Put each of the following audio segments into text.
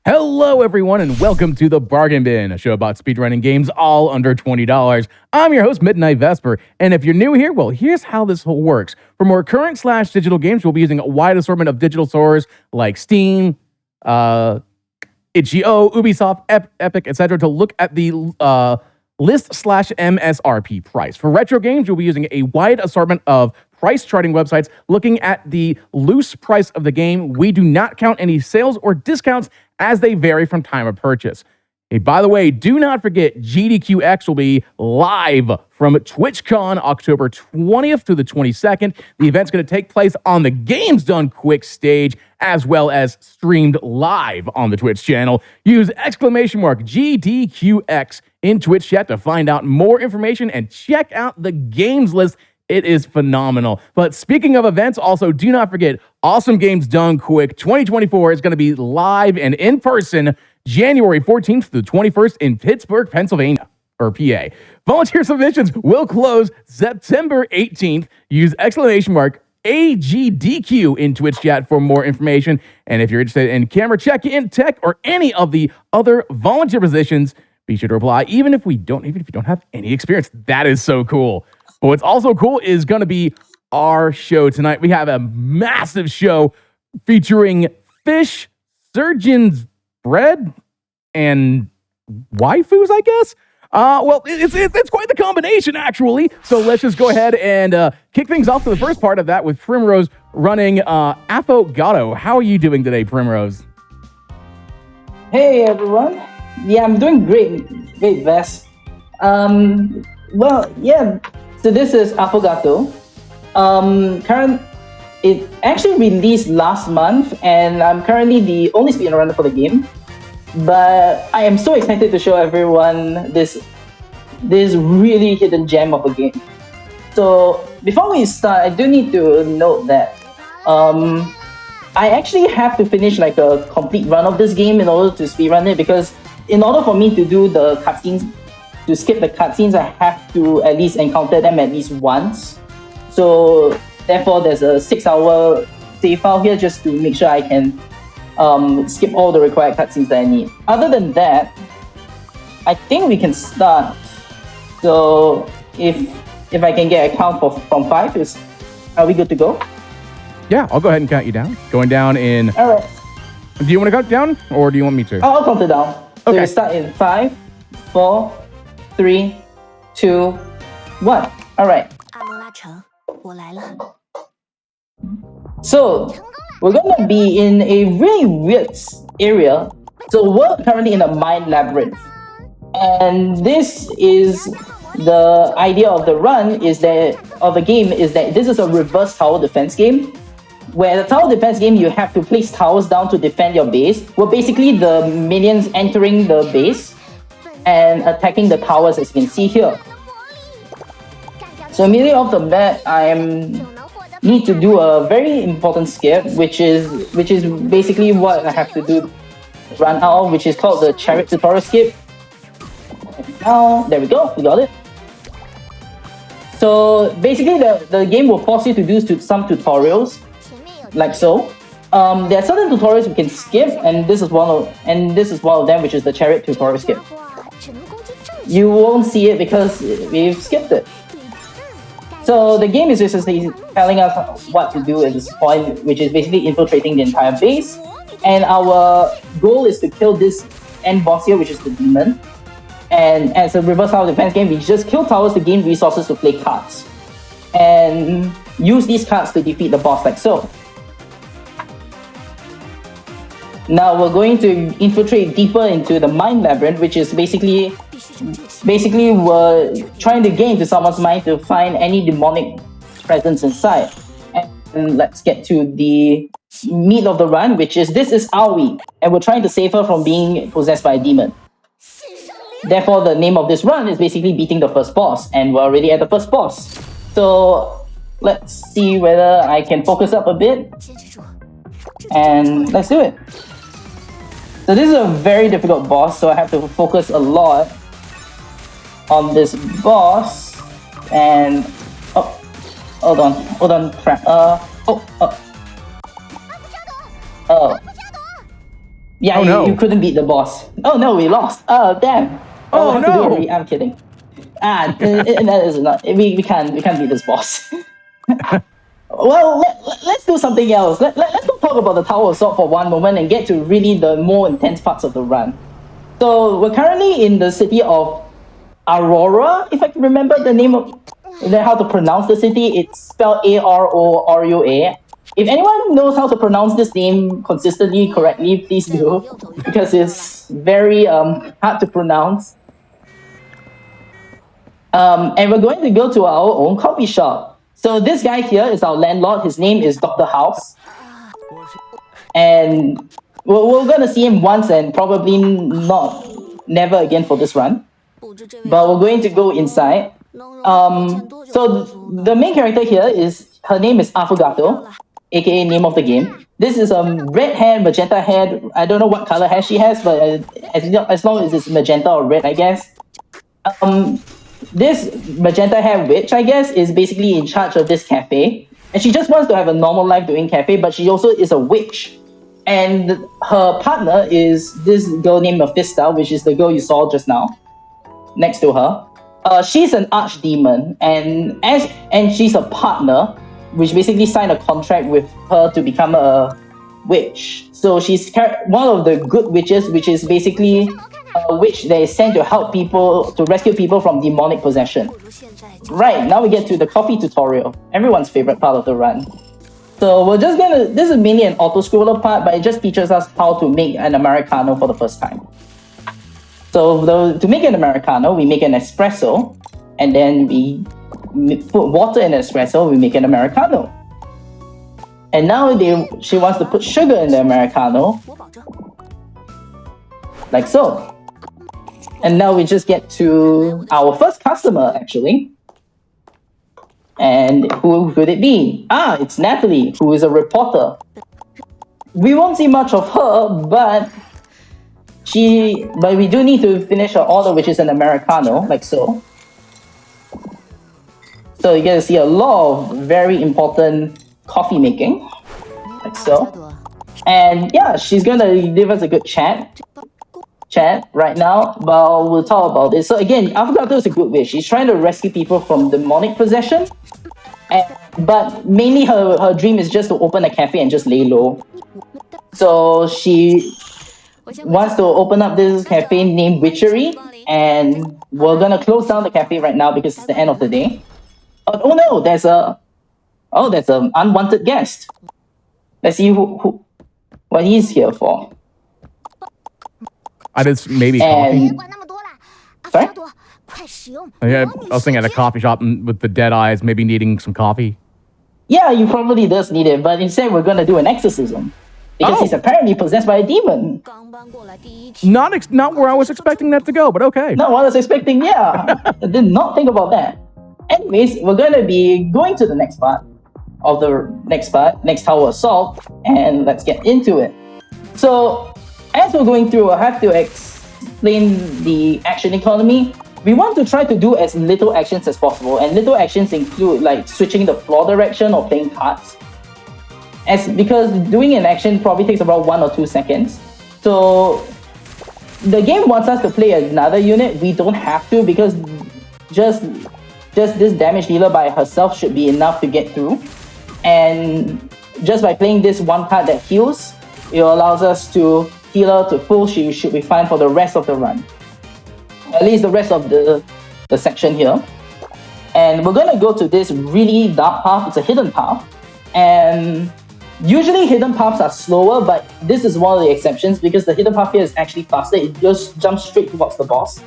Hello, everyone, and welcome to The Bargain Bin, a show about speedrunning games all under $20. I'm your host, Midnight Vesper, and if you're new here, well, here's how this whole works. For more current/digital games, we'll be using a wide assortment of digital stores like Steam, itch.io, Ubisoft, Epic, etc. to look at the list/MSRP price. For retro games, we'll be using a wide assortment of price charting websites looking at the loose price of the game. We do not count any sales or discounts as they vary from time of purchase. Hey, by the way, do not forget GDQX will be live from TwitchCon October 20th through the 22nd. The event's going to take place on the Games Done Quick stage as well as streamed live on the Twitch channel. Use !GDQX in Twitch chat to find out more information and check out the games list. It is phenomenal. But speaking of events, also do not forget Awesome Games Done Quick 2024 is going to be live and in person January 14th through 21st in Pittsburgh, Pennsylvania, or PA. Volunteer submissions will close September 18th. Use !AGDQ in Twitch chat for more information. And if you're interested in camera check-in, tech, or any of the other volunteer positions, be sure to apply, even if you don't have any experience. That is so cool. But what's also cool is going to be our show tonight. We have a massive show featuring fish, surgeon's bread, and waifus, I guess. Well, it's quite the combination, actually. So let's just go ahead and kick things off to the first part of that with Primrose running Affogato. How are you doing today, Primrose? Hey, everyone. Yeah, I'm doing great, Vess. So this is Affogato. It actually released last month, and I'm currently the only speedrunner for the game. But I am so excited to show everyone this really hidden gem of a game. So before we start, I do need to note that I actually have to finish like a complete run of this game in order to speedrun it, because in order for me to do the cutscenes, to skip the cutscenes, I have to at least encounter them at least once. So therefore, there's a 6-hour save file here just to make sure I can skip all the required cutscenes that I need. Other than that, I think we can start. So if I can get a count from 5, are we good to go? Yeah, I'll go ahead and count you down. Going down in... All right. Do you want to count down, or do you want me to? I'll count it down. So Okay. we start in 5, 4, 3, 2, 1. All right. So we're gonna be in a really weird area. So we're currently in a mine labyrinth, and this is the idea of the game is that this is a reverse tower defense game. Where the tower defense game, you have to place towers down to defend your base. Well, basically the minions entering the base and attacking the towers, as you can see here. So immediately off the bat, I need to do a very important skip, which is basically what I have to do run out of, which is called the chariot tutorial skip. Now, there we go, we got it. So basically the game will force you to do some tutorials, like so. There are certain tutorials we can skip, and this is one of them, which is the chariot tutorial skip. You won't see it because we've skipped it. So the game is essentially telling us what to do at this point, which is basically infiltrating the entire base. And our goal is to kill this end boss here, which is the demon. And as a reverse tower defense game, we just kill towers to gain resources to play cards. And use these cards to defeat the boss, like so. Now we're going to infiltrate deeper into the mine labyrinth, which is basically we're trying to get into someone's mind to find any demonic presence inside. And let's get to the meat of the run, which is this is Aoi, and we're trying to save her from being possessed by a demon. Therefore, the name of this run is basically beating the first boss, and we're already at the first boss. So let's see whether I can focus up a bit, and let's do it. So this is a very difficult boss, so I have to focus a lot on this boss. And hold on, crap. Yeah, Oh, no. you couldn't beat the boss. Oh no, we lost. Oh damn. Oh, We'll have to do no. I'm kidding. That is not. We can't beat this boss. Well, let's do something else. Let's not talk about the Tower of Salt for one moment and get to really the more intense parts of the run. So we're currently in the city of Aurora, if I can remember the name of how to pronounce the city. It's spelled Arorua. If anyone knows how to pronounce this name consistently correctly, please do, because it's very hard to pronounce. And we're going to go to our own coffee shop. So this guy here is our landlord. His name is Dr. House. And we're going to see him once and probably never again for this run. But we're going to go inside. So the main character here her name is Affogato, aka name of the game. This is a red hair, magenta hair. I don't know what color hair she has, but as long as it's magenta or red, I guess. This magenta hair witch, I guess, is basically in charge of this cafe. And she just wants to have a normal life doing cafe, but she also is a witch. And her partner is this girl named Mephisto, which is the girl you saw just now, next to her. She's an archdemon, and she's a partner, which basically signed a contract with her to become a witch. So she's one of the good witches, which is basically a witch that is sent to help people, to rescue people from demonic possession. Right, now we get to the coffee tutorial, everyone's favorite part of the run. So we're just this is mainly an auto-scroller part, but it just teaches us how to make an Americano for the first time. So to make an Americano, we make an espresso, and then we put water in the espresso, we make an Americano. And now she wants to put sugar in the Americano, like so. And now we just get to our first customer, actually. And who could it be? It's Natalie, who is a reporter. We won't see much of her, but we do need to finish her order, which is an Americano, like so. So you get to see a lot of very important coffee making, like so. And yeah, she's gonna give us a good chat right now, but we'll talk about it. So again, Affogato is a good witch. She's trying to rescue people from demonic possession, but mainly her dream is just to open a cafe and just lay low. So she wants to open up this cafe named Witchery, and we're gonna close down the cafe right now because it's the end of the day. Oh no, there's an unwanted guest. Let's see what he's here for. I just maybe coffee. Sorry? Yeah, I was thinking at a coffee shop with the dead eyes, maybe needing some coffee. Yeah, you probably does need it, but instead we're gonna do an exorcism. Because he's apparently possessed by a demon. Not where I was expecting that to go, but okay. Not what I was expecting, yeah. I did not think about that. Anyways, we're gonna be going to the next part, next Tower of Salt, and let's get into it. So, as we're going through, I have to explain the action economy. We want to try to do as little actions as possible, and little actions include like switching the floor direction or playing cards. Because doing an action probably takes about 1 or 2 seconds. So the game wants us to play another unit. We don't have to, because just this damage dealer by herself should be enough to get through. And just by playing this one card that heals, it allows us to heal her to full. She should be fine for the rest of the run. At least the rest of the section here. And we're gonna go to this really dark path. It's a hidden path. And usually hidden paths are slower, but this is one of the exceptions because the hidden path here is actually faster. It just jumps straight towards the boss.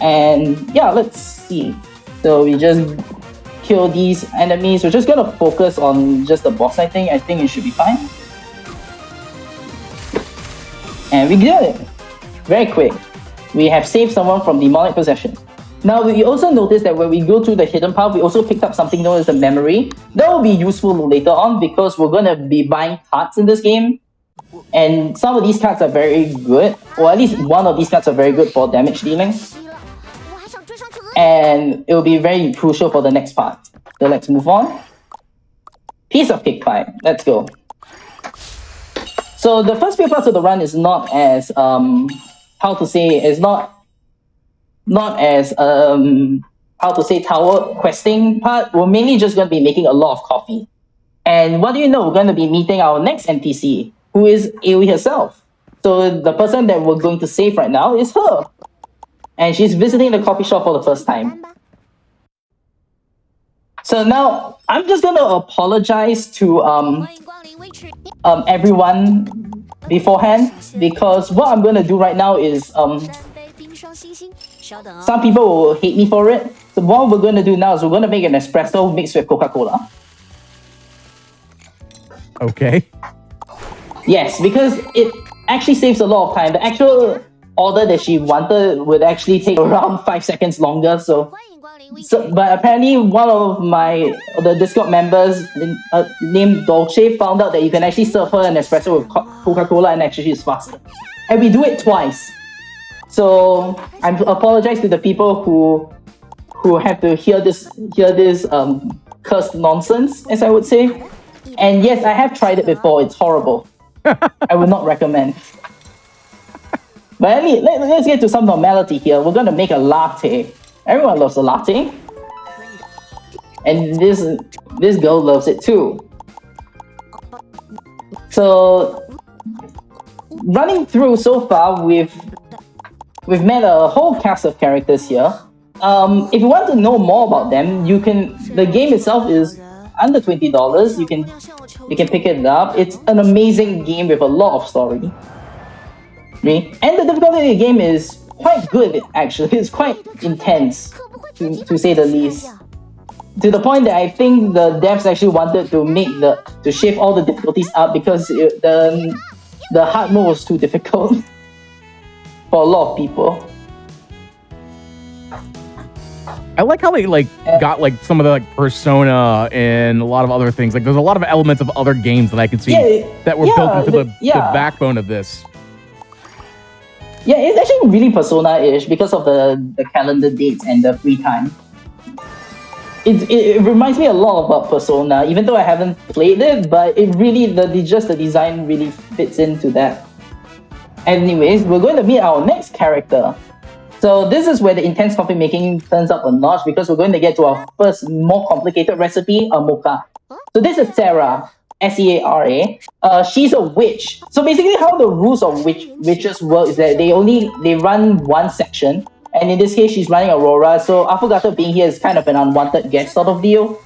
And yeah, let's see. So we just kill these enemies. We're just gonna focus on just the boss, I think. I think it should be fine. And we did it. Very quick. We have saved someone from demonic possession. Now, we also notice that when we go through the hidden path, we also picked up something known as a memory. That will be useful later on because we're going to be buying cards in this game. And some of these cards are very good, or at least one of these cards are very good for damage dealing. And it will be very crucial for the next part. So let's move on. Piece of cake pie. Let's go. So the first few parts of the run is not as how to say is not as how to say tower questing part. We're mainly just going to be making a lot of coffee. And what do you know? We're going to be meeting our next NPC, who is Aoi herself. So the person that we're going to save right now is her. And she's visiting the coffee shop for the first time. So now I'm just going to apologize to everyone beforehand, because what I'm going to do right now is some people will hate me for it. So what we're going to do now is we're going to make an espresso mixed with Coca-Cola. Okay. Yes, because it actually saves a lot of time. The actual order that she wanted would actually take around 5 seconds longer. So but apparently one of the Discord members named Dolce found out that you can actually serve her an espresso with Coca-Cola and actually it's faster. And we do it twice. So I apologize to the people who have to hear this cursed nonsense, as I would say. And yes, I have tried it before. It's horrible. I would not recommend. But let's get to some normality here. We're gonna make a latte. Everyone loves a latte. And this girl loves it too. So running through so far, we've met a whole cast of characters here. If you want to know more about them, the game itself is under $20. You can pick it up. It's an amazing game with a lot of story. And the difficulty of the game is quite good, actually. It's quite intense, to say the least. To the point that I think the devs actually wanted to shift all the difficulties up because the hard mode was too difficult for a lot of people. I like how they got some of the Persona and a lot of other things. There's a lot of elements of other games that I could see that were built into the backbone of this. Yeah, it's actually really Persona-ish because of the calendar dates and the free time. It reminds me a lot about Persona, even though I haven't played it, but it really, the design really fits into that. Anyways, we're going to meet our next character. So this is where the intense coffee making turns up a notch because we're going to get to our first more complicated recipe, a mocha. So this is Sarah, Seara. She's a witch. So basically how the rules of witches work is that they run one section, and in this case she's running Aurora. So Affogato being here is kind of an unwanted guest sort of deal.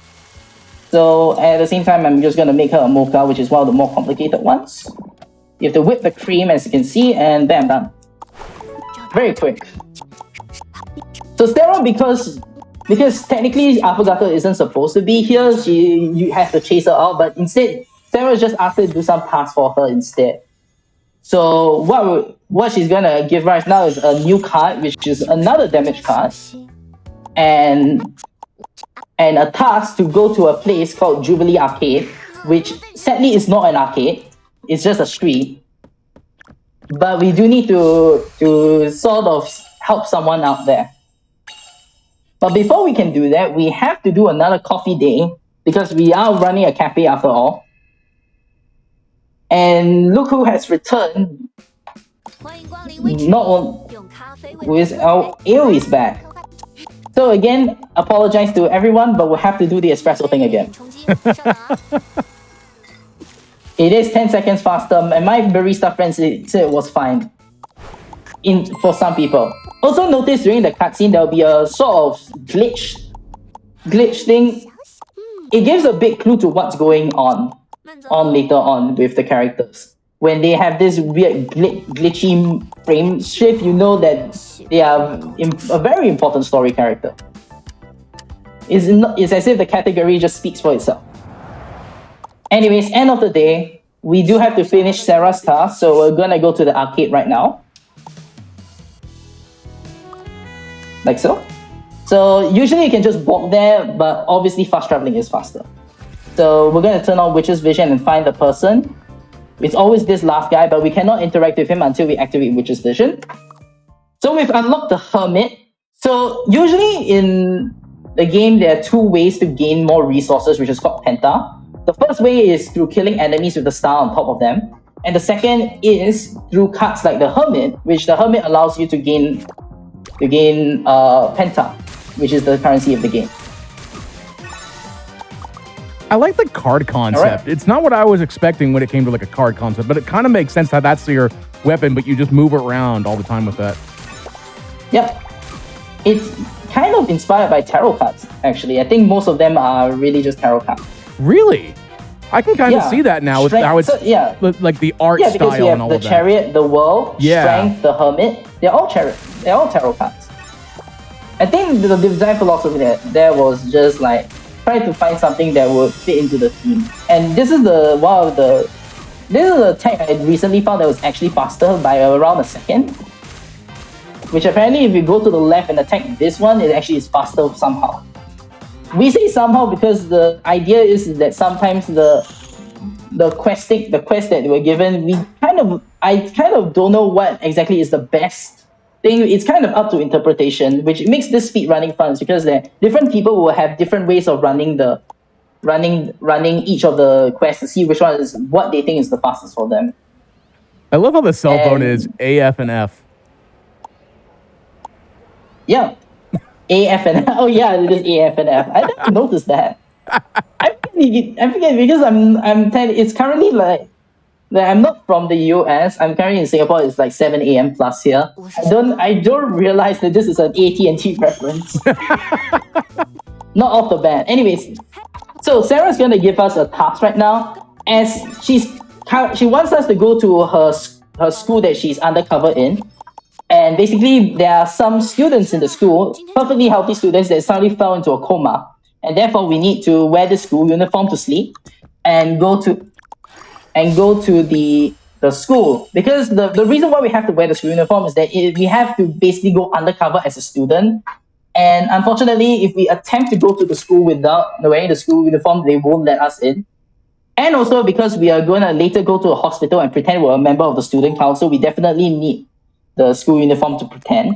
So at the same time I'm just going to make her a mocha, which is one of the more complicated ones. You have to whip the cream, as you can see, and bam, done. Very quick. So Sarah, because technically Affogato isn't supposed to be here, you have to chase her out, but instead Sarah just asked her to do some tasks for her instead. So what she's gonna give right now is a new card, which is another damage card, and a task to go to a place called Jubilee Arcade, which sadly is not an arcade, it's just a street. But we do need to sort of help someone out there. But before we can do that, we have to do another coffee day because we are running a cafe after all. And look who has returned. Aoi is back. So again, apologize to everyone, but we'll have to do the espresso thing again. It is 10 seconds faster, and my barista friends said it was fine. For some people. Also notice during the cutscene there'll be a sort of glitch thing. It gives a big clue to what's going on later on with the characters. When they have this weird glitchy frame shift, you know that they are a very important story character. It's as if the category just speaks for itself. Anyways, end of the day, we do have to finish Sarah's task, so we're gonna go to the arcade right now. Like so. So usually you can just walk there, but obviously fast traveling is faster. So we're going to turn on Witch's Vision and find the person. It's always this last guy, but we cannot interact with him until we activate Witch's Vision. So we've unlocked the Hermit. So usually in the game, there are two ways to gain more resources, which is called Penta. The first way is through killing enemies with the star on top of them. And the second is through cards like the Hermit, which the Hermit allows you to gain Penta, which is the currency of the game. I like the card concept. It's not what I was expecting when it came to like a card concept, but it kind of makes sense how that's your weapon, but you just move around all the time with that. Yep. It's kind of inspired by tarot cards, actually. I think most of them are really just tarot cards. Really? I can kind of see that now with how it's like the art style because you have and all the of that. Chariot, the World, Strength, the Hermit. They're all tarot cards. I think the design philosophy there was just like try to find something that would fit into the theme. And this is the tech I recently found that was actually faster by around a second. Which apparently, if you go to the left and attack this one, it actually is faster somehow. We say somehow because the idea is that sometimes the quest that we were given, I kind of don't know what exactly is the best thing. It's kind of up to interpretation, which makes this speedrunning fun because different people will have different ways of running each of the quests to see which one is what they think is the fastest for them. I love how the cell phone is AF and F. Yeah. AF and F. Oh yeah, it is AF and F. I didn't notice that. I forget because it's currently like I'm not from the US. I'm currently in Singapore. It's like 7 a.m. plus here. I don't realize that this is an AT&T reference. Not off the bat. Anyways, so Sarah's gonna give us a task right now, as she wants us to go to her school that she's undercover in. And basically, there are some students in the school, perfectly healthy students, that suddenly fell into a coma. And therefore, we need to wear the school uniform to sleep and go to the school. Because the reason why we have to wear the school uniform is that we have to basically go undercover as a student. And unfortunately, if we attempt to go to the school without wearing the school uniform, they won't let us in. And also because we are going to later go to a hospital and pretend we're a member of the student council, we definitely need the school uniform to pretend.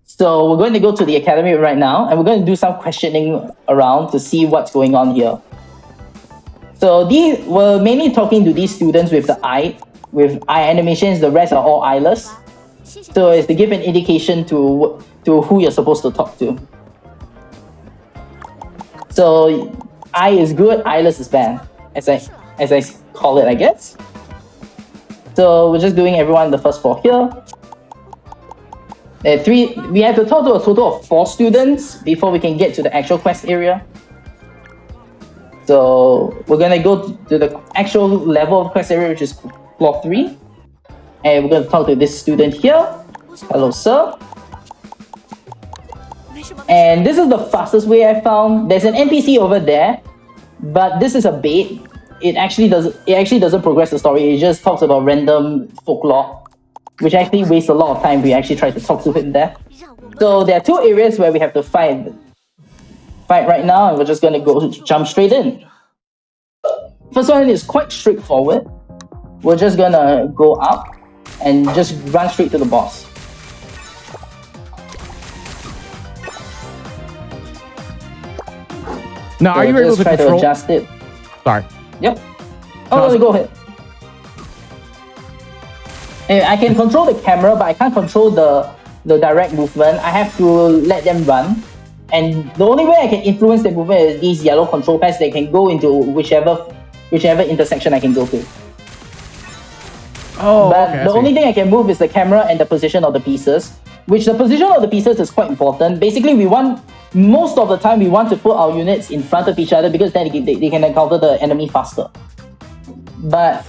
So we're going to go to the academy right now, and we're going to do some questioning around to see what's going on here. So we're mainly talking to these students with eye animations. The rest are all eyeless. So it's to give an indication to who you're supposed to talk to. So eye is good, eyeless is bad, as I call it, I guess. So we're just doing everyone in the first floor here. We have to talk to a total of 4 students before we can get to the actual quest area. So we're gonna go to the actual level of quest area, which is floor 3. And we're gonna talk to this student here. Hello, sir. And this is the fastest way I found. There's an NPC over there, but this is a bait. It actually doesn't progress the story. It just talks about random folklore, which actually wastes a lot of time. We actually try to talk to him there. So there are 2 areas where we have to fight right now, and we're just gonna jump straight in. First one is quite straightforward. We're just gonna go up and just run straight to the boss. Now, are you able to try control? To adjust it? Sorry. Yep. Oh, go ahead. I can control the camera, but I can't control the direct movement. I have to let them run. And the only way I can influence the movement is these yellow control pads that can go into whichever intersection I can go to. Oh, but okay, the only thing I can move is the camera and the position of the pieces, which the position of the pieces is quite important. Basically, most of the time we want to put our units in front of each other because then they can encounter the enemy faster. But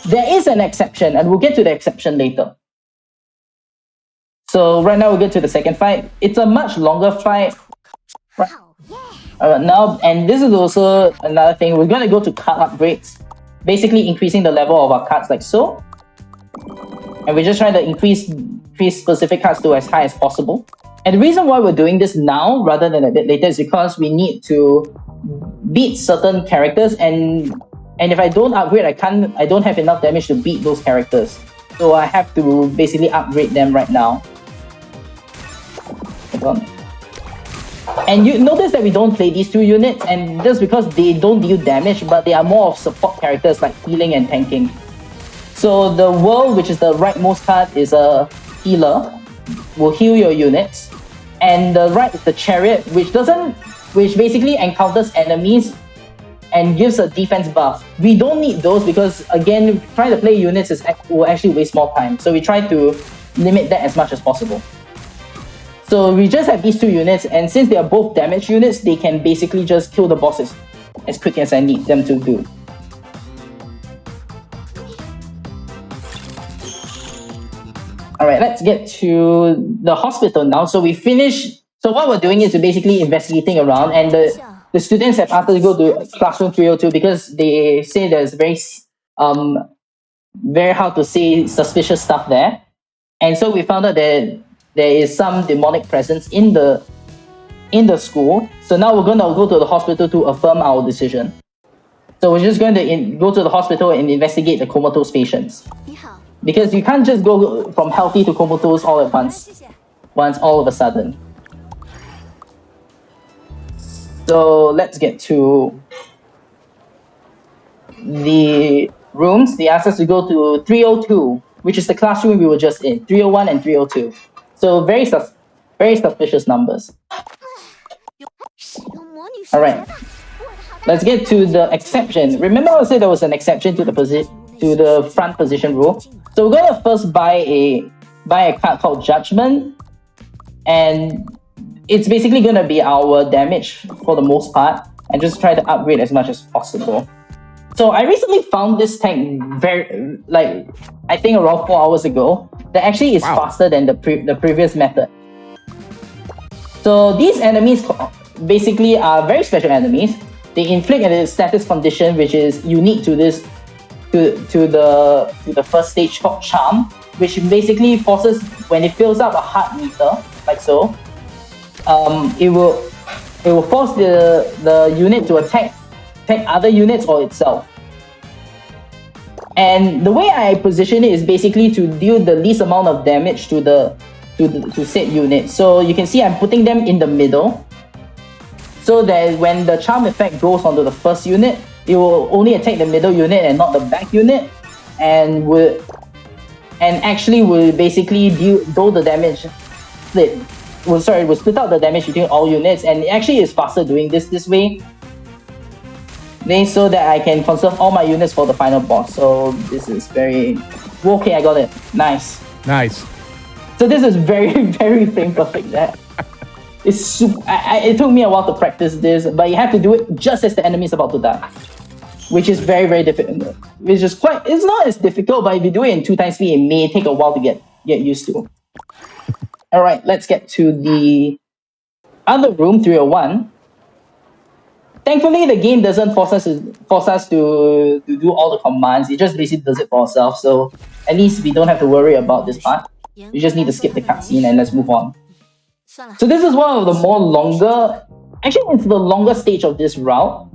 there is an exception, and we'll get to the exception later. So right now we'll get to the second fight. It's a much longer fight. Now, and this is also another thing. We're going to go to card upgrades, basically increasing the level of our cards like so. And we're just trying to increase specific cards to as high as possible. And the reason why we're doing this now rather than a bit later is because we need to beat certain characters, and if I don't upgrade, I don't have enough damage to beat those characters. So I have to basically upgrade them right now. Hold on. And you notice that we don't play these 2 units, and just because they don't deal damage, but they are more of support characters like healing and tanking. So the world, which is the rightmost card, is a healer, will heal your units, and the right is the chariot, which basically encounters enemies and gives a defense buff. We don't need those because, again, trying to play units will actually waste more time. So we try to limit that as much as possible. So we just have these two units, and since they are both damage units, they can basically just kill the bosses as quick as I need them to do. Alright, let's get to the hospital now. So we finished. So what we're doing is we're basically investigating around, and the students have asked us to go to classroom 302 because they say there's very hard to say suspicious stuff there. And so we found out that there is some demonic presence in the school. So now we're going to go to the hospital to affirm our decision. So we're just going to go to the hospital and investigate the comatose patients. Because you can't just go from healthy to comatose all at once all of a sudden. So let's get to the rooms. They asked us to go to 302, which is the classroom we were just in, 301 and 302. So very suspicious numbers. Alright, let's get to the exception. Remember I said there was an exception to the front position rule. So we're gonna first buy a card called Judgment, and it's basically gonna be our damage for the most part, and just try to upgrade as much as possible. So I recently found this tech I think around 4 hours ago, that actually is faster than the previous method. So these enemies basically are very special enemies. They inflict a status condition which is unique to this to the first stage called Charm, which basically forces, when it fills up a heart meter, like so, it will force the unit to attack other units or itself. And the way I position it is basically to deal the least amount of damage to said unit. So you can see I'm putting them in the middle, so that when the charm effect goes onto the first unit, it will only attack the middle unit and not the back unit, and will basically deal the damage split. Will split out the damage between all units, and it actually is faster doing this way. So that I can conserve all my units for the final boss. So this is very okay. I got it. Nice. So this is very, very frame perfect. That it's it took me a while to practice this, but you have to do it just as the enemy is about to die, which is very, very difficult. It's not as difficult, but if you do it in 2 times speed, it may take a while to get used to. All right, let's get to the other room, 301. Thankfully, the game doesn't force us to do all the commands. It just basically does it for ourselves. So at least we don't have to worry about this part. We just need to skip the cutscene and let's move on. So this is one of the more longer... Actually, it's the longer stage of this route,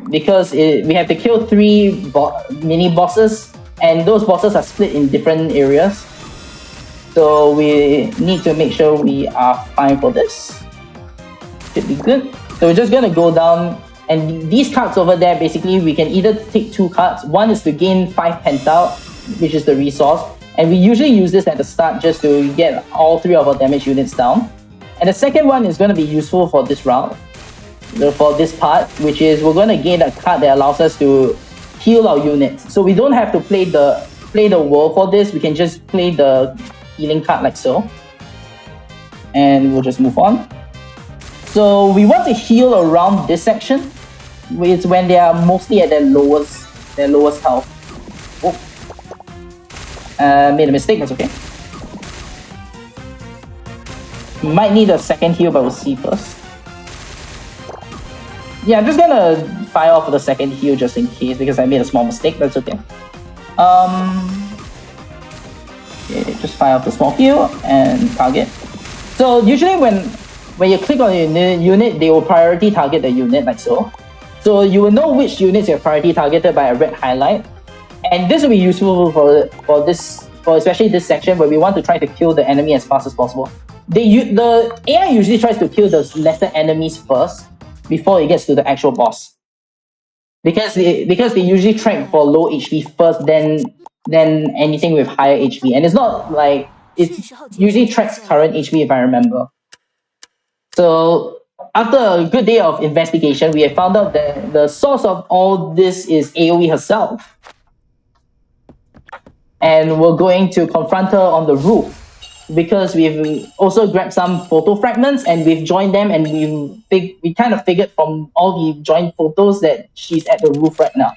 because we have to kill 3 mini bosses, and those bosses are split in different areas. So we need to make sure we are fine for this. Should be good. So we're just gonna go down, and these cards over there, basically we can either take 2 cards. One is to gain 5 penta, which is the resource, and we usually use this at the start just to get all 3 of our damage units down. And the second one is gonna be useful for this round, for this part, which is we're gonna gain a card that allows us to heal our units. So we don't have to play the world for this. We can just play the healing card like so, and we'll just move on. So we want to heal around this section. It's when they are mostly at their lowest health. Oh, made a mistake. That's okay. Might need a second heal, but we'll see first. Yeah, I'm just gonna fire off with the second heal just in case, because I made a small mistake. That's okay. Okay, just fire off the small heal and target. So usually when you click on a unit, they will priority target the unit like so. So you will know which units you're priority targeted by a red highlight. And this will be useful for especially this section where we want to try to kill the enemy as fast as possible. The AI usually tries to kill the lesser enemies first before it gets to the actual boss. because they usually track for low HP first, then anything with higher HP, and it's not like it usually tracks current HP if I remember. So after a good day of investigation, we have found out that the source of all this is AoE herself. And we're going to confront her on the roof because we've also grabbed some photo fragments and we've joined them, and we kind of figured from all the joined photos that she's at the roof right now.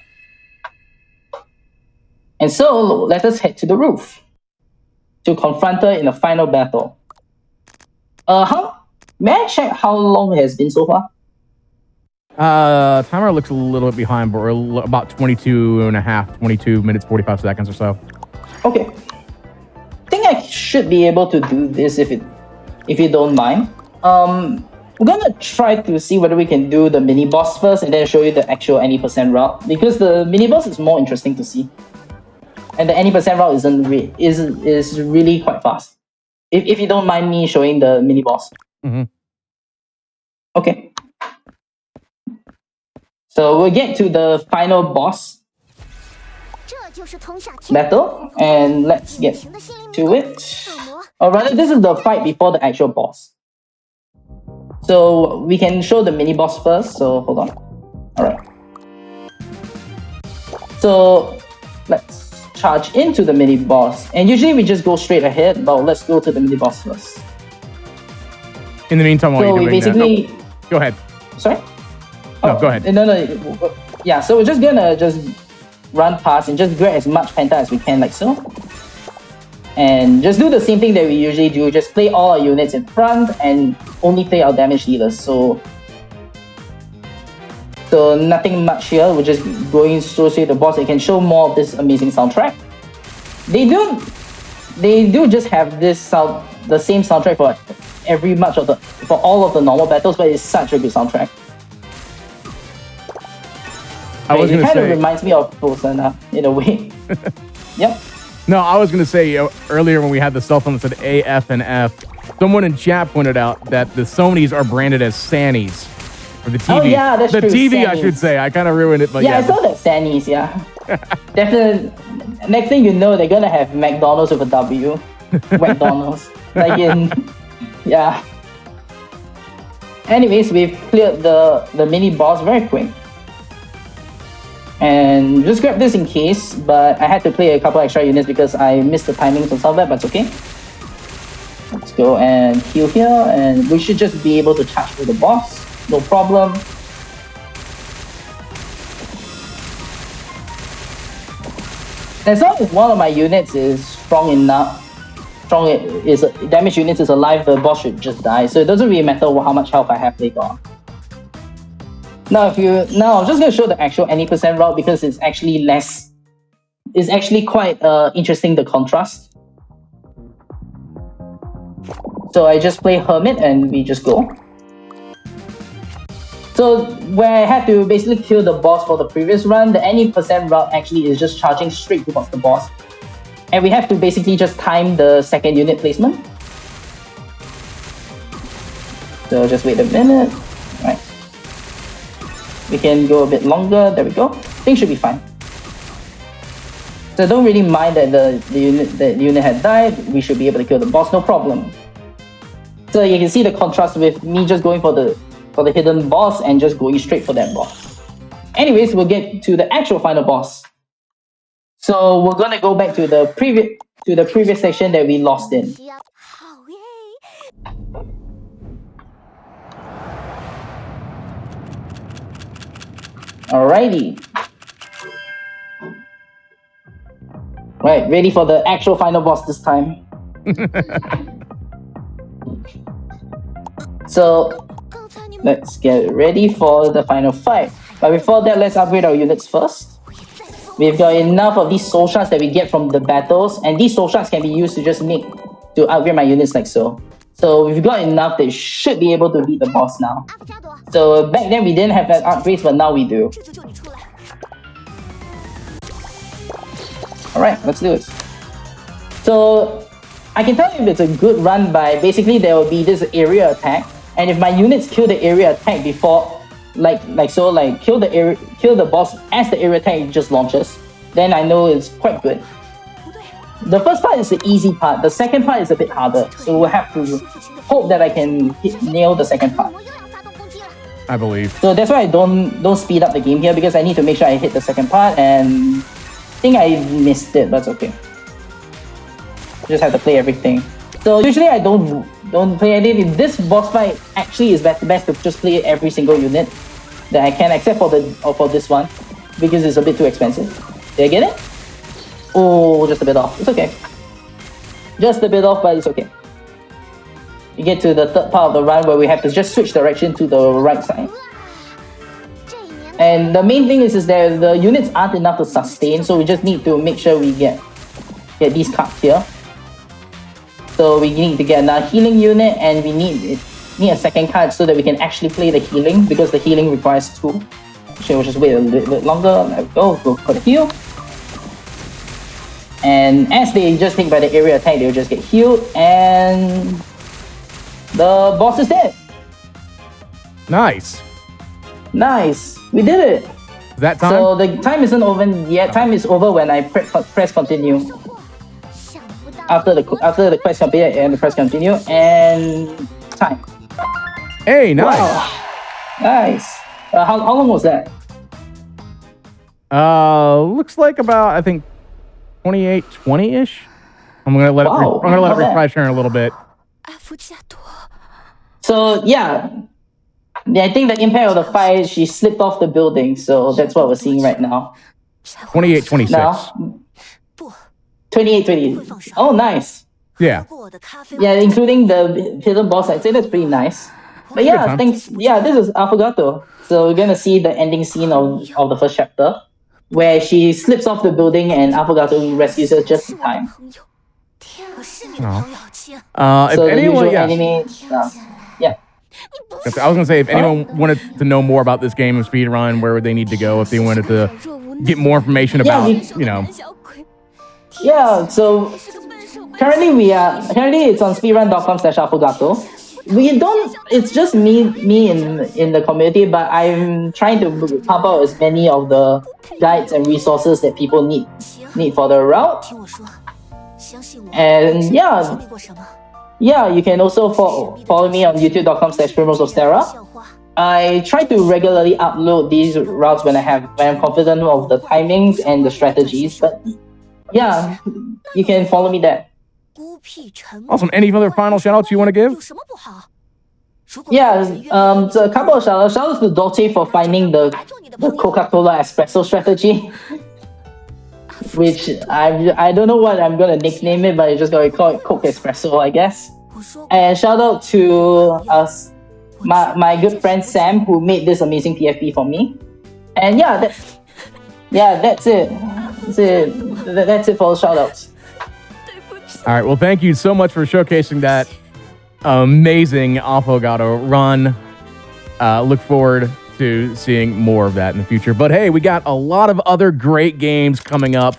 And so let us head to the roof to confront her in a final battle. May I check how long it has been so far? Timer looks a little bit behind, but we're about 22 minutes, 45 seconds or so. Okay. I think I should be able to do this if you don't mind. We're gonna try to see whether we can do the mini boss first and then show you the actual any percent route, because the mini boss is more interesting to see. And the any percent route is really quite fast. If you don't mind me showing the mini boss. Mm-hmm. Okay. So we'll get to the final boss battle, and let's get to it. Or rather, this is the fight before the actual boss. So we can show the mini boss first. So hold on. Alright. So let's charge into the mini boss. And usually we just go straight ahead, but let's go to the mini boss first. In the meantime, while you're doing basically, that, go ahead. Sorry? No, go ahead. No. Yeah, so we're just gonna run past and just grab as much penta as we can, like so. And just do the same thing that we usually do. Just play all our units in front and only play our damage dealers. So nothing much here. We're just going so straight to the boss. It can show more of this amazing soundtrack. They do just have the same soundtrack for all of the normal battles, but it's such a good soundtrack. It kind of reminds me of Persona in a way. Yep. No, I was going to say earlier when we had the cell phone that said A, F, and F, someone in chat pointed out that the Sonys are branded as Sannies. Or the TV. Oh, yeah, that's the true. TV, Sannies. I should say. I kind of ruined it, but yeah. I saw that Sannies, yeah. Definitely. Next thing you know, they're going to have McDonald's with a W. McDonald's. Yeah. Anyways, we've cleared the mini boss very quick. And just grab this in case, but I had to play a couple extra units because I missed the timings and stuff like that, but it's okay. Let's go and heal here, and we should just be able to charge through the boss. No problem. As long as one of my units is damage units is alive, the boss should just die. So it doesn't really matter how much health I have later on. Now I'm just going to show the actual any percent route because it's actually quite interesting, the contrast. So I just play Hermit and we just go. So where I had to basically kill the boss for the previous run, the any percent route actually is just charging straight towards the boss. And we have to basically just time the second unit placement. So just wait a minute. Right. We can go a bit longer. There we go. Things should be fine. So don't really mind that the unit had died. We should be able to kill the boss, no problem. So you can see the contrast with me just going for the hidden boss and just going straight for that boss. Anyways, we'll get to the actual final boss. So we're gonna go back to the previous section that we lost in. Alrighty. Right, ready for the actual final boss this time. So let's get ready for the final fight. But before that, let's upgrade our units first. We've got enough of these soul shards that we get from the battles, and these soul shards can be used to upgrade my units like so. So we've got enough that should be able to beat the boss now. So back then we didn't have that upgrades, but now we do. Alright, let's do it. So I can tell you if it's a good run by basically there will be this area attack, and if my units kill the area attack before kill the boss as the area tank just launches, then I know it's quite good. The first part is the easy part. The second part is a bit harder, so we'll have to hope that I can nail the second part. I believe. So that's why I don't speed up the game here, because I need to make sure I hit the second part, and I think I missed it, but it's okay. Just have to play everything. So usually I don't play anything. This boss fight actually is best to just play every single unit that I can, except for this one, because it's a bit too expensive. Did I get it? Oh, just a bit off. It's okay. Just a bit off, but it's okay. You get to the third part of the run where we have to just switch direction to the right side. And the main thing is that the units aren't enough to sustain, so we just need to make sure we get these cards here. So we need to get another healing unit, and we need a second card so that we can actually play the healing, because the healing requires 2. Actually, we'll just wait a little bit longer. There we go for the heal. And as they just take by the area attack, they'll just get healed, and the boss is dead. Nice. We did it. Is that time? So the time isn't over yet. Time is over when I press continue. After the quest completed and the press continue, and time. Hey, nice. Wow. Nice. How long was that? Looks like about, I think, 28, 20-ish. I'm gonna let it refresh here in a little bit. So yeah, I think the impact of the fire, she slipped off the building. So that's what we're seeing right now. 28, 26. Now, 28, 20. Oh, nice. Yeah. Yeah, including the hidden boss. I'd say that's pretty nice. But yeah, thanks. Yeah, this is Affogato. So we're gonna see the ending scene of the first chapter, where she slips off the building and Affogato rescues her just in time. If So anyone, the anime stuff. Yeah. I was gonna say, if anyone wanted to know more about this game of speedrun, where would they need to go if they wanted to get more information about, Yeah, so currently it's on speedrun.com/Affogato. It's just me in the community, but I'm trying to pump out as many of the guides and resources that people need for the route. And yeah, you can also follow me on youtube.com/primrosefterra. I try to regularly upload these routes when I'm confident of the timings and the strategies, but yeah, you can follow me there. Awesome. Any other final shout-outs you want to give? Yeah, so a couple of shout-outs to Dolce for finding the Coca-Cola espresso strategy, which I don't know what I'm gonna nickname it, but it's just gonna call it Coke Espresso, I guess. And shout out to my good friend Sam, who made this amazing PFP for me. And that's it. That's it for the shout-outs. All right. Well, thank you so much for showcasing that amazing Affogato run. Look forward to seeing more of that in the future. But hey, we got a lot of other great games coming up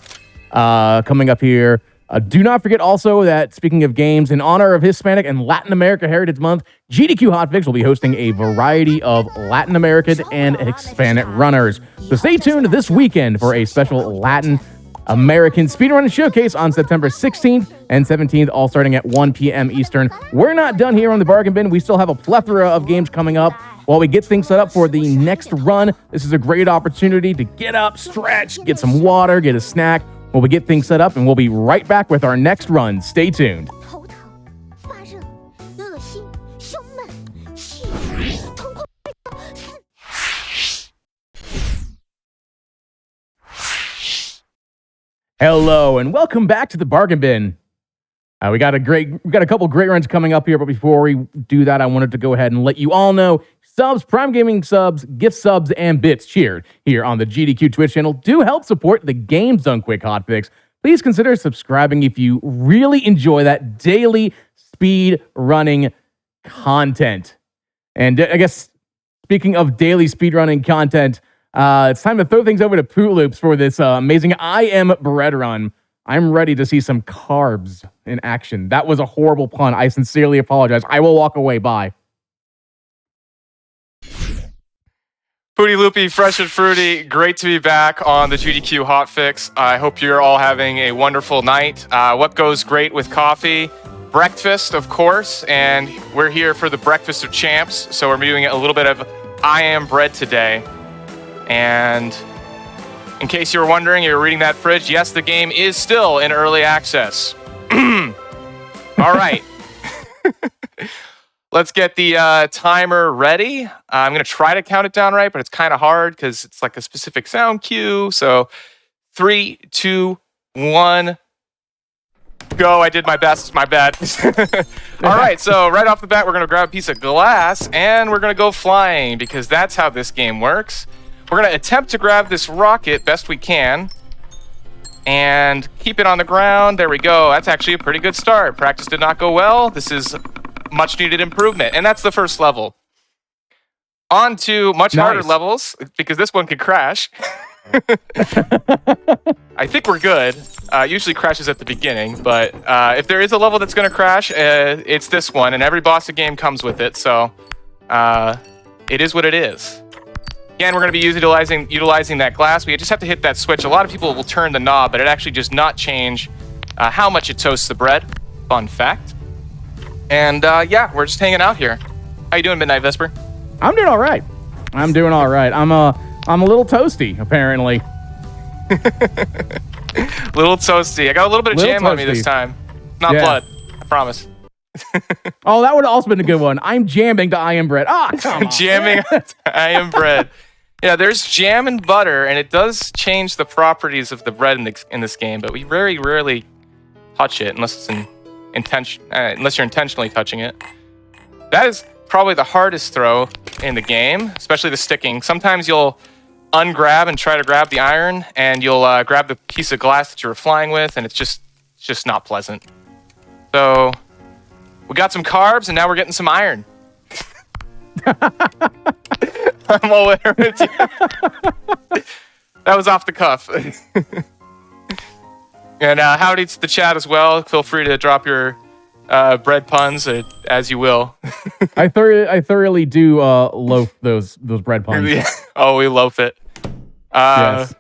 here. Do not forget also that, speaking of games, in honor of Hispanic and Latin America Heritage Month, GDQ Hotfix will be hosting a variety of Latin American and Hispanic runners. So stay tuned this weekend for a special Latin American Speedrun Showcase on September 16th and 17th, all starting at 1 p.m. Eastern. We're not done here on the Bargain Bin. We still have a plethora of games coming up. While we get things set up for the next run, this is a great opportunity to get up, stretch, get some water, get a snack, while we get things set up, and we'll be right back with our next run. Stay tuned. Hello, and welcome back to the Bargain Bin. We got a couple great runs coming up here, but before we do that, I wanted to go ahead and let you all know subs, Prime Gaming subs, gift subs, and bits cheered here on the GDQ Twitch channel do help support the Games Done Quick Hotfix. Please consider subscribing if you really enjoy that daily speed running content. And I guess speaking of daily speed running content, it's time to throw things over to Poot Loops for this amazing I Am Bread run. I'm ready to see some carbs in action. That was a horrible pun. I sincerely apologize. I will walk away. Bye. Fruity Loopy, fresh and fruity. Great to be back on the GDQ Hotfix. I hope you're all having a wonderful night. What goes great with coffee? Breakfast, of course, and we're here for the Breakfast of Champs. So we're doing a little bit of I Am Bread today. And in case you were wondering, you were reading that fridge, yes, the game is still in early access. All right. Let's get the timer ready. I'm going to try to count it down right, but it's kind of hard because it's like a specific sound cue. So 3, 2, 1, go. I did my best. My bad. All right. So right off the bat, we're going to grab a piece of glass and we're going to go flying because that's how this game works. We're going to attempt to grab this rocket best we can and keep it on the ground. There we go. That's actually a pretty good start. Practice did not go well. This is much needed improvement. And that's the first level. On to much harder levels, because this one could crash. I think we're good. Usually crashes at the beginning, but if there is a level that's going to crash, it's this one, and every boss of game comes with it, so it is what it is. Again, we're going to be utilizing that glass. We just have to hit that switch. A lot of people will turn the knob, but it actually does not change how much it toasts the bread. Fun fact. And yeah, we're just hanging out here. How you doing, Midnight Vesper? I'm doing all right. I'm a little toasty, apparently. Little toasty. I got a little bit of jam on me this time. Not blood. I promise. Oh, that would have also been a good one. I'm jamming to I Am Bread. Ah, come on. Jamming to I Am Bread. Yeah, there's jam and butter, and it does change the properties of the bread in this game, but we very rarely touch it unless it's unless you're intentionally touching it. That is probably the hardest throw in the game, especially the sticking. Sometimes you'll ungrab and try to grab the iron, and you'll grab the piece of glass that you were flying with, and it's just not pleasant. So we got some carbs, and now we're getting some iron. I'm all in with you. That was off the cuff. And howdy to the chat as well. Feel free to drop your bread puns as you will. I thoroughly do loaf those bread puns. Oh, we loaf it. Yes.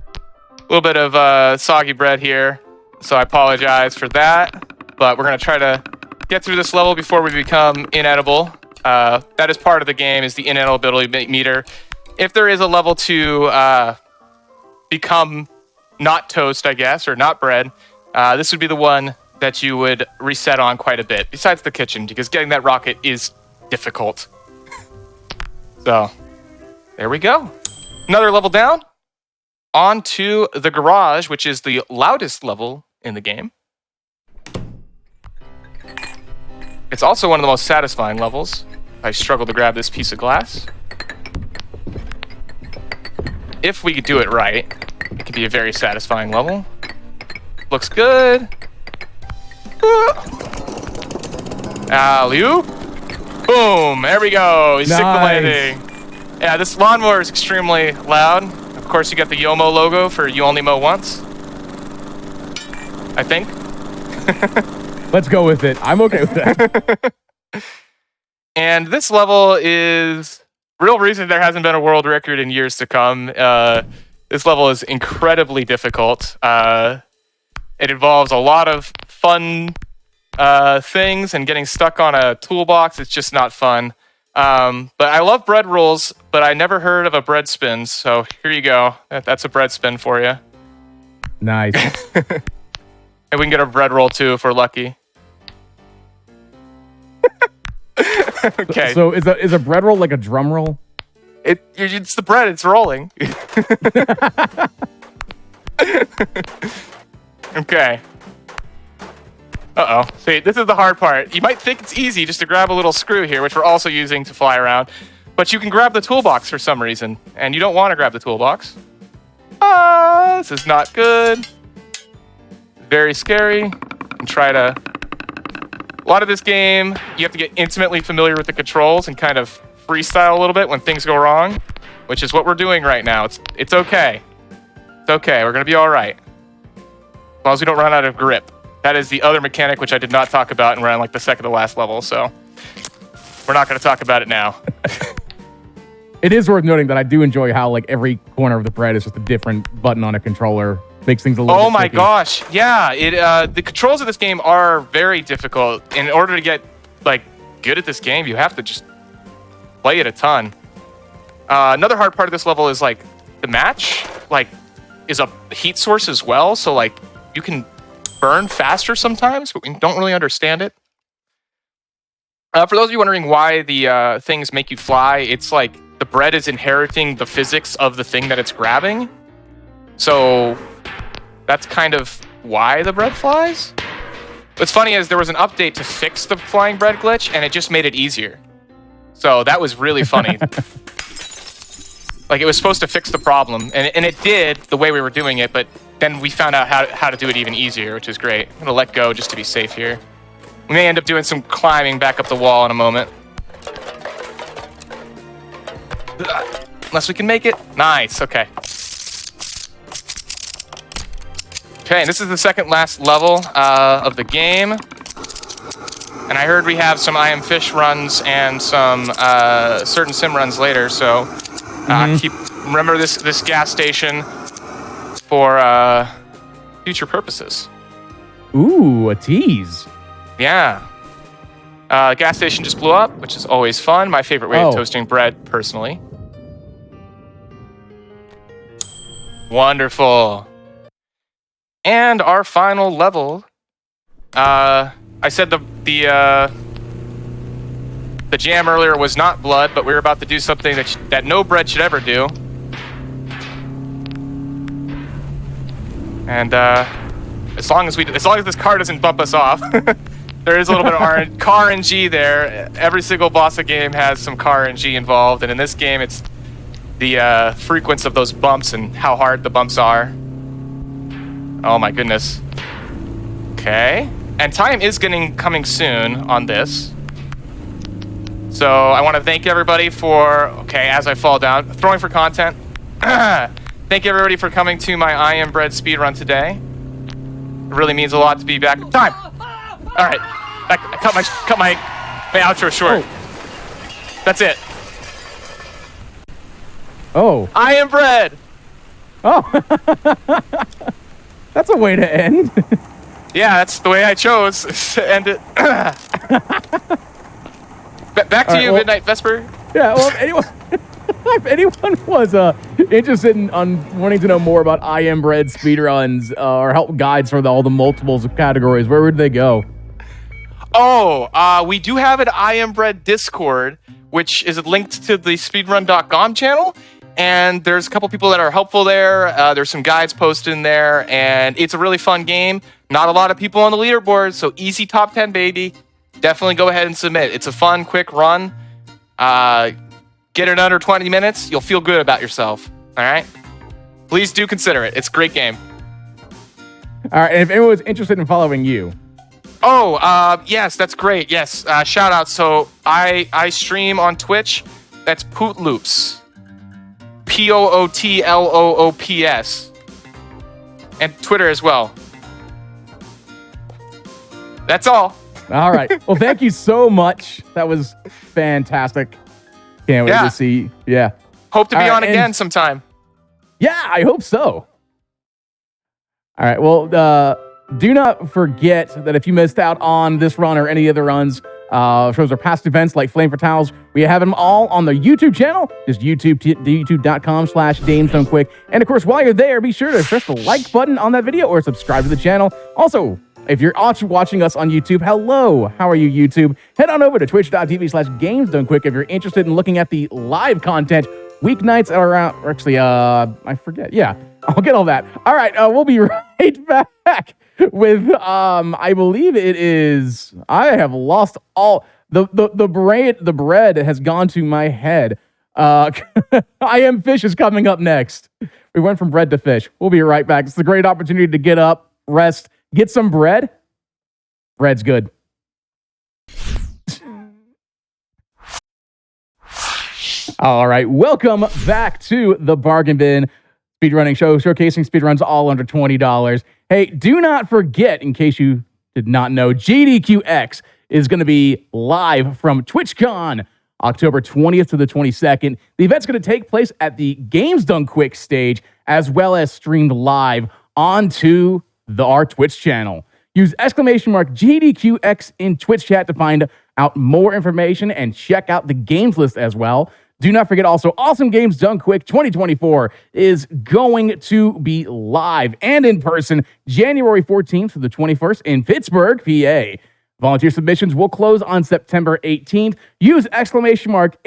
A little bit of soggy bread here, so I apologize for that. But we're gonna try to get through this level before we become inedible. That is part of the game, is the inedibility meter. If there is a level to become not toast, I guess, or not bread, this would be the one that you would reset on quite a bit, besides the kitchen, because getting that rocket is difficult. So, there we go. Another level down. On to the garage, which is the loudest level in the game. It's also one of the most satisfying levels. I struggle to grab this piece of glass. If we do it right, it can be a very satisfying level. Looks good. Alley-oop. Boom. There we go. He stick the landing. Yeah, this lawnmower is extremely loud. Of course, you got the Yomo logo for You Only Mow Once. I think. Let's go with it. I'm okay with that. And this level is real reason there hasn't been a world record in years to come. This level is incredibly difficult. It involves a lot of fun things, and getting stuck on a toolbox, it's just not fun. But I love bread rolls, but I never heard of a bread spin, so here you go. That's a bread spin for you. Nice. And we can get a bread roll too if we're lucky. Okay. So is a bread roll like a drum roll? It's the bread. It's rolling. Okay. Uh-oh. See, this is the hard part. You might think it's easy just to grab a little screw here, which we're also using to fly around. But you can grab the toolbox for some reason, and you don't want to grab the toolbox. This is not good. Very scary. And try to... A lot of this game, you have to get intimately familiar with the controls and kind of freestyle a little bit when things go wrong, which is what we're doing right now. It's okay. It's okay. We're going to be all right. As long as we don't run out of grip. That is the other mechanic, which I did not talk about, and we're on like the second to last level, so we're not going to talk about it now. It is worth noting that I do enjoy how like every corner of the bread is just a different button on a controller. Makes things a little. Oh bit my tricky. gosh, yeah. The controls of this game are very difficult. In order to get like good at this game, you have to just play it a ton. Another hard part of this level is like the match like is a heat source as well, so like you can burn faster sometimes, but we don't really understand it. For those of you wondering why the things make you fly, it's like the bread is inheriting the physics of the thing that it's grabbing. So that's kind of why the bread flies. What's funny is there was an update to fix the flying bread glitch, and it just made it easier. So that was really funny. Like, it was supposed to fix the problem, and it did the way we were doing it, but then we found out how to do it even easier, which is great. I'm gonna let go just to be safe here. We may end up doing some climbing back up the wall in a moment. Unless we can make it. Nice, okay. Okay, and this is the second last level of the game. And I heard we have some I Am Fish runs and some certain sim runs later, so remember this gas station for future purposes. Ooh, a tease. Yeah. Gas station just blew up, which is always fun. My favorite way of toasting bread, personally. Wonderful. And our final level. I said the jam earlier was not blood, but we were about to do something that no bread should ever do. And as long as this car doesn't bump us off, there is a little bit of car RNG there. Every single boss of game has some car RNG involved, and in this game, it's the frequency of those bumps and how hard the bumps are. Oh my goodness. Okay. And time is coming soon on this. So I want to thank everybody for, as I fall down, throwing for content. Thank everybody for coming to my I Am Bread speedrun today. It really means a lot to be back. Time! All right. I cut my outro short. Oh. That's it. Oh. I Am Bread! Oh. That's a way to end. Yeah, that's the way I chose to end it. Back to you, Midnight Vesper. Yeah, well, if anyone was interested in wanting to know more about I Am Bread speedruns or help guides for all the multiples of categories, where would they go? Oh, we do have an I Am Bread Discord, which is linked to the speedrun.com channel. And there's a couple people that are helpful there. There's some guides posted in there, and it's a really fun game. Not a lot of people on the leaderboard, so easy top 10, baby. Definitely go ahead and submit. It's a fun, quick run. Get it under 20 minutes. You'll feel good about yourself. All right? Please do consider it. It's a great game. All right, and if anyone's interested in following you. Oh, yes, that's great. Yes, shout out. So I stream on Twitch. That's Pootloops. POOTLOOPS. And Twitter as well. That's all. All right. Well, thank you so much. That was fantastic. Can't wait to see. Yeah. Hope to be on again sometime. Yeah, I hope so. All right. Well, do not forget that if you missed out on this run or any other runs, shows our past events like Flame for Towels, we have them all on the YouTube channel. Just youtube.com/DamesDoneQuick. And of course, while you're there, be sure to press the like button on that video or subscribe to the channel. Also, if you're watching us on YouTube, hello. How are you, YouTube? Head on over to twitch.tv/GamesDoneQuick if you're interested in looking at the live content. Weeknights are around, or actually, I forget. Yeah, I'll get all that. All right, we'll be right back with, I believe it is, I have lost all, the bread has gone to my head. I Am Fish is coming up next. We went from bread to fish. We'll be right back. It's a great opportunity to get up, rest, get some bread. Bread's good. All right, welcome back to the Bargain Bin Speedrunning Show, showcasing speedruns all under $20. Hey, do not forget, in case you did not know, GDQX is going to be live from TwitchCon October 20th to the 22nd. The event's going to take place at the Games Done Quick stage, as well as streamed live onto our Twitch channel. Use !GDQX in Twitch chat to find out more information and check out the games list as well. Do not forget also, Awesome Games Done Quick 2024 is going to be live and in person January 14th to the 21st in Pittsburgh, PA. Volunteer submissions will close on September 18th. Use !AGDQ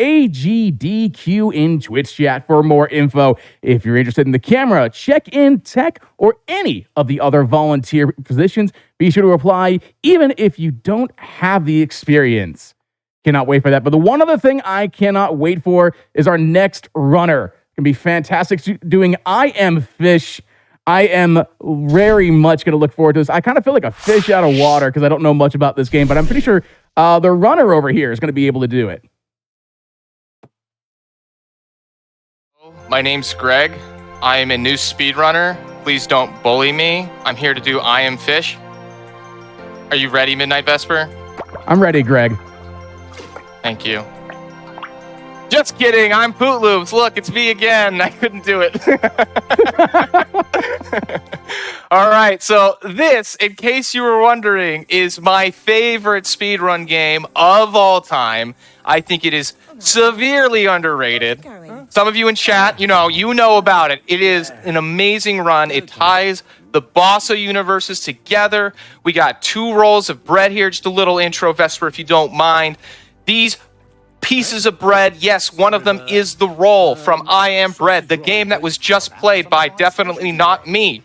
in Twitch chat for more info. If you're interested in the camera, check-in, tech, or any of the other volunteer positions, be sure to apply even if you don't have the experience. Cannot wait for that. But the one other thing I cannot wait for is our next runner. It's going to be fantastic doing I Am Fish. I am very much going to look forward to this. I kind of feel like a fish out of water because I don't know much about this game, but I'm pretty sure the runner over here is going to be able to do it. My name's Greg. I am a new speedrunner. Please don't bully me. I'm here to do I Am Fish. Are you ready, Midnight Vesper? I'm ready, Greg. Thank you. Just kidding. I'm Poot Loops. Look, it's me again. I couldn't do it. All right. So this, in case you were wondering, is my favorite speedrun game of all time. I think it is severely underrated. Some of you in chat, you know about it. It is an amazing run. It ties the Bossa universes together. We got 2 rolls of bread here. Just a little intro, Vesper, if you don't mind. These pieces of bread, yes, one of them is the roll from I Am Bread, the game that was just played by Definitely Not Me.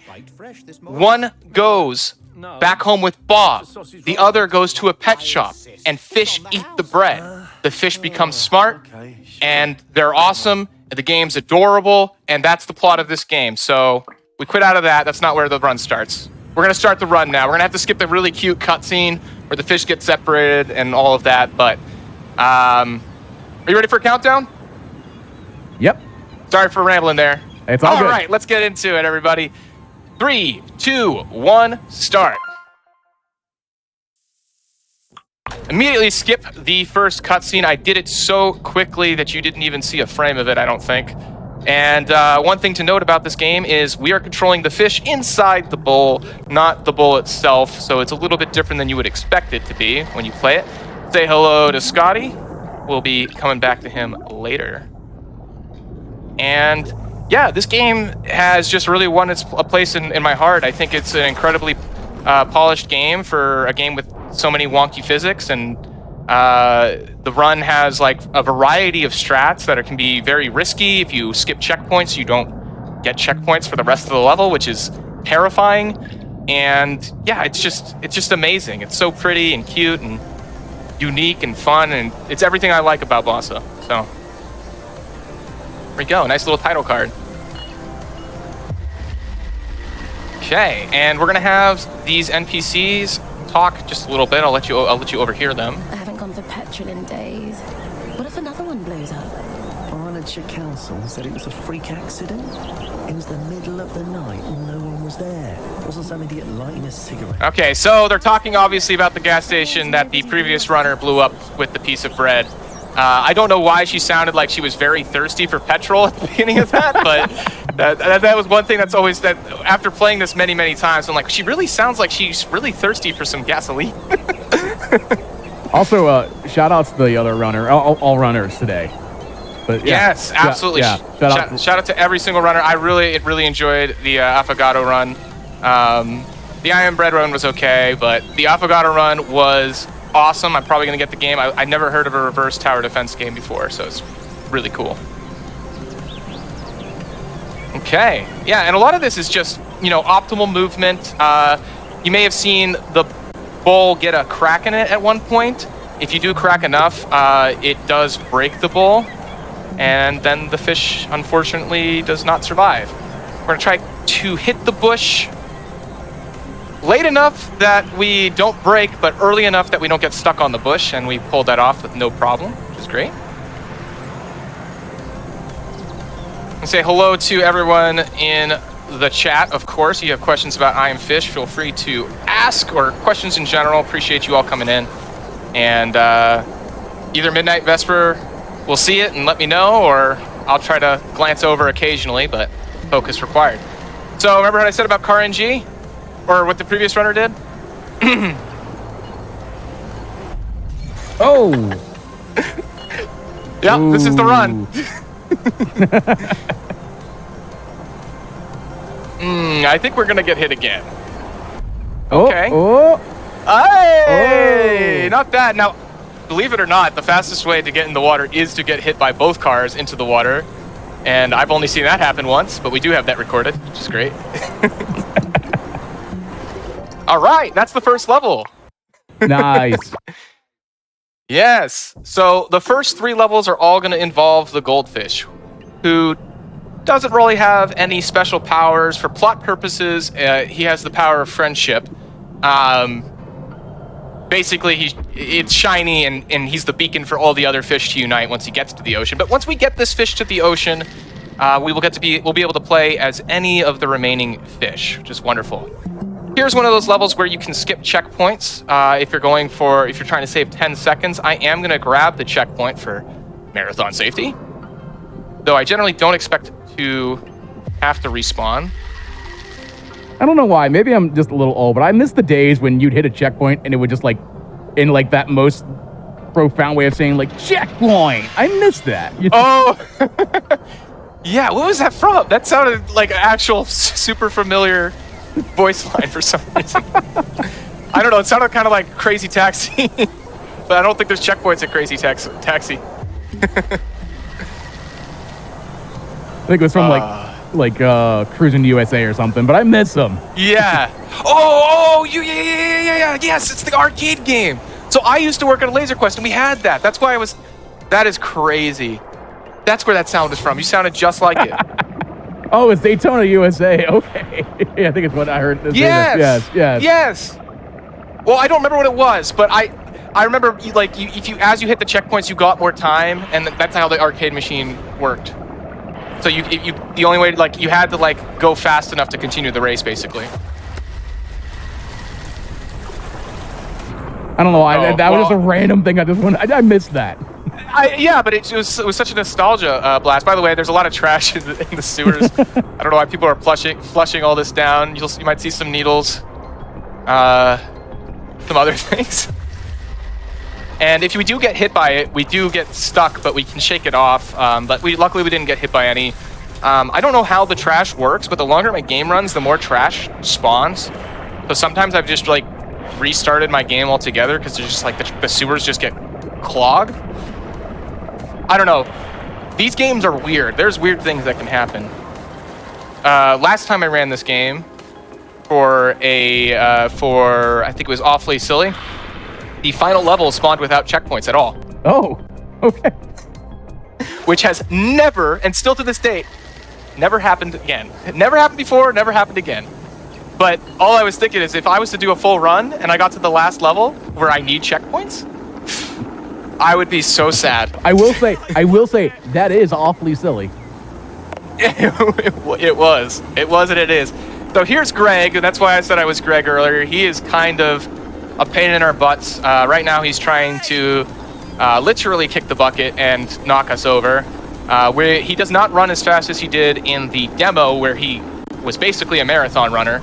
One goes back home with Bob. The other goes to a pet shop, and fish eat the bread. The fish become smart, and they're awesome, and the game's adorable, and that's the plot of this game. So we quit out of that. That's not where the run starts. We're going to start the run now. We're going to have to skip the really cute cutscene where the fish get separated and all of that, but are you ready for a countdown? Yep. Sorry for rambling there. It's all good. All right, let's get into it, everybody. 3, 2, 1, start. Immediately skip the first cutscene. I did it so quickly that you didn't even see a frame of it, I don't think. And one thing to note about this game is we are controlling the fish inside the bowl, not the bowl itself. So it's a little bit different than you would expect it to be when you play it. Say hello to Scotty. We'll be coming back to him later. And yeah, this game has just really won a place in my heart. I think it's an incredibly polished game for a game with so many wonky physics, and the run has like a variety of strats that can be very risky. If you skip checkpoints, you don't get checkpoints for the rest of the level, which is terrifying. And yeah, it's just amazing. It's so pretty and cute and unique and fun, and it's everything I like about Bossa. So here we go, nice little title card. Okay, and we're gonna have these NPCs talk just a little bit. I'll let you overhear them. I haven't gone for petrol in days. What if another one blows up? Barnardshire Council said it was a freak accident. It was the middle of the night and no one was there. Wasn't some idiot lighting a cigarette. Okay, so they're talking obviously about the gas station that the previous runner blew up with the piece of bread. I don't know why she sounded like she was very thirsty for petrol at the beginning of that, but that was one thing that's always, that after playing this many, many times, I'm like, she really sounds like she's really thirsty for some gasoline. Also, shout outs to the other runner, all runners today. But yeah, yes, absolutely. Yeah, Shout out to every single runner. I really enjoyed the Affogato run. The I Am Bread run was okay, but the Affogato run was awesome. I'm probably going to get the game. I never heard of a reverse tower defense game before, so it's really cool. Okay, yeah, and a lot of this is just, optimal movement. You may have seen the bowl get a crack in it at one point. If you do crack enough, it does break the bowl, and then the fish, unfortunately, does not survive. We're going to try to hit the bush late enough that we don't break, but early enough that we don't get stuck on the bush, and we pulled that off with no problem, which is great. And say hello to everyone in the chat, of course. If you have questions about I Am Fish, feel free to ask, or questions in general. Appreciate you all coming in. And either Midnight Vesper will see it and let me know, or I'll try to glance over occasionally, but focus required. So remember what I said about car NG? Or what the previous runner did? Oh! Yep, this is the run. I think we're gonna get hit again. Okay. Oh! Hey! Not bad. Now, believe it or not, the fastest way to get in the water is to get hit by both cars into the water. And I've only seen that happen once, but we do have that recorded, which is great. All right, that's the first level. Nice. Yes. So the first 3 levels are all going to involve the goldfish, who doesn't really have any special powers. For plot purposes, he has the power of friendship. Basically, it's shiny, and he's the beacon for all the other fish to unite once he gets to the ocean. But once we get this fish to the ocean, we'll be able to play as any of the remaining fish, which is wonderful. Here's one of those levels where you can skip checkpoints if you're trying to save 10 seconds. I am going to grab the checkpoint for marathon safety, though I generally don't expect to have to respawn. I don't know why. Maybe I'm just a little old, but I miss the days when you'd hit a checkpoint and it would just like, in like that most profound way of saying like checkpoint. I miss that. Oh, yeah. What was that from? That sounded like an actual super familiar voice line for some reason. I don't know. It sounded kind of like Crazy Taxi, but I don't think there's checkpoints at Crazy Taxi. I think it was from like Cruising USA or something, but I miss them. Yeah. Yeah. Yes, it's the arcade game. So I used to work at a Laser Quest, and we had that. That's why that is crazy. That's where that sound is from. You sounded just like it. Oh, it's Daytona USA. Okay. Yeah, I think it's what I heard. Yes. Well, I don't remember what it was, but I remember as you hit the checkpoints, you got more time, and that's how the arcade machine worked. So the only way you had to go fast enough to continue the race, basically. I don't know. That was just a random thing. I missed that. Yeah, but it was such a nostalgia blast. By the way, there's a lot of trash in the sewers. I don't know why people are flushing all this down. You might see some needles, some other things. And if we do get hit by it, we do get stuck, but we can shake it off. But luckily we didn't get hit by any. I don't know how the trash works, but the longer my game runs, the more trash spawns. So sometimes I've just restarted my game altogether because there's just the sewers just get clogged. I don't know. These games are weird. There's weird things that can happen. Last time I ran this game for I think it was Awfully Silly, the final level spawned without checkpoints at all. Oh, okay. Which has never, and still to this date, never happened again. It never happened before, never happened again. But all I was thinking is if I was to do a full run and I got to the last level where I need checkpoints, I would be so sad. I will say that is awfully silly. It was and it is. So here's Greg, and that's why I said I was Greg earlier. He is kind of a pain in our butts. Right now he's trying to literally kick the bucket and knock us over. Where he does not run as fast as he did in the demo where he was basically a marathon runner.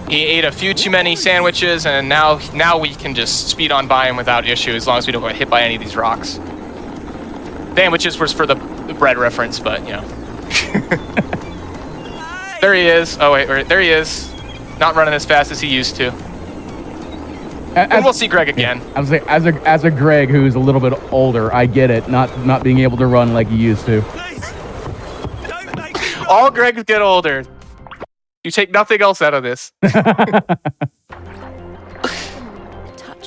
He ate a few too many sandwiches, and now we can just speed on by him without issue as long as we don't get hit by any of these rocks. Sandwiches was for the bread reference, but you know. There he is. Oh wait, there he is. Not running as fast as he used to. And we'll see Greg again. I'm saying, as a Greg who's a little bit older, I get it. Not being able to run like he used to. All Gregs get older. You take nothing else out of this. Touch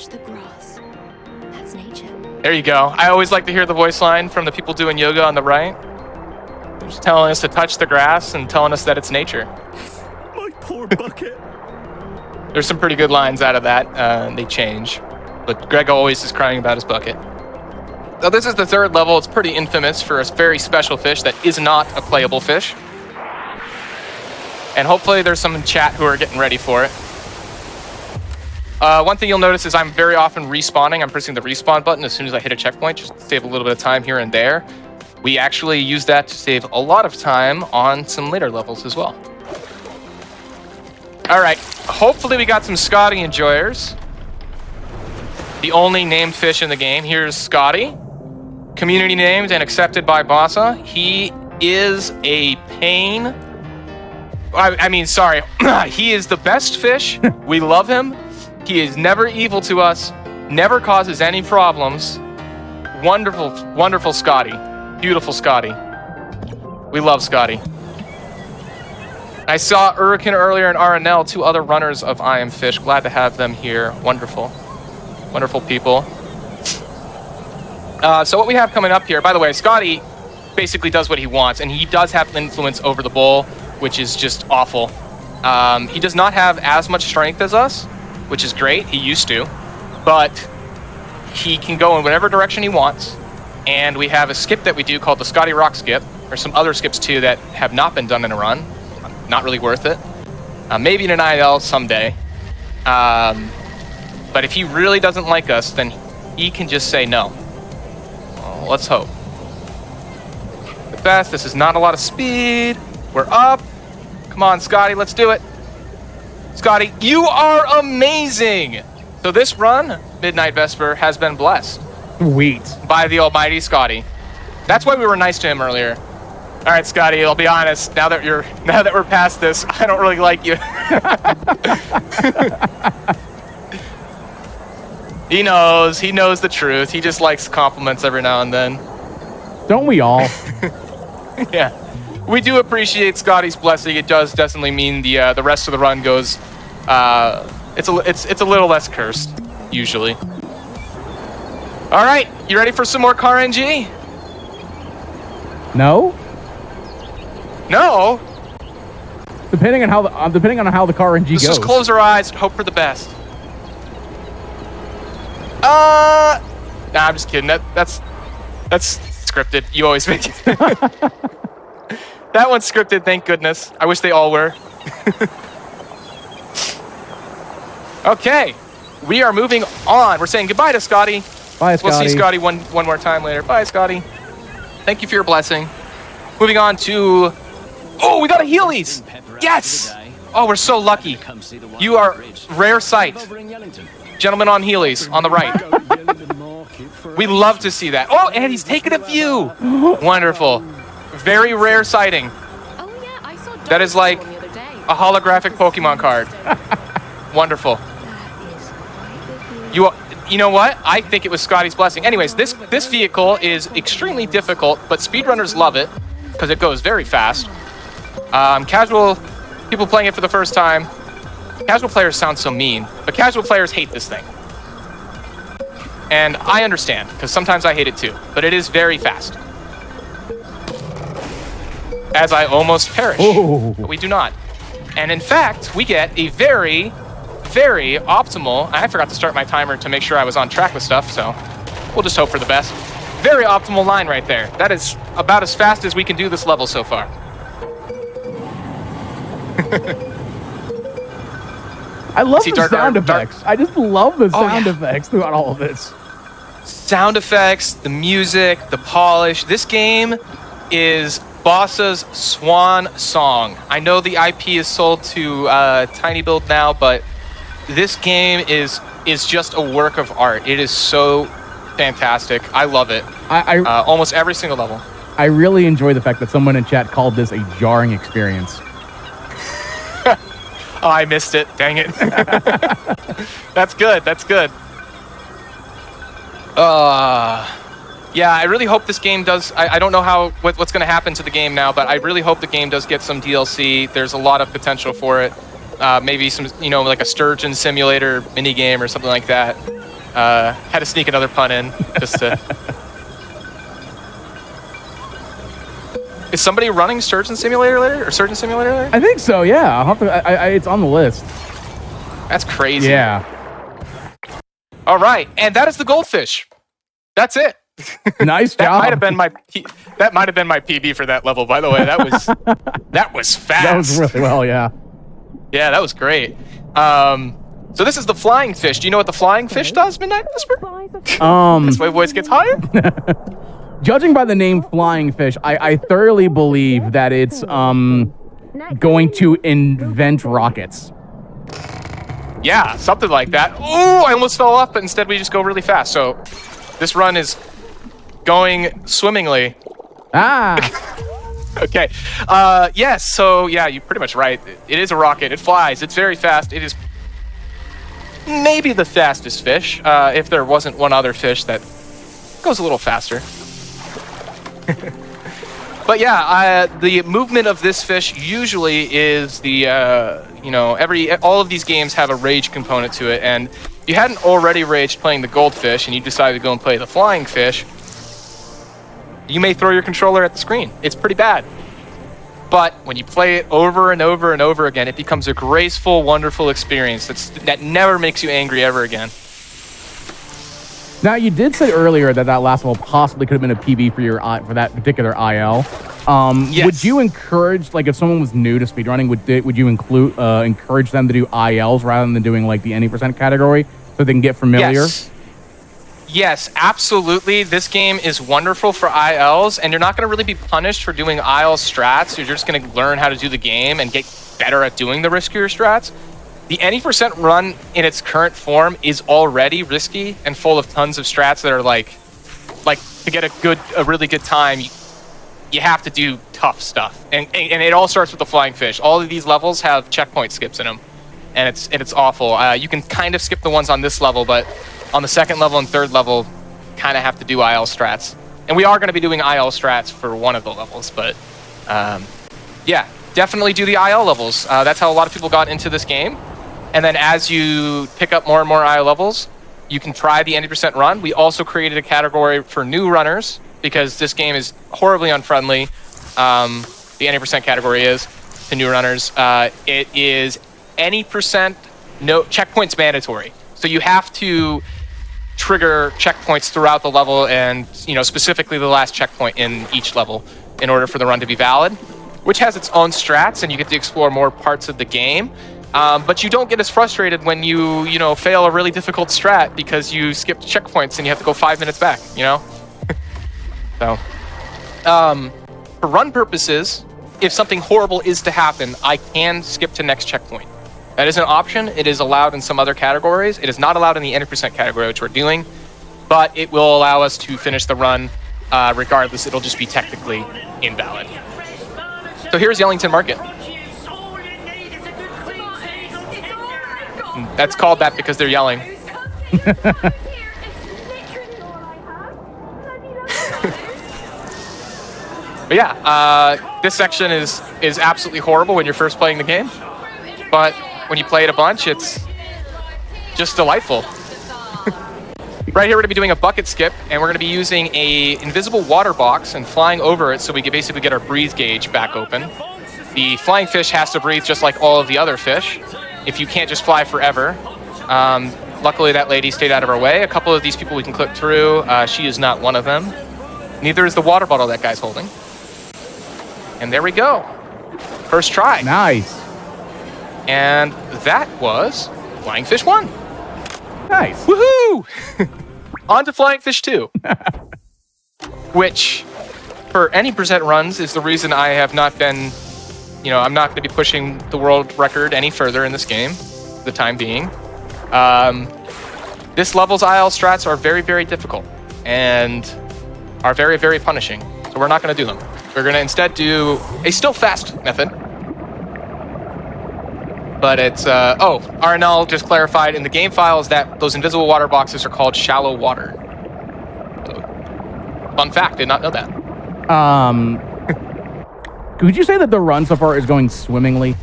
the grass. That's nature. There you go. I always like to hear the voice line from the people doing yoga on the right. Just telling us to touch the grass and telling us that it's nature. My poor bucket. There's some pretty good lines out of that. They change. But Greg always is crying about his bucket. So this is the third level. It's pretty infamous for a very special fish that is not a playable fish. And hopefully there's some in chat who are getting ready for it. One thing you'll notice is I'm very often respawning. I'm pressing the respawn button as soon as I hit a checkpoint, just to save a little bit of time here and there. We actually use that to save a lot of time on some later levels as well. All right, hopefully we got some Scotty enjoyers. The only named fish in the game. Here's Scotty. Community named and accepted by Bossa. He is a pain. I mean, sorry. He is the best fish. We love him. He is never evil to us. Never causes any problems. Wonderful, wonderful Scotty. Beautiful Scotty. We love Scotty. I saw Uriken earlier and RNL, 2 other runners of I Am Fish. Glad to have them here. Wonderful. Wonderful people. So what we have coming up here, by the way, Scotty basically does what he wants, and he does have influence over the bull, which is just awful. He does not have as much strength as us, which is great. He used to, but he can go in whatever direction he wants. And we have a skip that we do called the Scotty Rock skip. There's some other skips too that have not been done in a run. Not really worth it. Maybe in an IL someday. But if he really doesn't like us, then he can just say no. Well, let's hope. The best. This is not a lot of speed. We're up. Come on, Scotty, let's do it. Scotty, you are amazing. So this run, Midnight Vesper, has been blessed. Sweet. By the almighty Scotty. That's why we were nice to him earlier. All right, Scotty, I'll be honest. Now that we're past this, I don't really like you. He knows the truth. He just likes compliments every now and then. Don't we all? Yeah. We do appreciate Scotty's blessing. It does definitely mean the rest of the run goes it's a little less cursed, usually. All right, you ready for some more car NG? No? No? Depending on how the car NG Let's goes. just close our eyes and hope for the best. Nah, I'm just kidding. That's scripted. You always make it. That one's scripted, thank goodness. I wish they all were. Okay, we are moving on. We're saying goodbye to Scotty. Bye, Scotty. We'll see Scotty one more time later. Bye, Scotty. Thank you for your blessing. Moving on to... Oh, we got a Heelys! Yes! Oh, we're so lucky. You are rare sight. Gentleman on Heelys, on the right. We love to see that. Oh, and he's taking a view. Wonderful. Very rare sighting. Oh yeah, I saw That is like the other day. a holographic Pokemon card. Wonderful. That is quite the view. You know what? I think it was Scotty's blessing. Anyways, this vehicle is extremely difficult, but speedrunners love it because it goes very fast. Casual people playing it for the first time, casual players sound so mean, but casual players hate this thing. And I understand, because sometimes I hate it too, but it is very fast. As I almost perish, but we do not. And in fact, we get a very, very optimal, I forgot to start my timer to make sure I was on track with stuff, so we'll just hope for the best. Very optimal line right there. That is about as fast as we can do this level so far. I love the sound effects. I just love the sound effects throughout all of this. Sound effects, the music, the polish. This game is Bossa's swan song. I know the IP is sold to Tiny Build now, but this game is just a work of art. It is so fantastic. I love it. Almost every single level. I really enjoy the fact that someone in chat called this a jarring experience. Oh, I missed it. Dang it. That's good. That's good. Yeah, I really hope this game does... I don't know what's going to happen to the game now, but I really hope the game does get some DLC. There's a lot of potential for it. Maybe some, like a sturgeon simulator minigame or something like that. Had to sneak another pun in just to... Is somebody running Sturgeon Simulator later? Or Surgeon Simulator later? I think so, yeah. I'll have to, it's on the list. That's crazy. Yeah. All right, and that is the goldfish. That's it. Nice That job. might have been my PB for that level, by the way. That was fast. That was really well, yeah. Yeah, that was great. So this is the flying fish. Do you know what the flying fish does, Midnight Whisper? That's why voice gets higher? Judging by the name Flying Fish, I thoroughly believe that it's going to invent rockets. Yeah, something like that. Oh, I almost fell off, but instead we just go really fast. So this run is going swimmingly. Ah! Okay. Yes, so yeah, you're pretty much right. It is a rocket. It flies. It's very fast. It is maybe the fastest fish, if there wasn't one other fish that goes a little faster. But yeah, the movement of this fish usually is the, all of these games have a rage component to it, and if you hadn't already raged playing the goldfish and you decided to go and play the flying fish, you may throw your controller at the screen. It's pretty bad. But when you play it over and over and over again, it becomes a graceful, wonderful experience that never makes you angry ever again. Now, you did say earlier that last level possibly could have been a PB for that particular IL. Yes. Would you encourage, like, if someone was new to speedrunning, would you encourage them to do ILs rather than doing, like, the any percent category so they can get familiar? Yes, absolutely. This game is wonderful for ILs, and you're not going to really be punished for doing IL strats. You're just going to learn how to do the game and get better at doing the riskier strats. The any percent run in its current form is already risky and full of tons of strats that are like to get a really good time, you have to do tough stuff. And it all starts with the flying fish. All of these levels have checkpoint skips in them, and it's awful. You can kind of skip the ones on this level, but on the second level and third level, kind of have to do IL strats. And we are going to be doing IL strats for one of the levels, but yeah, definitely do the IL levels. That's how a lot of people got into this game. And then as you pick up more and more IL levels, you can try the 90% run. We also created a category for new runners because this game is horribly unfriendly. The 90% category is to new runners. It is any percent, no checkpoints mandatory. So you have to trigger checkpoints throughout the level, and specifically the last checkpoint in each level in order for the run to be valid, which has its own strats, and you get to explore more parts of the game. But you don't get as frustrated when you fail a really difficult strat because you skipped checkpoints and you have to go 5 minutes back, So, for run purposes, if something horrible is to happen, I can skip to next checkpoint. That is an option. It is allowed in some other categories. It is not allowed in the 90% category, which we're doing, but it will allow us to finish the run regardless. It'll just be technically invalid. So here's Yellington Market. That's called that because they're yelling. But yeah, this section is absolutely horrible when you're first playing the game. But when you play it a bunch, it's just delightful. Right here, we're going to be doing a bucket skip, and we're going to be using a invisible water box and flying over it so we can basically get our breathe gauge back open. The flying fish has to breathe just like all of the other fish. If you can't just fly forever. Luckily, that lady stayed out of our way. A couple of these people we can clip through. She is not one of them. Neither is the water bottle that guy's holding. And there we go. First try. Nice. And that was Flying Fish 1. Nice. Woohoo! On to Flying Fish 2. Which, for any percent runs, is the reason I have not been, I'm not going to be pushing the world record any further in this game, for the time being. This level's IL strats are very, very difficult and are very, very punishing. So we're not going to do them. We're going to instead do a still fast method. But it's, RNL just clarified in the game files that those invisible water boxes are called shallow water. So, fun fact, did not know that. Could you say that the run so far is going swimmingly?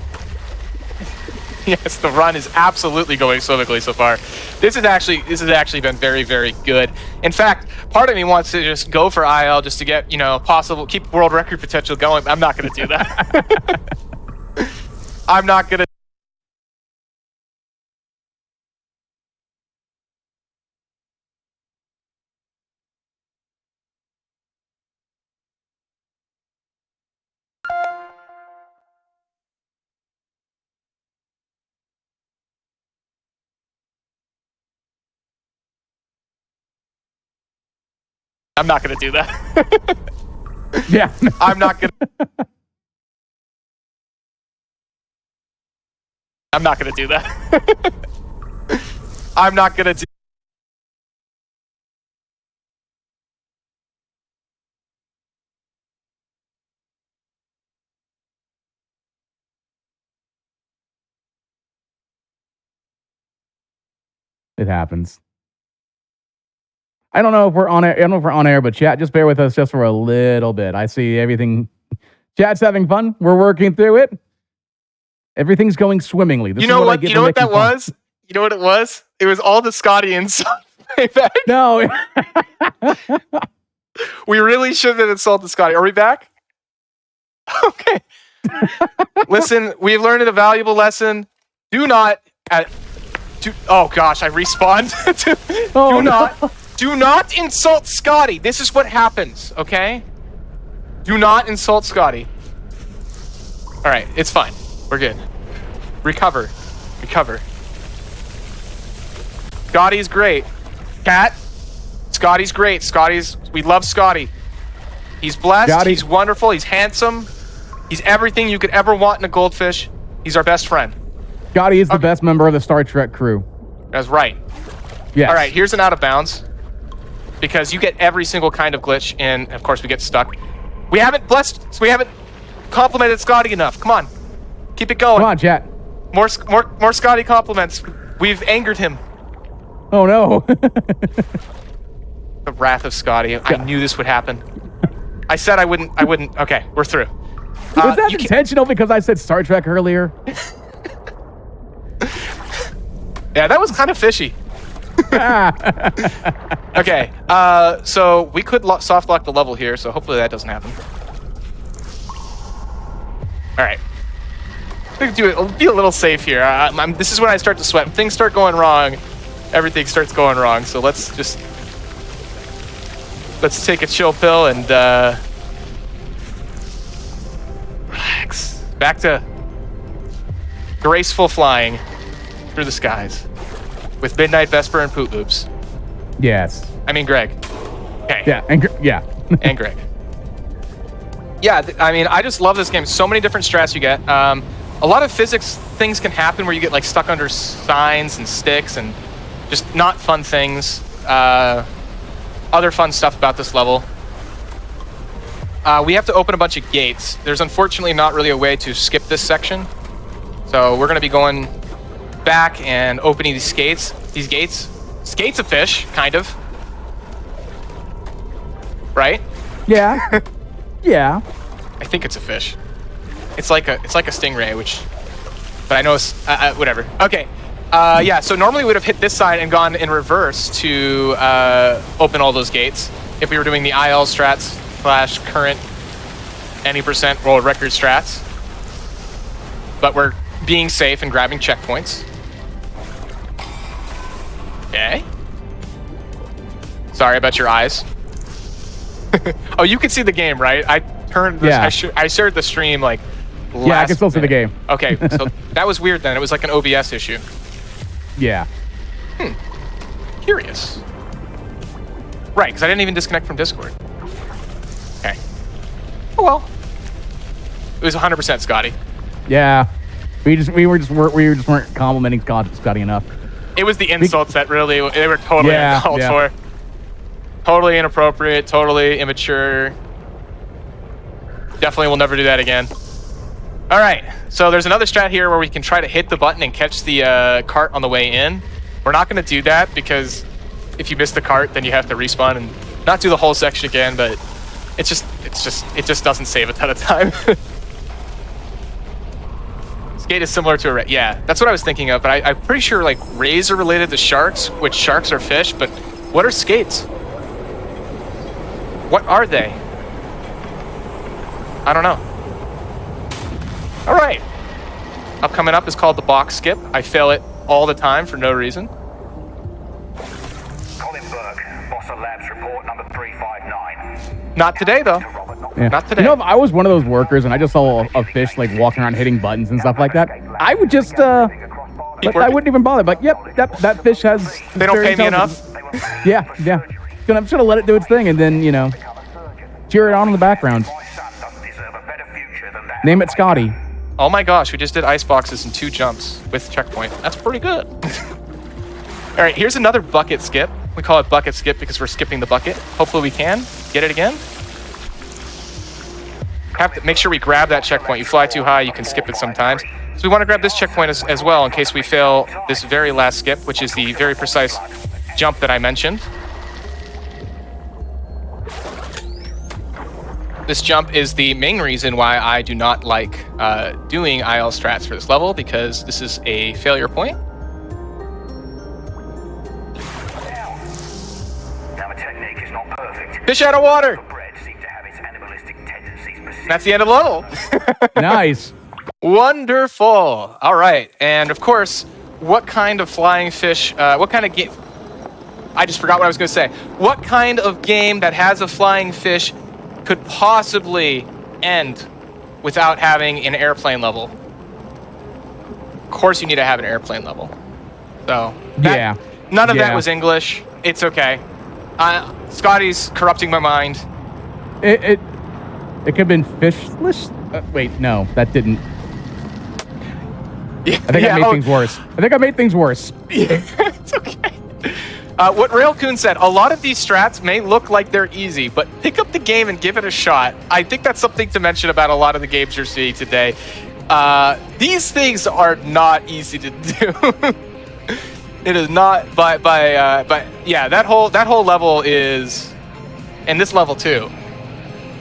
Yes, the run is absolutely going swimmingly so far. This has actually been very, very good. In fact, part of me wants to just go for IL just to get, keep world record potential going. I'm not going to do that. I'm not going to I'm not gonna do that. Yeah. I'm not gonna. I'm not gonna do that. I'm not gonna do. It happens. I don't know if we're on air. I don't know if we're on air, but chat, just bear with us just for a little bit. I see everything. Chat's having fun. We're working through it. Everything's going swimmingly. This You know is what? You know what that was? You know what it was? It was all the Scotty insult back. No. We really shouldn't have insulted Scotty. Are we back? Okay. Listen, we've learned a valuable lesson. Do not. Oh gosh, I respawned. Do not insult Scotty. This is what happens. Okay. Do not insult Scotty. All right, it's fine. We're good. Recover. Scotty's great. Cat. Scotty's great. We love Scotty. He's blessed. Scotty. He's wonderful. He's handsome. He's everything you could ever want in a goldfish. He's our best friend. Scotty is the best member of the Star Trek crew. That's right. Yes. All right, here's an out of bounds. Because you get every single kind of glitch, and of course we get stuck. We haven't complimented Scotty enough. Come on. Keep it going. Come on, chat. More Scotty compliments. We've angered him. Oh, no. The wrath of Scotty. I knew this would happen. I said I wouldn't. Okay, we're through. Was that intentional because I said Star Trek earlier? Yeah, that was kind of fishy. Okay, so we could soft lock the level here, so hopefully that doesn't happen. All right. Be a little safe here. This is when I start to sweat. When things start going wrong, everything starts going wrong. So let's take a chill pill and relax. Back to graceful flying through the skies with Midnight Vesper and Poot Loops. Yes. I mean Greg. Okay. Yeah. And Greg. Yeah, I mean, I just love this game. So many different strats you get. A lot of physics things can happen where you get like stuck under signs and sticks and just not fun things. Other fun stuff about this level. We have to open a bunch of gates. There's unfortunately not really a way to skip this section. So we're going to be going back and opening these gates. Skates a fish, kind of. Right? Yeah. Yeah. I think it's a fish. It's like a stingray, but I know it's whatever. Okay. Yeah. So normally we would have hit this side and gone in reverse to open all those gates if we were doing the IL strats / current any % world record strats. But we're being safe and grabbing checkpoints. Okay. Sorry about your eyes. Oh, you can see the game, right? I turned this, Yeah. I shared the stream like last Yeah, I can still see the game. Okay, so that was weird then. It was like an OBS issue. Yeah. Curious. Right, because I didn't even disconnect from Discord. Okay. Oh well. It was 100% Scotty. Yeah. We just weren't complimenting Scotty enough. It was the insults that really they were totally uncalled for. Totally inappropriate, totally immature. Definitely will never do that again. All right, so there's another strat here where we can try to hit the button and catch the cart on the way in. We're not going to do that because if you miss the cart, then you have to respawn and not do the whole section again. But it just doesn't save a ton of time. Skate is similar to a ray. Yeah, that's what I was thinking of. But I'm pretty sure like rays are related to sharks, which sharks are fish. But what are skates? What are they? I don't know. All right. Coming up is called the box skip. I fail it all the time for no reason. Colin Burke, Bossa Labs report number 359. Not today, though. Yeah. Not today. You know, if I was one of those workers and I just saw a fish like walking around hitting buttons and stuff like that, I would just Keep I working. wouldn't even bother. But yep, that fish has. They don't pay me enough. Yeah. gonna let it do its thing, and then cheer it on in the background. My son doesn't deserve a better future than that. Name it Scotty. Oh my gosh, we just did ice boxes in 2 jumps with checkpoint. That's pretty good. All right, here's another bucket skip. We call it bucket skip because we're skipping the bucket. Hopefully we can get it again. Have to make sure we grab that checkpoint. You fly too high, you can skip it sometimes. So we want to grab this checkpoint as well in case we fail this very last skip, which is the very precise jump that I mentioned. This jump is the main reason why I do not like doing IL strats for this level, because this is a failure point. Now, the technique is not perfect. Fish out of water! Bread seems to have its animalistic tendencies persist. That's the end of the level. Nice. Wonderful. All right. And of course, what kind of flying fish, what kind of game? I just forgot what I was going to say. What kind of game that has a flying fish could possibly end without having an airplane level? Of course, you need to have an airplane level. So, none of that was English. It's okay. Scotty's corrupting my mind. It could have been fishless. Wait, no, that didn't. Yeah, I think I made things worse. Yeah, it's okay. What Railcoon said, a lot of these strats may look like they're easy, but pick up the game and give it a shot. I think that's something to mention about a lot of the games you're seeing today. These things are not easy to do. It is not, but yeah, that whole level is, and this level too.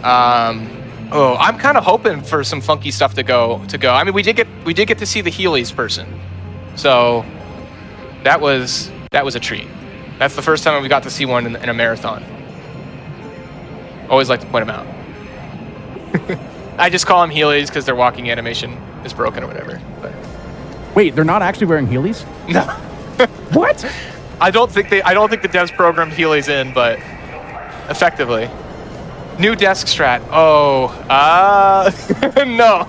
I'm kind of hoping for some funky stuff to go. I mean, we did get to see the Heelys person, so that was a treat. That's the first time we got to see one in a marathon. Always like to point them out. I just call them Heelys because their walking animation is broken or whatever. But wait, they're not actually wearing Heelys? no. What? I don't think the devs programmed Heelys in, but effectively. New desk strat. Oh, no.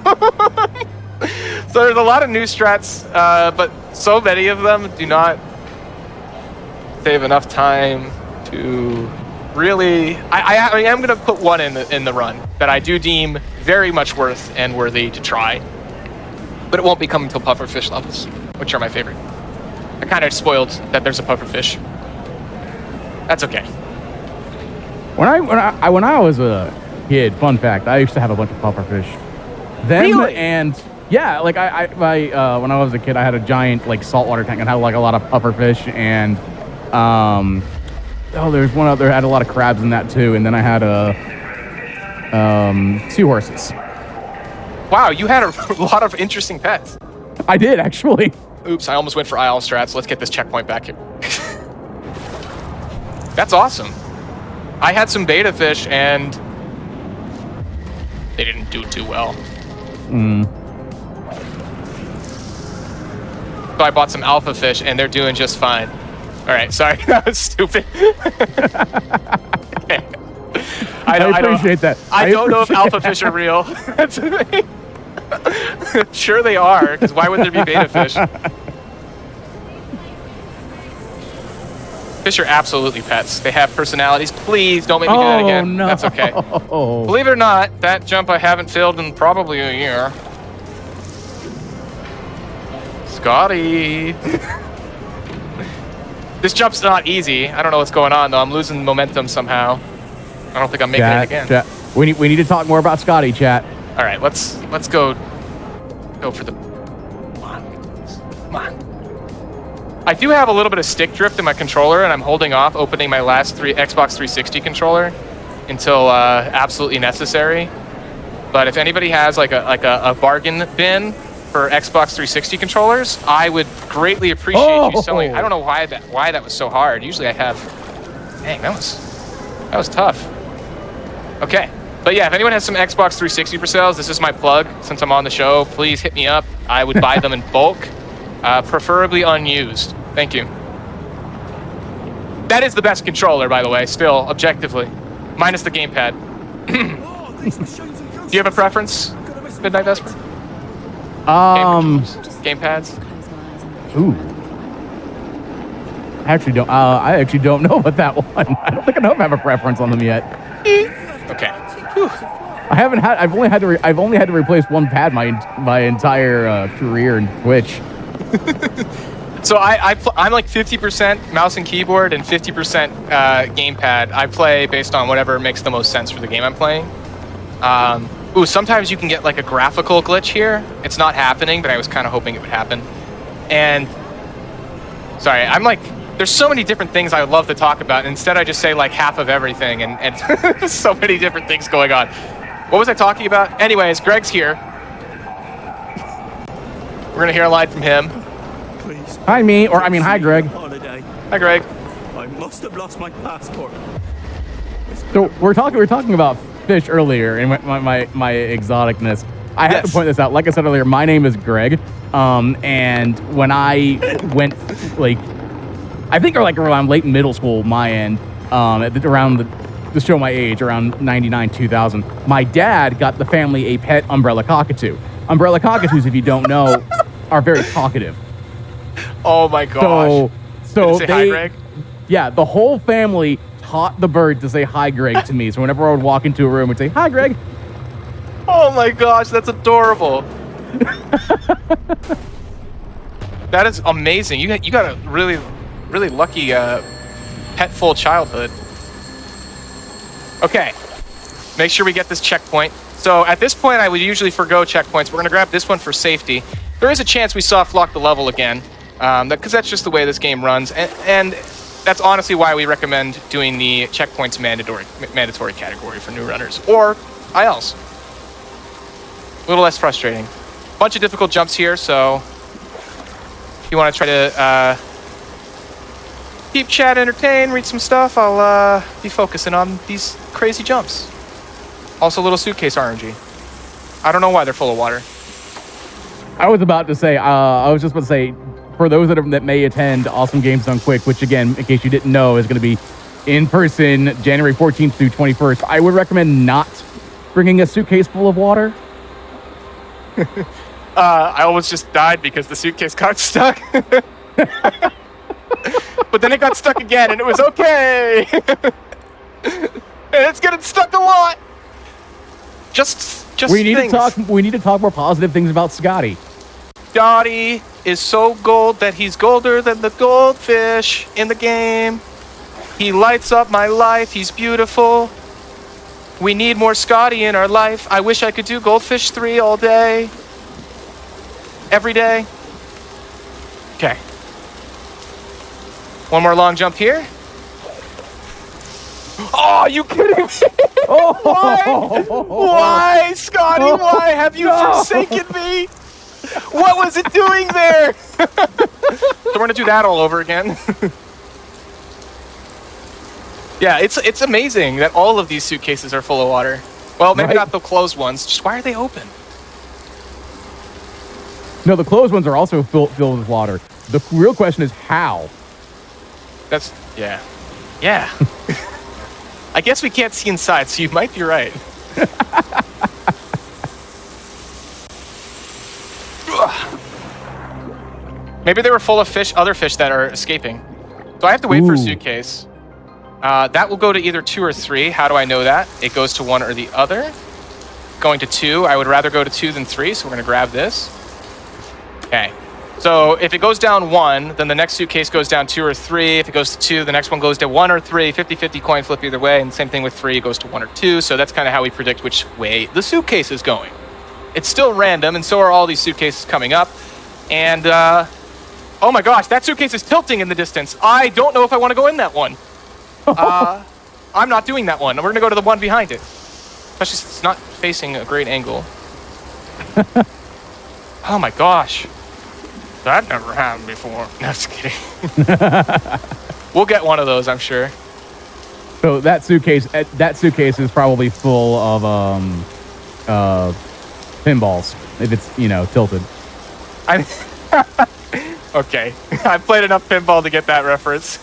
So there's a lot of new strats, but so many of them do not save enough time to really. I am going to put one in the run that I do deem very much worth and worthy to try, but it won't be coming until pufferfish levels, which are my favorite. I kind of spoiled that there's a pufferfish. That's okay. When I was a kid, fun fact, I used to have a bunch of pufferfish. Really? And yeah, like when I was a kid, I had a giant like saltwater tank and had like a lot of pufferfish, and there's one other, I had a lot of crabs in that too, and then I had seahorses. Wow, you had a lot of interesting pets. I did, actually. Oops, I almost went for IL strats. Let's get this checkpoint back here. That's awesome. I had some beta fish and they didn't do too well. So I bought some alpha fish and they're doing just fine. All right, sorry, that was stupid. Okay. I appreciate that. I don't know if alpha fish are real. That's the thing. Sure they are, because why would there be beta fish? Fish are absolutely pets. They have personalities. Please don't make me do that again. No. That's okay. Believe it or not, that jump I haven't failed in probably a year. Scotty. This jump's not easy. I don't know what's going on though. I'm losing momentum somehow. I don't think I'm making it again. Chat. We need to talk more about Scotty, chat. All right, let's go for the. Come on. I do have a little bit of stick drift in my controller, and I'm holding off opening my last Xbox 360 controller until absolutely necessary. But if anybody has like a bargain bin for Xbox 360 controllers, I would greatly appreciate you selling. I don't know why that was so hard. Usually I have. Dang, that was tough. Okay. But yeah, if anyone has some Xbox 360 for sales, this is my plug. Since I'm on the show, please hit me up. I would buy them in bulk, preferably unused. Thank you. That is the best controller, by the way, still, objectively. Minus the gamepad. Do you have a preference, Midnight Vesper? Ooh. actually don't. I actually don't know about that one. I don't think I have a preference on them yet. Okay. I haven't had. I've only had to replace one pad my entire career in Twitch. So I'm like 50% mouse and keyboard and 50% gamepad. I play based on whatever makes the most sense for the game I'm playing. Ooh, sometimes you can get like a graphical glitch here. It's not happening, but I was kind of hoping it would happen. And sorry, I'm like, there's so many different things I would love to talk about. Instead, I just say like half of everything, and so many different things going on. What was I talking about? Anyways, Greg's here. We're gonna hear a line from him. Please. Hi, hi, Greg. Holiday. Hi, Greg. I must have lost my passport. So we're talking about fish earlier and my exoticness. I have to point this out. Like I said earlier, my name is Greg. And when I went I think around late middle school, my end, to show my age, around 99, 2000, my dad got the family a pet umbrella cockatoo. Umbrella cockatoos, if you don't know, are very talkative. Oh my gosh. So say hi, Greg? Yeah, the whole family taught the bird to say hi, Greg, to me. So whenever I would walk into a room, I'd say, hi, Greg. Oh my gosh, that's adorable. That is amazing. You got a really, really lucky pet-full childhood. Okay, make sure we get this checkpoint. So at this point, I would usually forgo checkpoints. We're gonna grab this one for safety. There is a chance we soft lock the level again, because that's just the way this game runs, and that's honestly why we recommend doing the checkpoints mandatory category for new runners or ILs. A little less frustrating. Bunch of difficult jumps here, so if you want to try to keep chat entertained, read some stuff, I'll be focusing on these crazy jumps. Also, a little suitcase RNG. I don't know why they're full of water. I was just about to say, for those that may attend Awesome Games Done Quick, which again, in case you didn't know, is going to be in person January 14th through 21st, I would recommend not bringing a suitcase full of water. I almost just died because the suitcase got stuck. But then it got stuck again, and it was okay. And it's getting stuck a lot. Just we need things. We need to talk more positive things about Scotty. Scotty is so gold that he's golder than the goldfish in the game. He lights up my life. He's beautiful. We need more Scotty in our life. I wish I could do Goldfish 3 all day. Every day. Okay. One more long jump here. Oh, you kidding me? Why? Why, Scotty? Why have you forsaken me? What was it doing there? So we're gonna do that all over again. Yeah, it's amazing that all of these suitcases are full of water. Well, maybe not the closed ones. Just why are they open? No, the closed ones are also filled with water. The real question is how. Yeah. I guess we can't see inside, so you might be right. Maybe they were full of other fish that are escaping. So I have to wait for a suitcase. That will go to either 2 or 3. How do I know that? It goes to 1 or the other. Going to 2. I would rather go to 2 than 3, so we're going to grab this. Okay. So if it goes down 1, then the next suitcase goes down 2 or 3. If it goes to 2, the next one goes to 1 or 3. 50-50 coin flip either way. And same thing with 3, it goes to 1 or 2. So that's kind of how we predict which way the suitcase is going. It's still random, and so are all these suitcases coming up. And, oh my gosh, that suitcase is tilting in the distance. I don't know if I want to go in that one. I'm not doing that one. We're going to go to the one behind it. Especially since it's not facing a great angle. Oh my gosh. That never happened before. No, just kidding. We'll get one of those, I'm sure. So that suitcase is probably full of pinballs if it's tilted. Okay, I've played enough pinball to get that reference.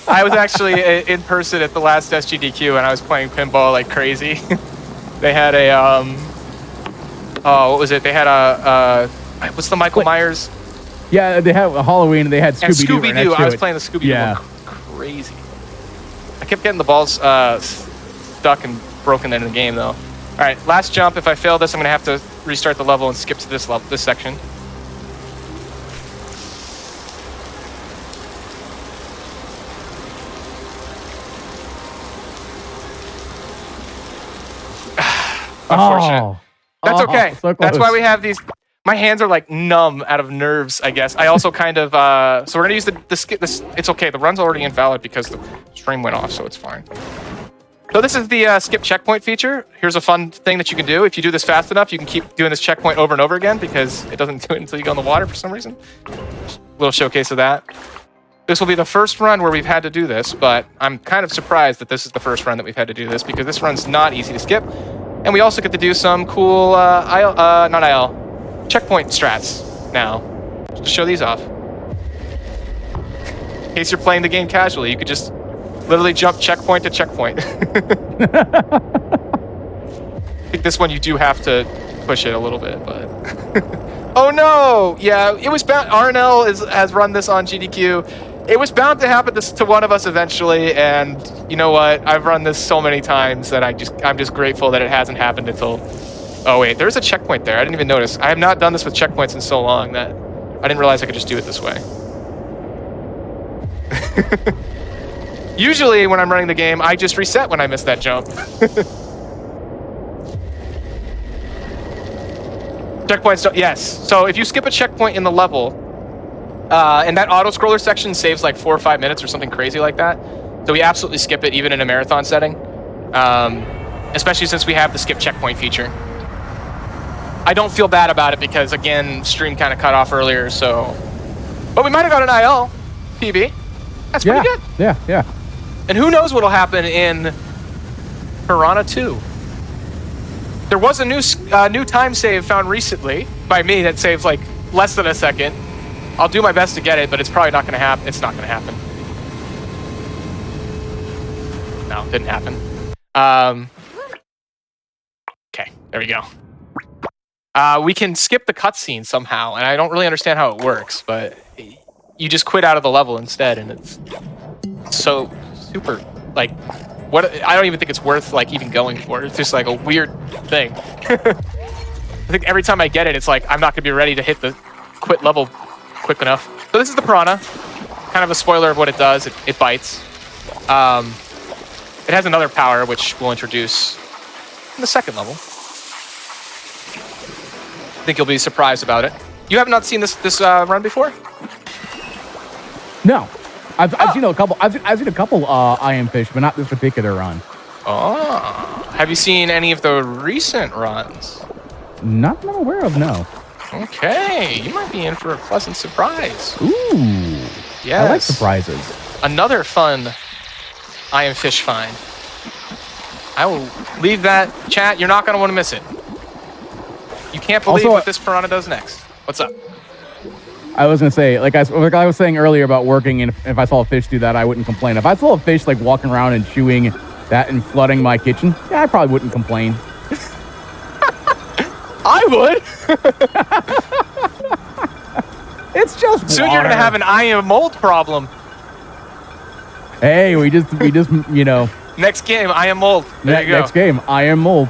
I was actually in person at the last SGDQ and I was playing pinball like crazy. They had a what was it? They had a what's the Michael Myers Yeah, they had Halloween and they had And Scooby-Doo. right next Scooby-Doo. to I was it. playing the Scooby-Doo Yeah. one. Crazy. I kept getting the balls stuck and broken in the game, though. All right, last jump. If I fail this, I'm going to have to restart the level and skip to this level, this section. Unfortunate. Oh. That's okay. So That's close. why we have these. My hands are like numb out of nerves, I guess. I also kind of, so we're gonna use the skip, it's okay. The run's already invalid because the stream went off, so it's fine. So this is the skip checkpoint feature. Here's a fun thing that you can do. If you do this fast enough, you can keep doing this checkpoint over and over again because it doesn't do it until you go in the water for some reason. Little showcase of that. This will be the first run where we've had to do this, but I'm kind of surprised that this is the first run that we've had to do this because this run's not easy to skip. And we also get to do some cool, checkpoint strats now. Just to show these off. In case you're playing the game casually, you could just literally jump checkpoint to checkpoint. I think this one you do have to push it a little bit, but... Oh no! Yeah, it was bound... RNL has run this on GDQ. It was bound to happen to one of us eventually, and you know what? I've run this so many times that I'm just grateful that it hasn't happened until... Oh wait, there's a checkpoint there. I didn't even notice. I have not done this with checkpoints in so long that I didn't realize I could just do it this way. Usually when I'm running the game, I just reset when I miss that jump. Checkpoints don't, yes. So if you skip a checkpoint in the level, and that auto-scroller section saves like 4 or 5 minutes or something crazy like that. So we absolutely skip it even in a marathon setting. Especially since we have the skip checkpoint feature. I don't feel bad about it because, again, stream kind of cut off earlier, so... But we might have got an IL, PB. That's pretty good. Yeah. And who knows what'll happen in Piranha 2. There was a new time save found recently by me that saves like less than a second. I'll do my best to get it, but it's probably not going to happen. It's not going to happen. No, it didn't happen. Okay, there we go. We can skip the cutscene somehow, and I don't really understand how it works, but you just quit out of the level instead, and it's so super, like, what? I don't even think it's worth, like, even going for. It's just, like, a weird thing. I think every time I get it, it's like, I'm not going to be ready to hit the quit level quick enough. So this is the Piranha. Kind of a spoiler of what it does. It bites. It has another power, which we'll introduce in the second level. I think you'll be surprised about it. You have not seen this run before? No. I've seen a couple. I've seen a couple I Am Fish, but not this particular run. Oh. Have you seen any of the recent runs? Not that I'm aware of, no. Okay, you might be in for a pleasant surprise. Ooh. Yes. I like surprises. Another fun I Am Fish find. I will leave that chat. You're not going to want to miss it. You can't believe Also, what this Piranha does next. What's up? I was gonna say, like I was saying earlier about working, and if I saw a fish do that, I wouldn't complain. If I saw a fish like walking around and chewing that and flooding my kitchen, yeah, I probably wouldn't complain. I would. It's just Soon water. you're gonna have an I Am Mold problem. Hey, we just you know. Next game, I Am Mold. There you go. Next game, I Am Mold.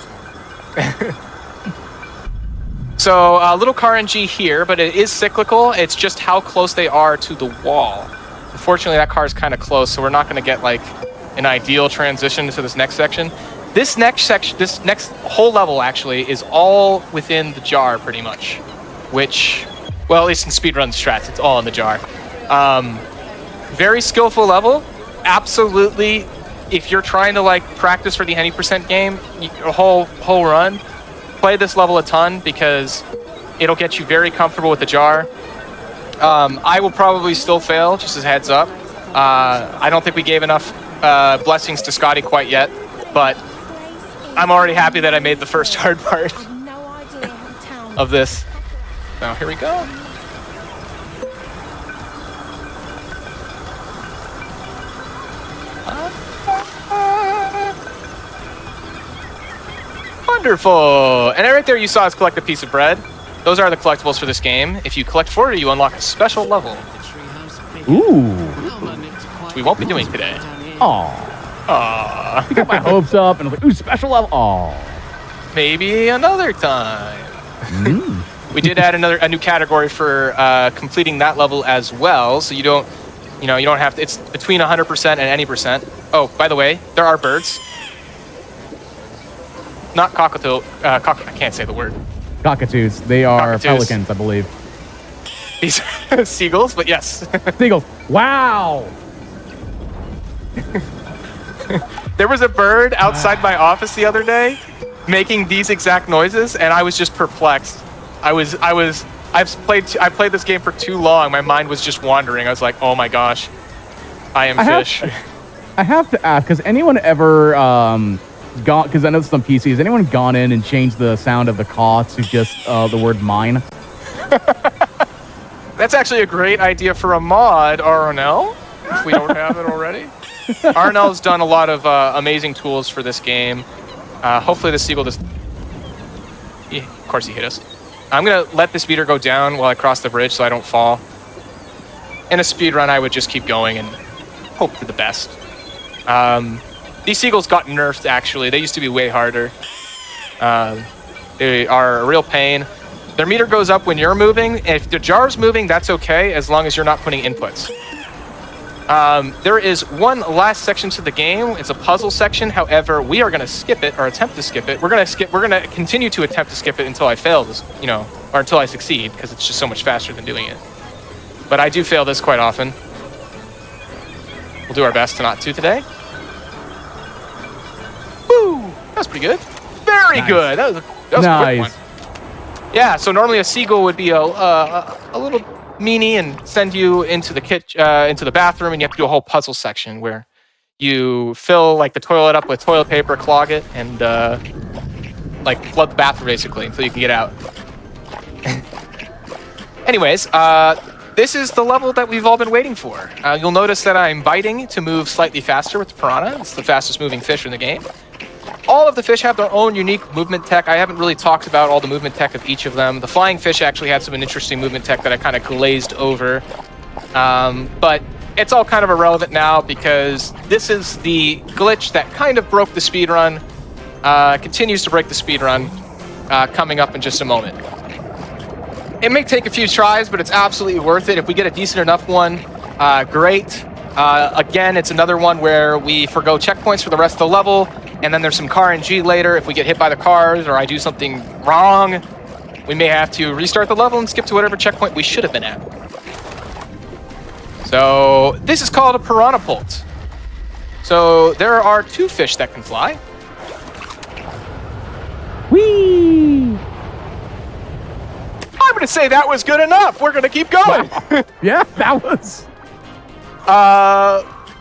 So a little RNG here, but it is cyclical. It's just how close they are to the wall. Unfortunately, that car is kind of close, so we're not going to get like an ideal transition to this next section. This next whole level actually is all within the jar pretty much, which, well, at least in speedrun strats, it's all in the jar. Very skillful level. Absolutely, if you're trying to like practice for the any % game, a whole run, play this level a ton because it'll get you very comfortable with the jar. I will probably still fail, just as a heads up. I don't think we gave enough blessings to Scotty quite yet, but I'm already happy that I made the first hard part of this. Now, here we go. Wonderful. And right there you saw us collect a piece of bread. those are the collectibles for this game. If you collect 40, you unlock a special level. Ooh. We won't be doing today. Aw. I got my hopes up, and I was like, ooh, special level. Aw. Maybe another time. We did add a new category for completing that level as well, so you don't have to. It's between 100% and any percent. Oh, by the way, there are birds. Not cockatoo. I can't say the word. Cockatoos. They are Cockatoos. pelicans, I believe. These seagulls, but yes. Seagulls. Wow. There was a bird outside my office the other day making these exact noises, and I was just perplexed. I've played this game for too long. My mind was just wandering. I was like, oh my gosh, I am fish. I have to ask, has anyone ever gone, because I know this is on PC, has anyone gone in and changed the sound of the caw to just the word mine? That's actually a great idea for a mod, RNL, if we don't have it already. RNL's done a lot of amazing tools for this game. Hopefully the seagull does... Yeah, of course he hit us. I'm going to let the speeder go down while I cross the bridge so I don't fall. In a speed run, I would just keep going and hope for the best. These seagulls got nerfed, actually. They used to be way harder. They are a real pain. Their meter goes up when you're moving. If the jar's moving, that's okay, as long as you're not putting inputs. There is one last section to the game. It's a puzzle section. However, we are going to skip it, or attempt to skip it. We're going to continue to attempt to skip it until I fail this, or until I succeed, because it's just so much faster than doing it. But I do fail this quite often. We'll do our best to not to today. Woo! That's pretty good. Very nice. good. That was a quick one. Yeah, so normally a seagull would be a little meanie and send you into the into the bathroom, and you have to do a whole puzzle section where you fill like the toilet up with toilet paper, clog it, and like flood the bathroom basically until you can get out. Anyways, this is the level that we've all been waiting for. You'll notice that I'm biting to move slightly faster with the piranha. It's the fastest moving fish in the game. All of the fish have their own unique movement tech. I haven't really talked about all the movement tech of each of them. The flying fish actually had some interesting movement tech that I kind of glazed over. But it's all kind of irrelevant now because this is the glitch that kind of broke the speedrun, continues to break the speedrun, coming up in just a moment. It may take a few tries, but it's absolutely worth it. If we get a decent enough one, great. Again, it's another one where we forgo checkpoints for the rest of the level, and then there's some car RNG later. If we get hit by the cars or I do something wrong, we may have to restart the level and skip to whatever checkpoint we should have been at. So this is called a piranha pult. So there are two fish that can fly. Whee! I'm going to say that was good enough. We're going to keep going. Yeah, that was...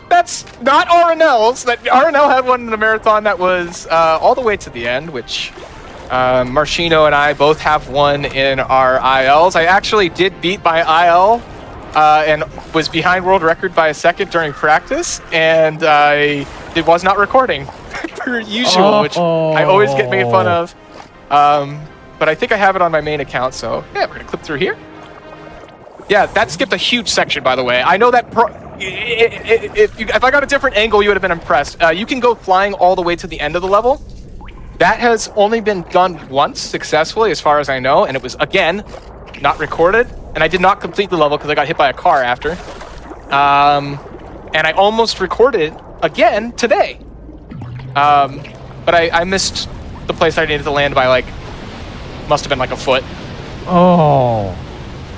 That's not RNL's. RNL had one in the marathon that was all the way to the end, which Marcino and I both have one in our ILs. I actually did beat my IL and was behind world record by a second during practice, and it was not recording per usual, which I always get made fun of. But I think I have it on my main account, so yeah, we're gonna clip through here. Yeah, that skipped a huge section, by the way. I know that if I got a different angle, you would have been impressed. You can go flying all the way to the end of the level. That has only been done once successfully, as far as I know, and it was, again, not recorded. And I did not complete the level because I got hit by a car after. And I almost recorded it again today. But I missed the place I needed to land by, must have been like a foot. Oh.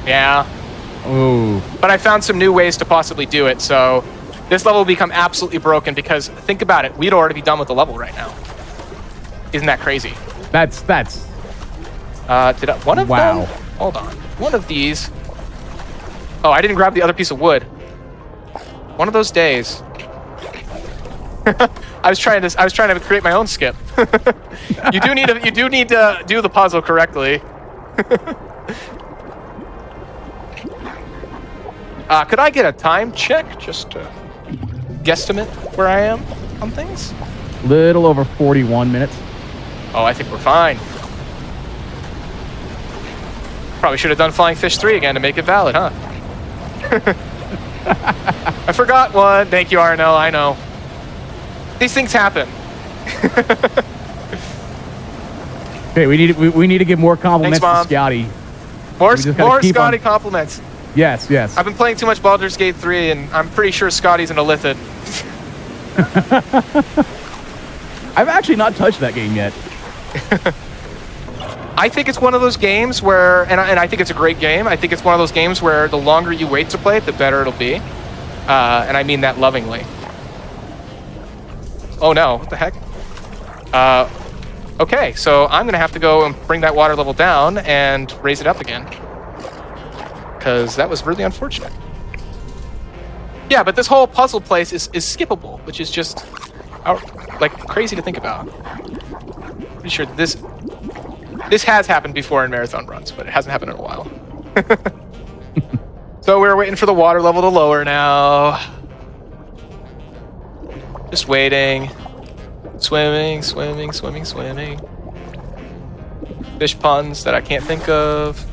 Yeah. Ooh. But I found some new ways to possibly do it, so this level will become absolutely broken because, think about it, we'd already be done with the level right now. Isn't that crazy? That's... One of wow. them? Hold on. One of these... Oh, I didn't grab the other piece of wood. One of those days. I was trying to create my own skip. You do need to do the puzzle correctly. Could I get a time check just to guesstimate where I am on things? Little over 41 minutes. Oh, I think we're fine. Probably should have done Flying Fish 3 again to make it valid, huh? I forgot one. Thank you, Arno. I know. These things happen. Okay, we need to give more compliments Thanks, to Scotty. More We just gotta keep Scotty on- compliments. Yes, yes. I've been playing too much Baldur's Gate 3, and I'm pretty sure Scotty's an illithid. I've actually not touched that game yet. I think it's one of those games where, and I think it's a great game. I think it's one of those games where the longer you wait to play it, the better it'll be. And I mean that lovingly. Oh no, what the heck? Okay, so I'm gonna have to go and bring that water level down and raise it up again. Because that was really unfortunate. Yeah, but this whole puzzle place is skippable, which is just like crazy to think about. Pretty sure this has happened before in marathon runs, but it hasn't happened in a while. So we're waiting for the water level to lower now. Just waiting. Swimming, swimming, swimming, swimming. Fish puns that I can't think of.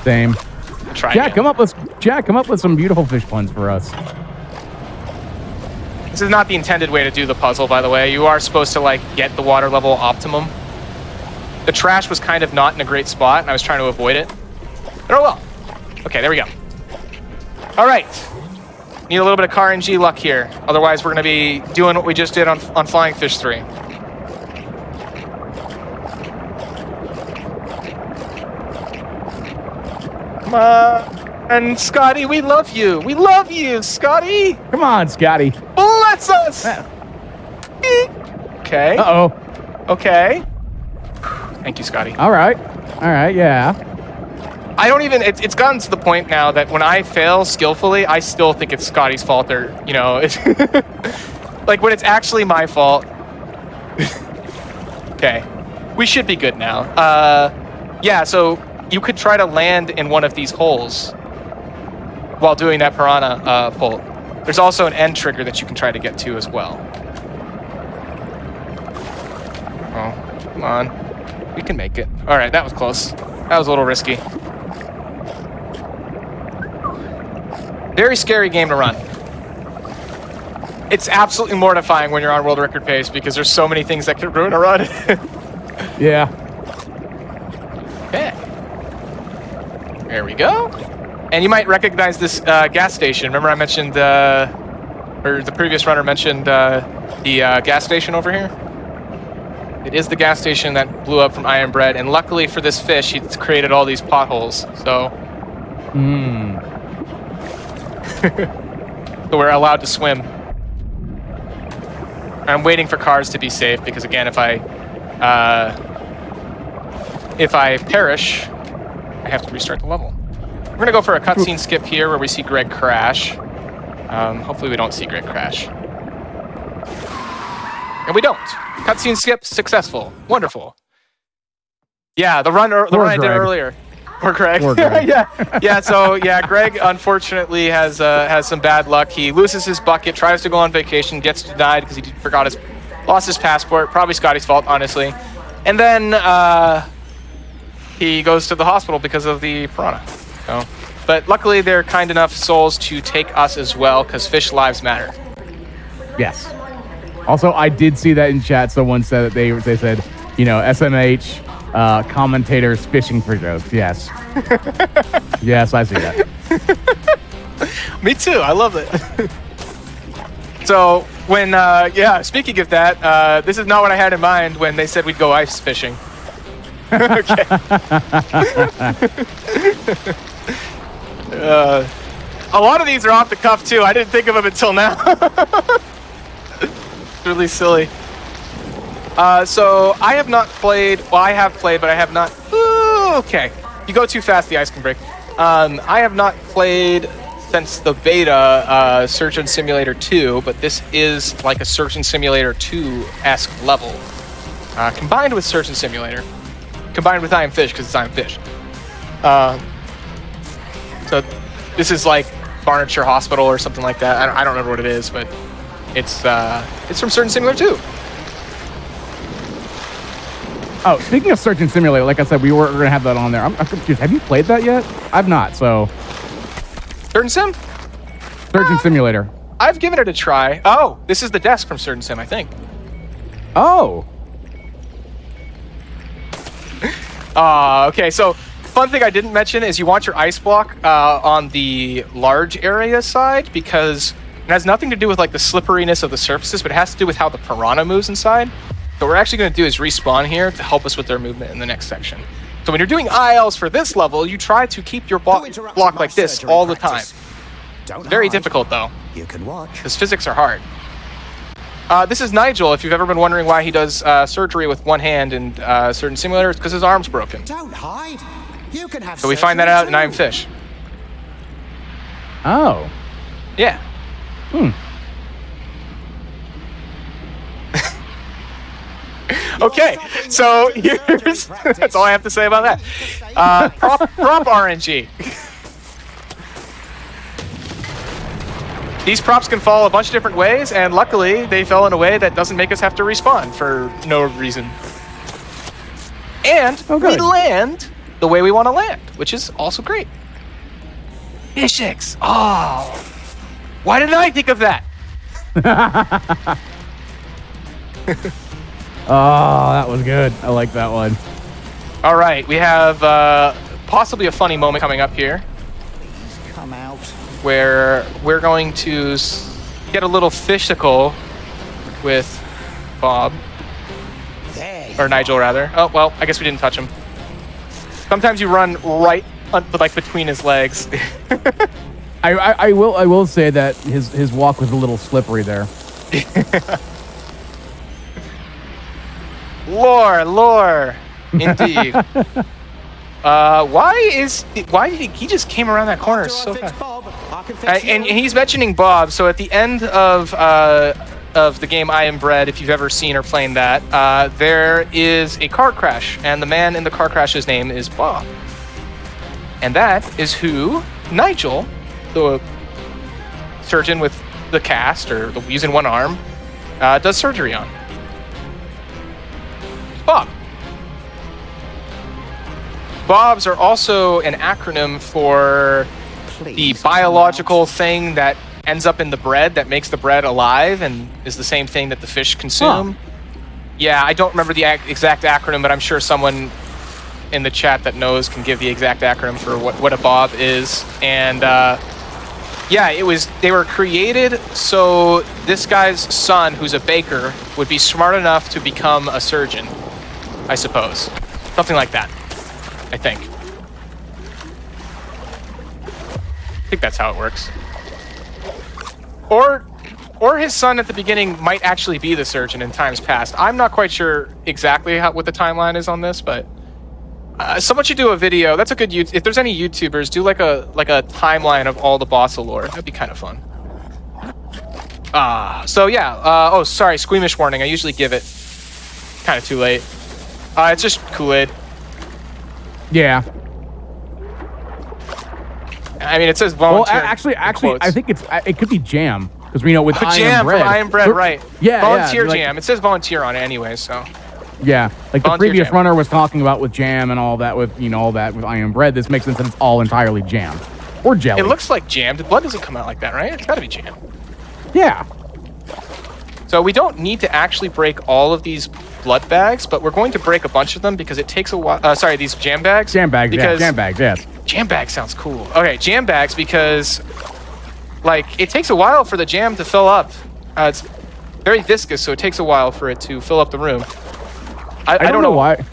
Same. Try Jack, again. come up with some beautiful fish puns for us. This is not the intended way to do the puzzle, by the way. You are supposed to like get the water level optimum. The trash was kind of not in a great spot, and I was trying to avoid it. But oh well. Okay, there we go. All right. Need a little bit of RNG luck here. Otherwise, we're going to be doing what we just did on Flying Fish 3. Come on, Scotty, we love you. We love you, Scotty. Come on, Scotty. Bless us. Okay. Uh-oh. Okay. Thank you, Scotty. All right, yeah. I don't even, it's gotten to the point now that when I fail skillfully, I still think it's Scotty's fault, or, you know, it's like when it's actually my fault. Okay. We should be good now. Yeah, so you could try to land in one of these holes while doing that Piranha pull. There's also an end trigger that you can try to get to as well. Oh, come on. We can make it. All right, that was close. That was a little risky. Very scary game to run. It's absolutely mortifying when you're on world record pace because there's so many things that could ruin a run. Yeah. Okay. There we go. And you might recognize this gas station. Remember I mentioned, or the previous runner mentioned the gas station over here? It is the gas station that blew up from Iron Bread, and luckily for this fish, it's created all these potholes, so... So we're allowed to swim. I'm waiting for cars to be safe, because again, if I perish, I have to restart the level. We're gonna go for a cutscene skip here where we see Greg crash. Hopefully we don't see Greg crash. And we don't. Cutscene skip successful. Wonderful. Yeah, the run I did earlier. Poor Greg. Poor Greg. yeah. So yeah, Greg unfortunately has some bad luck. He loses his bucket, tries to go on vacation, gets denied because he lost his passport. Probably Scotty's fault, honestly. And then he goes to the hospital because of the piranha. So, but luckily they're kind enough souls to take us as well because fish lives matter. Yes. Also, I did see that in chat. Someone said that they said, you know, SMH commentators fishing for jokes. Yes. Yes, I see that. Me too. I love it. So when, speaking of that, this is not what I had in mind when they said we'd go ice fishing. Okay. A lot of these are off the cuff too. I didn't think of them until now. It's really silly. So I have not played. Well, I have played, but I have not. Ooh, okay, you go too fast, the ice can break. I have not played since the beta Surgeon Simulator 2, but this is like a Surgeon Simulator 2-esque level, combined with Surgeon Simulator, combined with I Am Fish because it's I Am Fish. So this is like Barnature Hospital or something like that. I don't remember what it is, but it's from Surgeon Simulator 2. Oh, speaking of Surgeon Simulator, like I said, we're going to have that on there. I'm confused. Have you played that yet? I've not, so. Surgeon Sim? Surgeon Simulator. I've given it a try. Oh, this is the desk from Surgeon Sim, I think. Oh. Okay, so fun thing I didn't mention is you want your ice block on the large area side because it has nothing to do with like the slipperiness of the surfaces, but it has to do with how the piranha moves inside. So what we're actually going to do is respawn here to help us with their movement in the next section. So when you're doing ILs for this level, you try to keep your block like this all the time. Don't Very hide. difficult though, You can watch. because physics are hard. This is Nigel. If you've ever been wondering why he does surgery with one hand in certain simulators, because his arm's broken. Don't hide. You can have So we find that out in I Am Fish. Oh. Yeah. Okay, so here's that's all I have to say about that. Prop RNG. These props can fall a bunch of different ways, and luckily they fell in a way that doesn't make us have to respawn for no reason. And we good. land the way we want to land, which is also great. Fishix. Oh, why didn't I think of that? Oh, that was good. I like that one. All right, we have possibly a funny moment coming up here come out. where we're going to get a little fishical with Bob, There. or Nigel rather. Oh, well, I guess we didn't touch him. Sometimes you run right like between his legs. I will say that his walk was a little slippery there. Lore, indeed. Why did he just came around that corner so fast? And he's mentioning Bob. So at the end of the game I Am Bread, if you've ever seen or played that, there is a car crash, and the man in the car crash's name is Bob, and that is who Nigel, the surgeon with the cast or the using one arm, does surgery on. Bob. Bobs are also an acronym for the biological thing that ends up in the bread that makes the bread alive and is the same thing that the fish consume. Yeah, I don't remember the exact acronym, but I'm sure someone in the chat that knows can give the exact acronym for what a Bob is. And yeah, they were created so this guy's son, who's a baker, would be smart enough to become a surgeon, I suppose. Something like that, I think. I think that's how it works. Or his son at the beginning might actually be the surgeon in times past. I'm not quite sure exactly what the timeline is on this, but someone should do a video. That's a good if there's any YouTubers, do like a timeline of all the bossa lore. That'd be kind of fun. So yeah. Oh, sorry, squeamish warning. I usually give it kind of too late. It's just Kool-Aid. Yeah. I mean, it says Well, volunteer. actually, quotes. I think it could be jam because we know with I jam Am Bread. from I Am Bread, right? Yeah, volunteer like, jam. It says volunteer on it anyway, so. Yeah, like the Volunteer previous jam. runner was talking about with jam and all that with all that with I Am Bread. This makes sense that it's all entirely jam or jelly. It looks like jam. The blood doesn't come out like that, right? It's got to be jam. Yeah. So we don't need to actually break all of these blood bags, but we're going to break a bunch of them because it takes a while. Sorry, these jam bags. Jam bags. Because Yeah, jam bags. Yes. Jam bag sounds cool. Okay, jam bags because, like, it takes a while for the jam to fill up. It's very viscous, so it takes a while for it to fill up the room. I don't know why.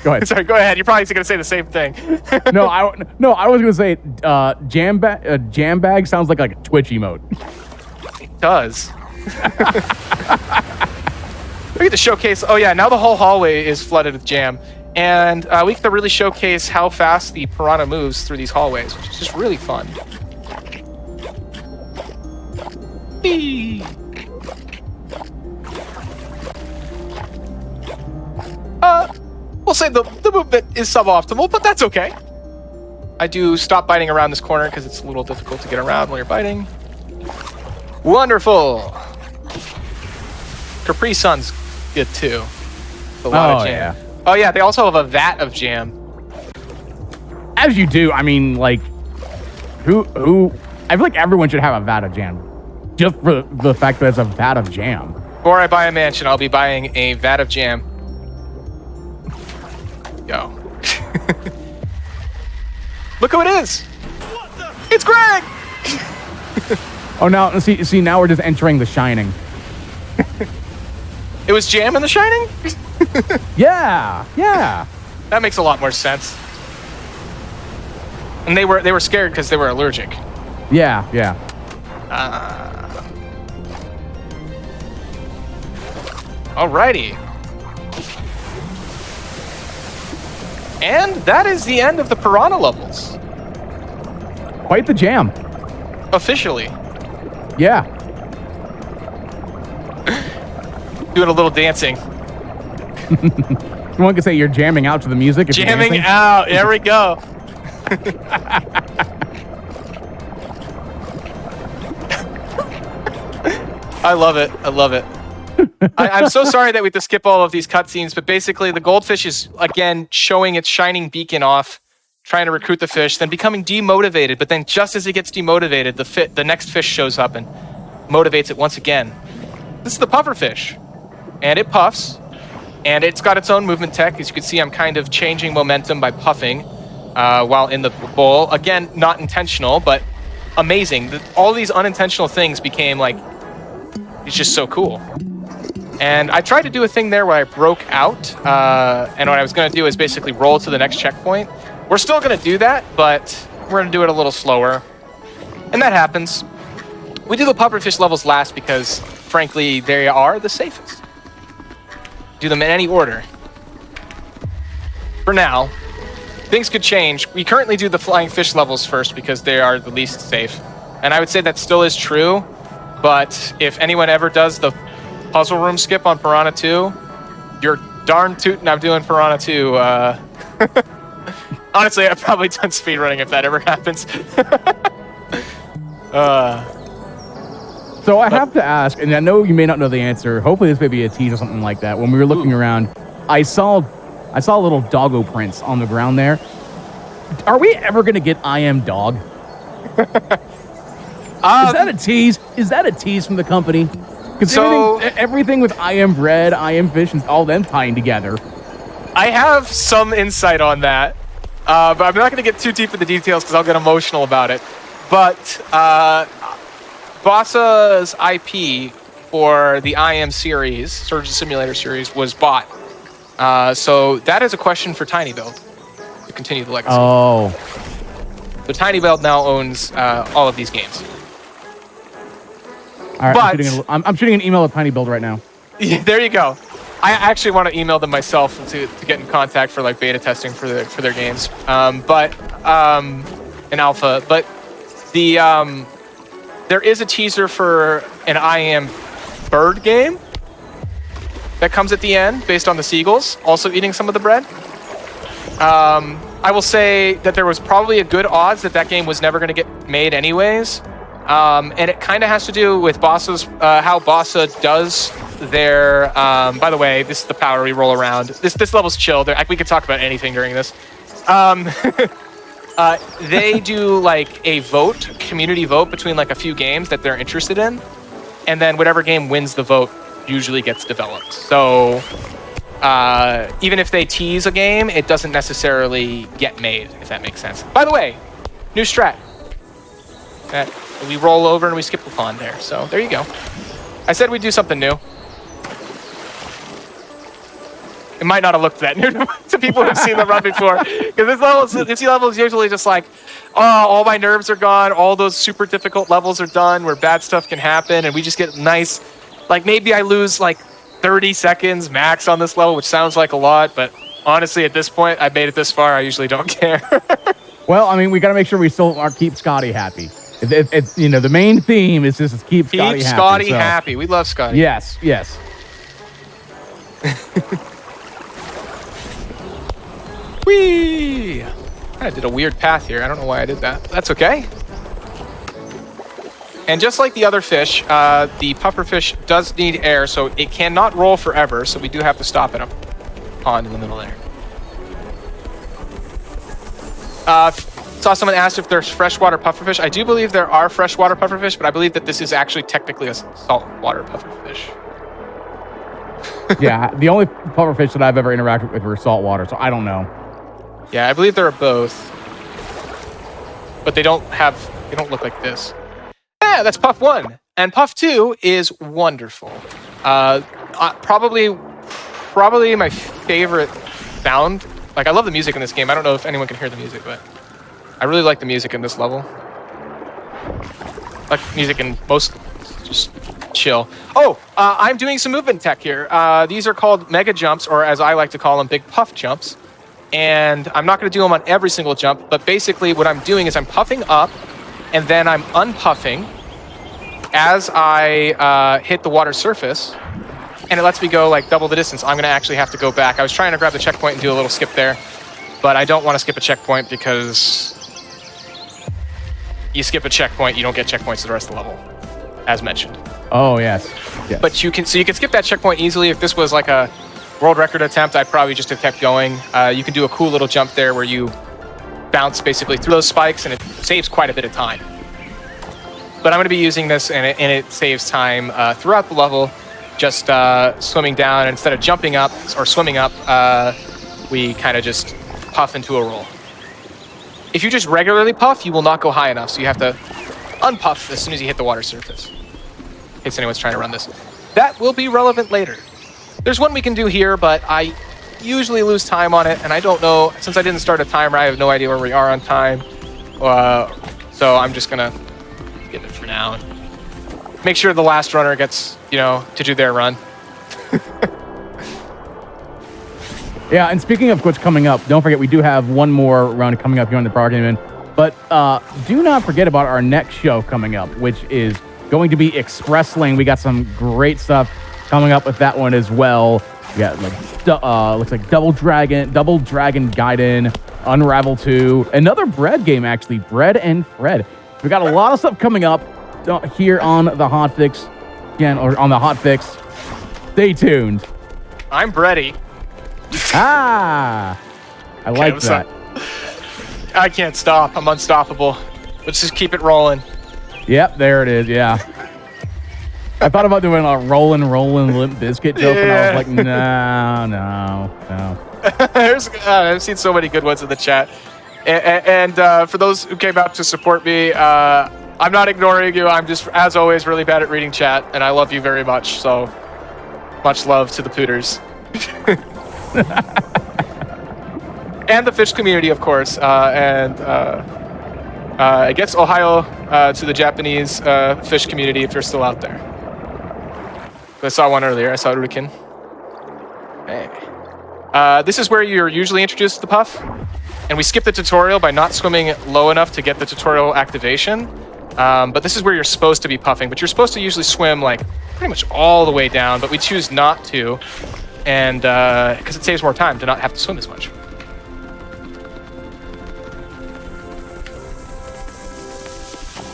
Go ahead. Sorry, go ahead. You're probably going to say the same thing. No, I was gonna say jam bag sounds like a Twitch emote. It does. We get to showcase. Oh yeah, now the whole hallway is flooded with jam, and we get to really showcase how fast the piranha moves through these hallways, which is just really fun. Eee. We'll say the movement is suboptimal, but that's okay. I do stop biting around this corner because it's a little difficult to get around while you're biting. Wonderful. Capri Sun's good too. A lot of jam. Oh yeah, they also have a vat of jam. As you do, I mean, like, who? I feel like everyone should have a vat of jam, just for the fact that it's a vat of jam. Before I buy a mansion, I'll be buying a vat of jam. Yo. Look who it is! It's Greg! Oh, now see, now we're just entering The Shining. It was jam in The Shining? Yeah. That makes a lot more sense. And they were scared because they were allergic. Yeah. Alrighty. And that is the end of the Piranha levels. Quite the jam. Officially. Yeah. Doing a little dancing. Someone could say you're jamming out to the music. If you're Jamming dancing. out. There we go. I love it. I'm so sorry that we have to skip all of these cutscenes, but basically the goldfish is, again, showing its shining beacon off, trying to recruit the fish, then becoming demotivated, but then just as it gets demotivated, the next fish shows up and motivates it once again. This is the pufferfish, and it puffs, and it's got its own movement tech. As you can see, I'm kind of changing momentum by puffing while in the bowl. Again, not intentional, but amazing. All these unintentional things became like, it's just so cool. And I tried to do a thing there where I broke out, and what I was going to do is basically roll to the next checkpoint. We're still going to do that, but we're going to do it a little slower. And that happens. We do the pufferfish levels last because, frankly, they are the safest. Do them in any order. For now, things could change. We currently do the flying fish levels first because they are the least safe. And I would say that still is true, but if anyone ever does the puzzle room skip on Piranha 2, you're darn tootin' I'm doing Piranha 2. Honestly, I've probably done speedrunning if that ever happens. So I have to ask, and I know you may not know the answer. Hopefully this may be a tease or something like that. When we were looking around, I saw little doggo prints on the ground there. Are we ever going to get I Am Dog? Is that a tease? Is that a tease from the company? Because everything with I Am Bread, I Am Fish, and all them tying together. I have some insight on that, but I'm not going to get too deep in the details because I'll get emotional about it. But Bossa's IP for the I Am series, Surgeon Simulator series, was bought. So that is a question for TinyBuild to continue the legacy. Oh. So TinyBuild now owns all of these games. All right, But- I'm shooting an email at TinyBuild right now. Yeah, there you go. I actually want to email them myself to get in contact for like beta testing for their games. But an alpha. But there is a teaser for an I Am Bird game that comes at the end based on the seagulls also eating some of the bread. I will say that there was probably a good odds that game was never going to get made anyways. And it kind of has to do with Bossa's, how Bossa does their, by the way, this is the power we roll around. This level's chill. We could talk about anything during this. They do like a community vote between like a few games that they're interested in. And then whatever game wins the vote usually gets developed. So even if they tease a game, it doesn't necessarily get made, if that makes sense. By the way, new strat. We roll over and we skip the pond there. So there you go. I said we'd do something new. It might not have looked that new to people who've seen the run before. Because this level is usually just like, oh, all my nerves are gone. All those super difficult levels are done where bad stuff can happen. And we just get nice, like maybe I lose like 30 seconds max on this level, which sounds like a lot. But honestly, at this point, I've made it this far. I usually don't care. Well, I mean, we got to make sure we still keep Scotty happy. The main theme is just keep Scotty happy. Keep Scotty happy. We love Scotty. Yes. Whee! I did a weird path here. I don't know why I did that. That's okay. And just like the other fish, the pufferfish does need air, so it cannot roll forever, so we do have to stop it pond in the middle there. Saw someone asked if there's freshwater pufferfish. I do believe there are freshwater pufferfish, but I believe that this is actually technically a saltwater pufferfish. Yeah, the only pufferfish that I've ever interacted with were saltwater, so I don't know. Yeah, I believe there are both. But they don't look like this. Yeah, that's Puff 1. And Puff 2 is wonderful. Probably my favorite sound. Like, I love the music in this game. I don't know if anyone can hear the music, but I really like the music in this level. Like music in most, just chill. Oh, I'm doing some movement tech here. These are called mega jumps, or as I like to call them, big puff jumps. And I'm not going to do them on every single jump, but basically what I'm doing is I'm puffing up, and then I'm unpuffing as I hit the water surface, and it lets me go like double the distance. I'm going to actually have to go back. I was trying to grab the checkpoint and do a little skip there, but I don't want to skip a checkpoint because you skip a checkpoint, you don't get checkpoints to the rest of the level, as mentioned. Oh, yes. But you can skip that checkpoint easily. If this was like a world record attempt, I'd probably just have kept going. You can do a cool little jump there where you bounce basically through those spikes, and it saves quite a bit of time. But I'm going to be using this, and it saves time throughout the level. Just swimming down, instead of jumping up or swimming up, we kind of just puff into a roll. If you just regularly puff, you will not go high enough, so you have to unpuff as soon as you hit the water surface. In case anyone's trying to run this. That will be relevant later. There's one we can do here, but I usually lose time on it, and I don't know, since I didn't start a timer, I have no idea where we are on time. So I'm just gonna get it for now and make sure the last runner gets, to do their run. Yeah, and speaking of what's coming up, don't forget we do have one more round coming up here on the program. But do not forget about our next show coming up, which is going to be Express Lane. We got some great stuff coming up with that one as well. We got looks like Double Dragon Gaiden, Unravel 2, another bread game actually, Bread and Fred. We got a lot of stuff coming up here on the Hotfix, or on the Hotfix. Stay tuned. I'm ready. I like that. I can't stop. I'm unstoppable. Let's just keep it rolling. Yep, there it is. Yeah. I thought about doing a rolling Limp Bizkit joke, and I was like, no. I've seen so many good ones in the chat. And for those who came out to support me, I'm not ignoring you. I'm just, as always, really bad at reading chat, and I love you very much. So much love to the Pooters. And the fish community, of course. I guess Ohio to the Japanese fish community, if you're still out there. I saw one earlier. I saw Rukin. Hey. This is where you're usually introduced to the puff. And we skip the tutorial by not swimming low enough to get the tutorial activation. But this is where you're supposed to be puffing. But you're supposed to usually swim like pretty much all the way down. But we choose not to. And because it saves more time to not have to swim as much.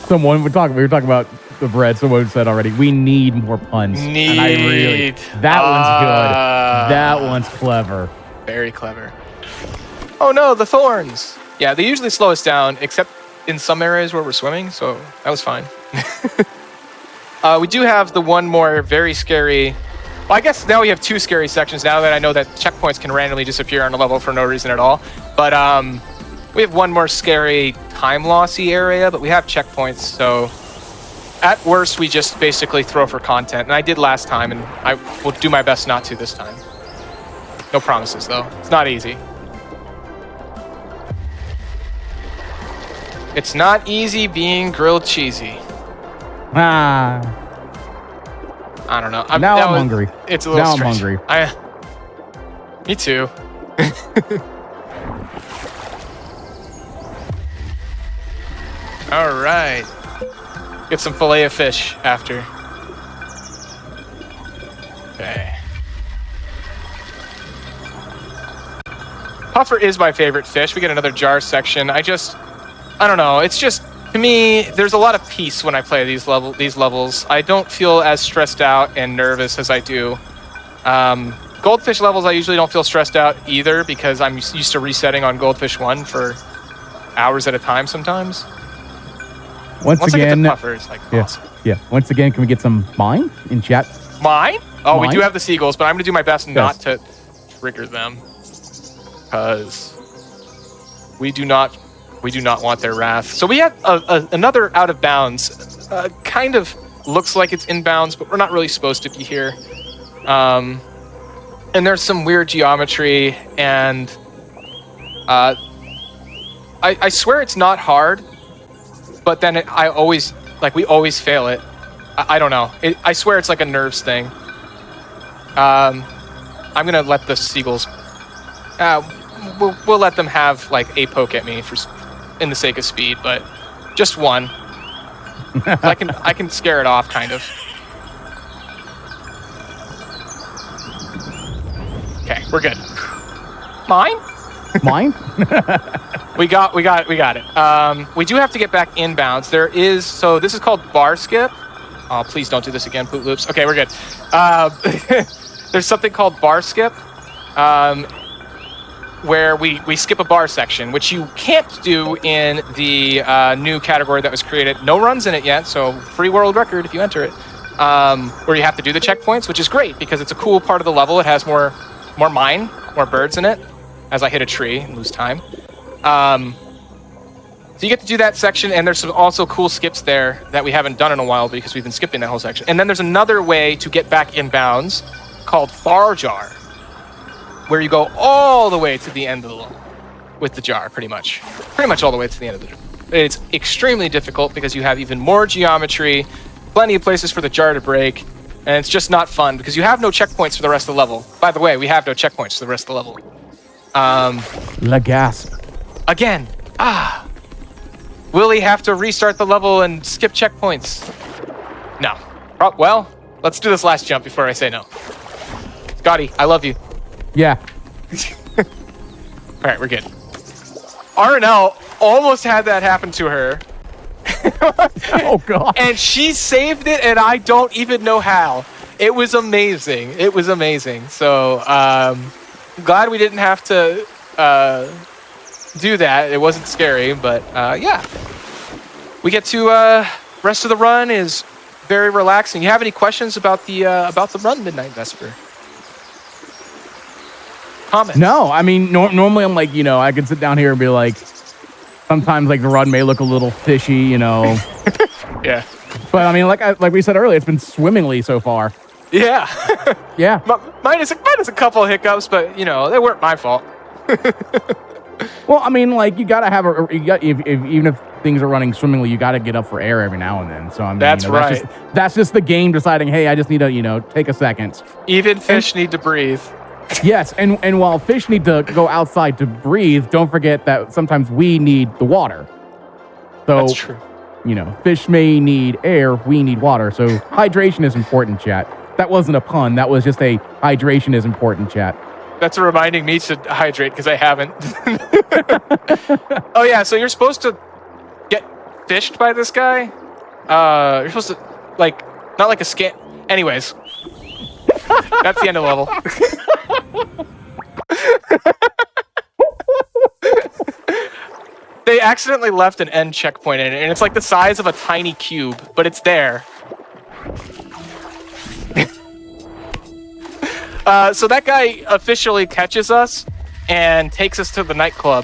We were talking about the bread. Someone said already, we need more puns. And I really, that one's good. That one's clever. Very clever. Oh no, the thorns. Yeah, they usually slow us down, except in some areas where we're swimming, so that was fine. We do have the one more very scary. Well, I guess now we have two scary sections now that I know that checkpoints can randomly disappear on a level for no reason at all. But we have one more scary time lossy area, but we have checkpoints, so at worst we just basically throw for content. And I did last time, and I will do my best not to this time. No promises though. It's not easy. It's not easy being grilled cheesy. I don't know. I'm hungry. It's a little now strange. I'm hungry. Me too. All right. Get some fillet of fish after. Okay. Puffer is my favorite fish. We get another jar section. I don't know. It's just, to me, there's a lot of peace when I play these levels. I don't feel as stressed out and nervous as I do Goldfish levels, I usually don't feel stressed out either because I'm used to resetting on Goldfish 1 for hours at a time sometimes. Once I again, get to Puffer, it's like awesome. Yeah. Once again, can we get some mine in chat? Mine? Oh, we Mine? do have the seagulls, but I'm going to do my best not to trigger them because we do not want their wrath. So we have another out of bounds. Kind of looks like it's inbounds, but we're not really supposed to be here. And there's some weird geometry, and I swear it's not hard, but then we always fail it. I don't know. I swear it's like a nerves thing. I'm gonna let the seagulls. We'll let them have like a poke at me in the sake of speed, but just one. I can scare it off, kind of. Okay, we're good. Mine? We got it. We do have to get back inbounds. This is called bar skip. Oh, please don't do this again, Poot Loops. Okay, we're good. There's something called bar skip, where we skip a bar section, which you can't do in the new category that was created. No runs in it yet, so free world record if you enter it. Where you have to do the checkpoints, which is great because it's a cool part of the level. It has more birds in it as I hit a tree and lose time. So you get to do that section, and there's some also cool skips there that we haven't done in a while because we've been skipping that whole section. And then there's another way to get back inbounds called Far Jar, where you go all the way to the end of the level with the jar, pretty much all the way to the end of the jar. It's extremely difficult because you have even more geometry, plenty of places for the jar to break, and it's just not fun because you have no checkpoints for the rest of the level. By the way, we have no checkpoints for the rest of the level. La gasp. Again. Will he have to restart the level and skip checkpoints? No. Oh, well, let's do this last jump before I say no. Scotty, I love you. Yeah. All right, we're good. RNL almost had that happen to her. Oh, God. And she saved it, and I don't even know how. It was amazing. So, glad we didn't have to do that. It wasn't scary, but yeah. We get to rest of the run is very relaxing. You have any questions about the run, Midnight Vesper? Comments? No, I mean, normally I'm like, I could sit down here and be like, sometimes like the run may look a little fishy, Yeah. But I mean, like we said earlier, it's been swimmingly so far. Yeah. Yeah. Minus a couple of hiccups, but they weren't my fault. Well, I mean, like you gotta have even if things are running swimmingly, you gotta get up for air every now and then. So I mean, that's right. That's just the game deciding, hey, I just need to take a second. Even fish need to breathe. Yes, and while fish need to go outside to breathe, don't forget that sometimes we need the water. So, that's true. Fish may need air, we need water. So hydration is important, chat. That wasn't a pun. That was just a hydration is important, chat. That's reminding me to hydrate because I haven't. Oh yeah, so you're supposed to get fished by this guy. You're supposed to not like a scan. Anyways, that's the end of the level. They accidentally left an end checkpoint in it, and it's like the size of a tiny cube, but it's there. So that guy officially catches us and takes us to the nightclub,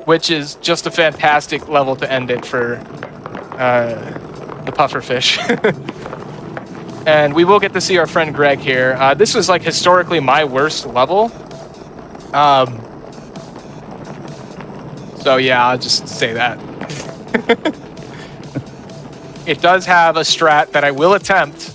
which is just a fantastic level to end it for the pufferfish. And we will get to see our friend Greg here. This was like historically my worst level. So yeah, I'll just say that. It does have a strat that I will attempt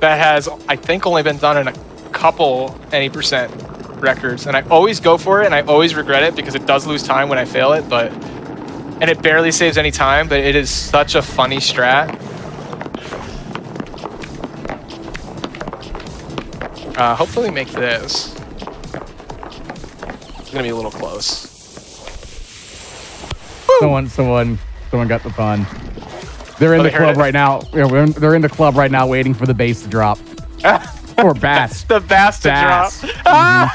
that has, I think, only been done in a couple any percent records, and I always go for it, and I always regret it because it does lose time when I fail it, and it barely saves any time, but it is such a funny strat. Hopefully make this. It's gonna be a little close. Someone got the pun. They're in the club right now. Yeah, they're in the club right now, waiting for the bass to drop. Or bass. The bass to Bass. drop.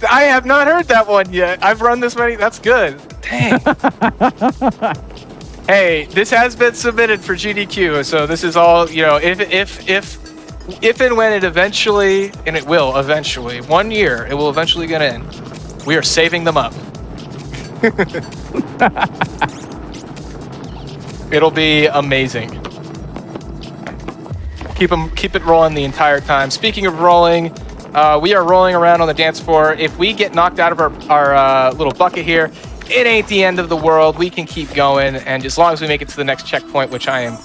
I have not heard that one yet. I've run this many. That's good. Dang. Hey, this has been submitted for GDQ, so this is all, you know, if and when it eventually, and it will eventually, 1 year, it will eventually get in, we are saving them up. It'll be amazing. Keep it rolling the entire time. Speaking of rolling, we are rolling around on the dance floor. If we get knocked out of our little bucket here, it ain't the end of the world. We can keep going, and as long as we make it to the next checkpoint, which I am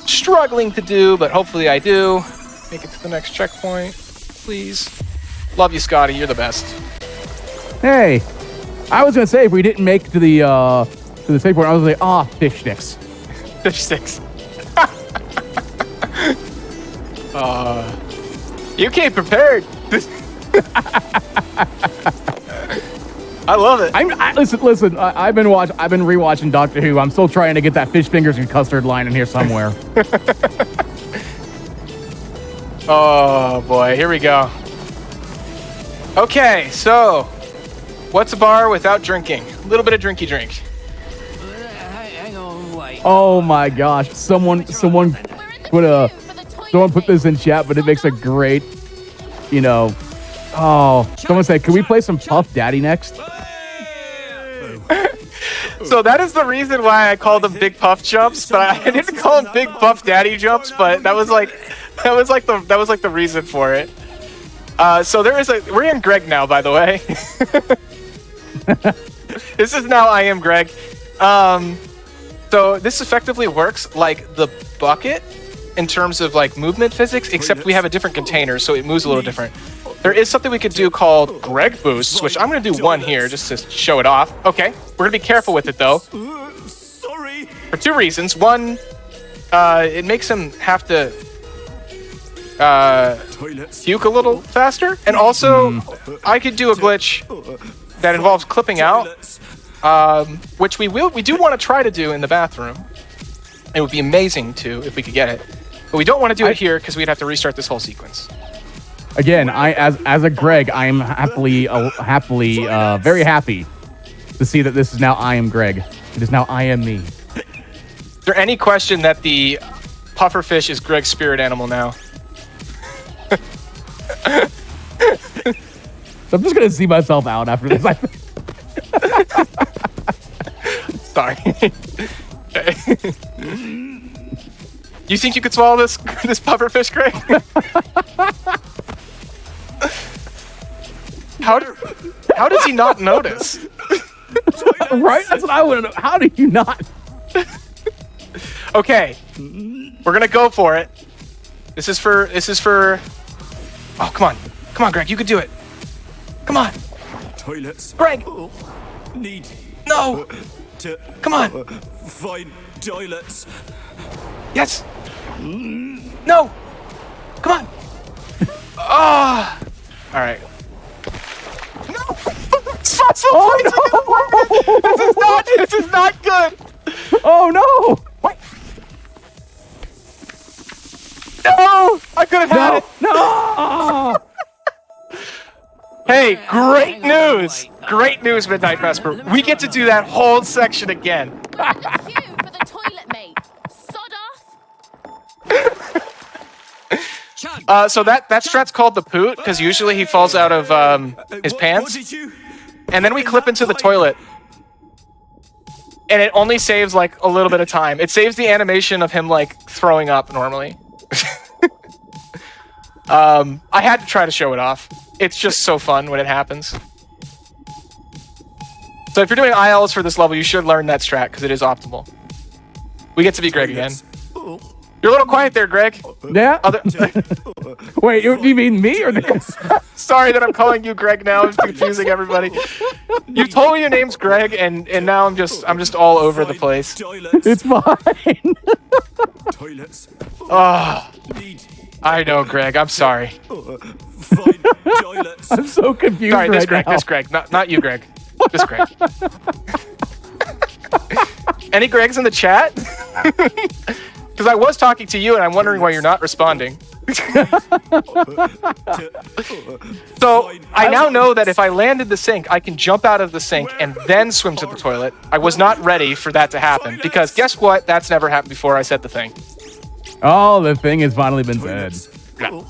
struggling to do, but hopefully I do. Make it to the next checkpoint, please. Love you, Scotty. You're the best. Hey, I was gonna say if we didn't make it to the save point, I was like, fish sticks. Fish sticks. You came prepared. I love it. Listen. I've been rewatching Doctor Who. I'm still trying to get that fish fingers and custard line in here somewhere. Oh boy, here we go. Okay, so what's a bar without drinking? A little bit of drinky drink. Hang on, wait. Oh my gosh! Someone put this in chat, but it makes a great, you know. Oh, someone said, "Can we play some Puff Daddy next?" So that is the reason why I called them Big Puff jumps, but I didn't call them Big Puff Daddy jumps. But that was like the reason for it. So we're in Greg now, by the way. This is now I am Greg. So this effectively works like the bucket in terms of like movement physics, except we have a different container, so it moves a little different. There is something we could do called Greg boosts, which I'm going to do one here just to show it off. Okay, we're going to be careful with it though. Sorry. For two reasons. One, it makes him have to puke a little faster, and also I could do a glitch that involves clipping out, which we do want to try to do in the bathroom. It would be amazing too if we could get it, but we don't want to do it here because we'd have to restart this whole sequence. Again, as a Greg, I am happily, very happy to see that this is now I am Greg. It is now I am me. Is there any question that the pufferfish is Greg's spirit animal now? I'm just gonna see myself out after this. Sorry. You think you could swallow this pufferfish, Greg? How does he not notice? Right? That's what I want to know. How do you not? Okay, we're gonna go for it. This is for. Oh, come on, Greg, you can do it. Come on, Toilets. Greg. Need No. to Come on. find toilets. Yes. No. Come on. Ah. All right. No. Oh, no. This is not good. Oh no! Wait. No. I could have had it. No! Hey, great news. Great news, Midnight Vesper. We get to do that whole section again. Queue for the toilet, mate. Sod off. So that strat's called the poot because usually he falls out of his pants, and then we clip into the toilet, and it only saves like a little bit of time. It saves the animation of him like throwing up normally. I had to try to show it off. It's just so fun when it happens. So if you're doing ILs for this level, you should learn that strat because it is optimal. We get to be Greg again. You're a little quiet there, Greg. Yeah? Wait, do you mean me or this? Sorry that I'm calling you Greg now. It's confusing everybody. You told me your name's Greg, and now I'm just all over the place. It's fine. Toilets. Oh, I know, Greg. I'm sorry. Find toilets. I'm so confused Sorry, this right Greg. now. This Greg. Not you, Greg. This Greg. Any Gregs in the chat? Because Because I was talking to you and I'm wondering why you're not responding. So I now know that if I land in the sink, I can jump out of the sink and then swim to the toilet. I was not ready for that to happen because guess what? That's never happened before I set the thing. Oh, the thing has finally been said. Yeah.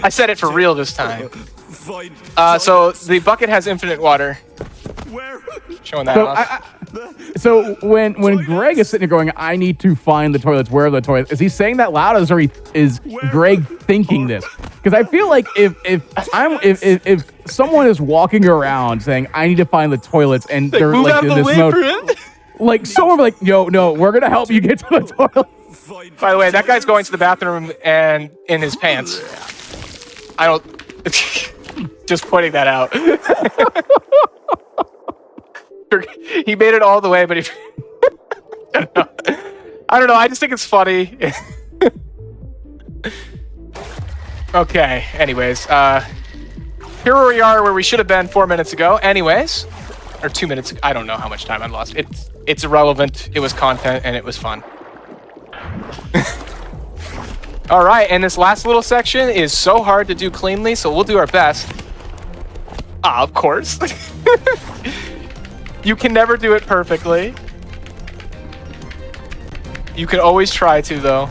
I said it for real this time. So the bucket has infinite water. Showing that off. So when Greg is sitting here going, I need to find the toilets, where are the toilets? Is he saying that loud, or is Greg thinking this? Because I feel like if someone is walking around saying, I need to find the toilets, and they're like in this mode, like someone like, yo, no, we're gonna help you get to the toilet. By the way, that guy's going to the bathroom and in his pants. I don't. Just pointing that out. He made it all the way, but he. I don't know. I just think it's funny. Okay. Anyways, here we are where we should have been 4 minutes ago. Anyways, or 2 minutes. I don't know how much time I lost. It's irrelevant. It was content and it was fun. All right, and this last little section is so hard to do cleanly, so we'll do our best. Of course. You can never do it perfectly. You can always try to, though.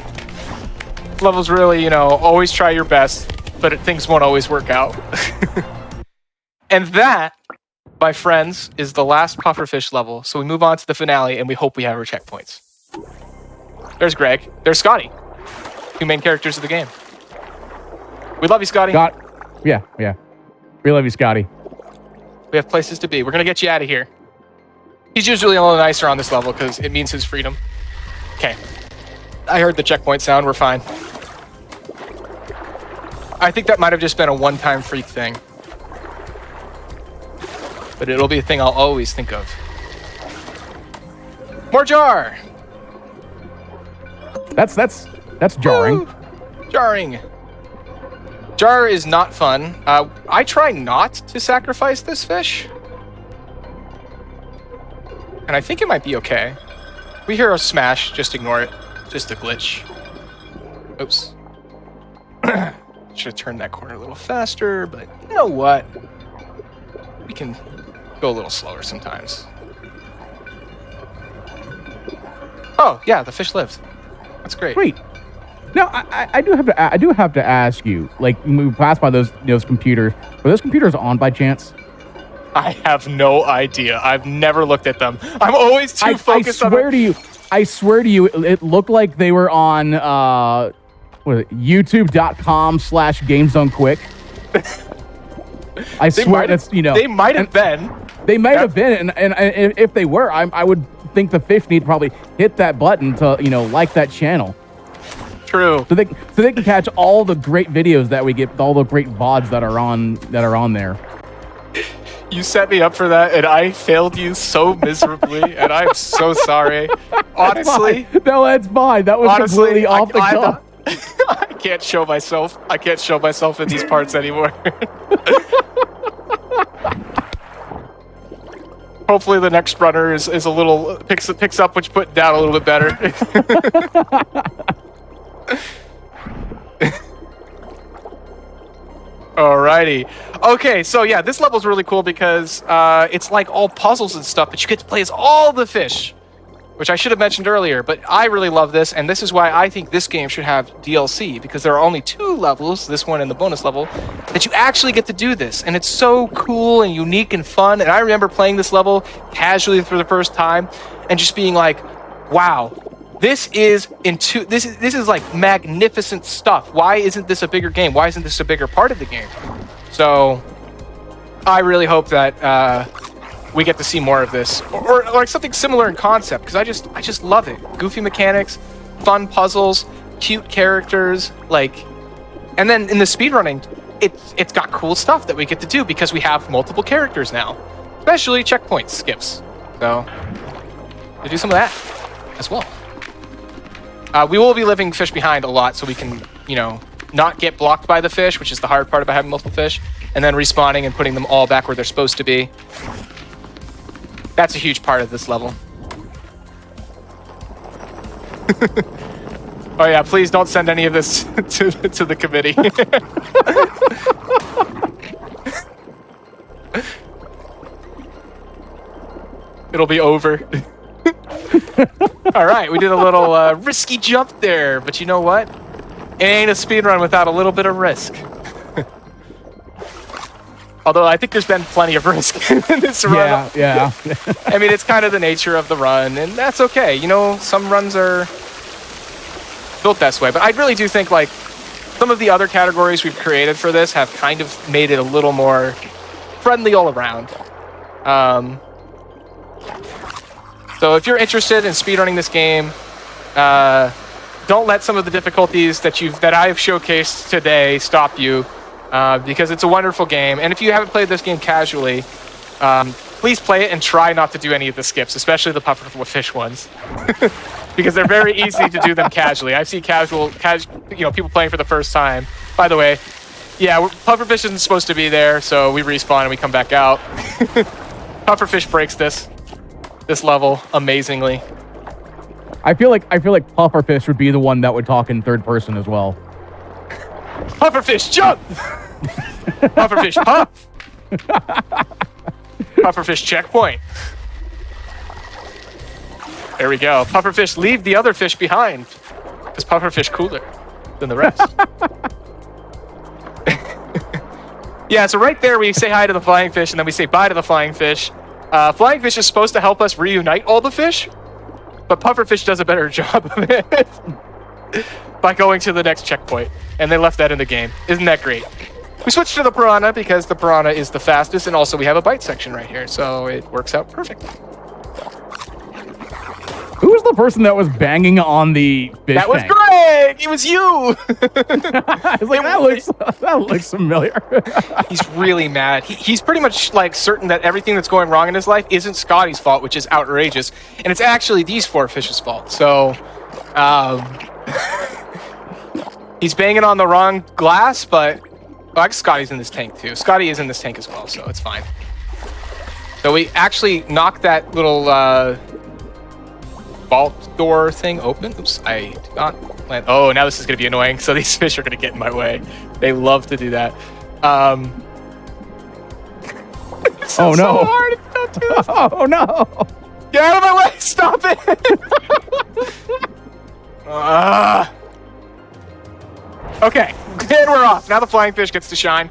Levels really, always try your best, but things won't always work out. And that, my friends, is the last pufferfish level. So we move on to the finale, and we hope we have our checkpoints. There's Greg. There's Scotty. Two main characters of the game. We love you, Scotty. Yeah. We love you, Scotty. We have places to be. We're going to get you out of here. He's usually a little nicer on this level because it means his freedom. Okay. I heard the checkpoint sound. We're fine. I think that might have just been a one-time freak thing. But it'll be a thing I'll always think of. More jar! That's jarring. Woo! Jarring. Jar is not fun. I try not to sacrifice this fish. And I think it might be okay. We hear a smash, just ignore it. Just a glitch. Oops. Should have turned that corner a little faster, but you know what? We can go a little slower sometimes. Oh, yeah, the fish lived. That's great. Great. Now, I do have to ask you, like, we passed by those computers. Were those computers on by chance? I have no idea. I've never looked at them. I'm always too focused on. I swear to you, it looked like they were on YouTube.com/GameZoneQuick. I swear that's They might have been. They might have been, and if they were, I would think the fish need to probably hit that button to like that channel. True. So they can catch all the great videos that we get, all the great VODs that are on there. You set me up for that, and I failed you so miserably, and I'm so sorry. Honestly, no, that's fine. That was completely off the cuff. I can't show myself. I can't show myself in these parts anymore. Hopefully, the next runner is a little picks up what you put down a little bit better. Alrighty. Okay, so yeah, this level's really cool because it's like all puzzles and stuff, but you get to play as all the fish, which I should have mentioned earlier, but I really love this, and this is why I think this game should have DLC, because there are only 2 levels, this one and the bonus level, that you actually get to do this, and it's so cool and unique and fun, and I remember playing this level casually for the first time, and just being like, wow, this is like magnificent stuff. Why isn't this a bigger game? Why isn't this a bigger part of the game? So I really hope that we get to see more of this, or like something similar in concept, because I just love it. Goofy mechanics, fun puzzles, cute characters, and then in the speedrunning, it's got cool stuff that we get to do because we have multiple characters now, especially checkpoint skips. So we do some of that as well. We will be leaving fish behind a lot so we can, not get blocked by the fish, which is the hard part about having multiple fish, and then respawning and putting them all back where they're supposed to be. That's a huge part of this level. Oh yeah, please don't send any of this to the committee. It'll be over. All right, we did a little risky jump there, but you know what? It ain't a speedrun without a little bit of risk. Although I think there's been plenty of risk in this run. Yeah. I mean, it's kind of the nature of the run, and that's okay. You know, some runs are built this way, but I really do think like some of the other categories we've created for this have kind of made it a little more friendly all around. So if you're interested in speedrunning this game, don't let some of the difficulties that I've showcased today stop you, because it's a wonderful game. And if you haven't played this game casually, please play it and try not to do any of the skips, especially the pufferfish ones, because they're very easy to do them casually. I see casual, people playing for the first time. By the way, yeah, pufferfish isn't supposed to be there, so we respawn and we come back out. Pufferfish breaks this level amazingly. I feel like Pufferfish would be the one that would talk in third person as well. Pufferfish jump! Pufferfish pop! Pufferfish checkpoint. There we go. Pufferfish leave the other fish behind. Because Pufferfish cooler than the rest. Yeah, so right there we say hi to the flying fish and then we say bye to the flying fish. Flying fish is supposed to help us reunite all the fish, but Pufferfish does a better job of it by going to the next checkpoint, and they left that in the game. Isn't that great? We switched to the Piranha because the Piranha is the fastest, and also we have a bite section right here, so it works out perfect. Who was the person that was banging on the fish That was tank? Greg! It was you! I was like, that looks familiar. He's really mad. He's pretty much like certain that everything that's going wrong in his life isn't Scotty's fault, which is outrageous, and it's actually these 4 fish's fault. So, he's banging on the wrong glass, but I guess Scotty's in this tank too. Scotty is in this tank as well, so it's fine. So we actually knocked that little vault door thing open. Oops, I did not land. Oh, now this is going to be annoying. So these fish are going to get in my way. They love to do that. Oh no! So hard. Don't do this. Oh no! Get out of my way! Stop it! Okay, and we're off. Now the flying fish gets to shine.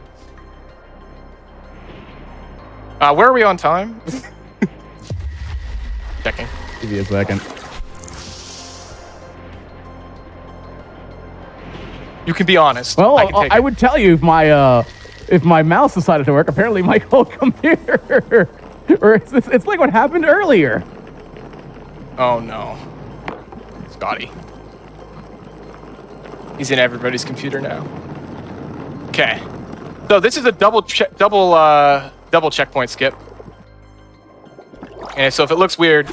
Where are we on time? Checking. Give me a second. You can be honest. Well, I can take I it. would tell you if my mouse decided to work. Apparently, my whole computer, or it's like what happened earlier. Oh no, Scotty. He's in everybody's computer now. Okay, so this is a double checkpoint skip. And so if it looks weird,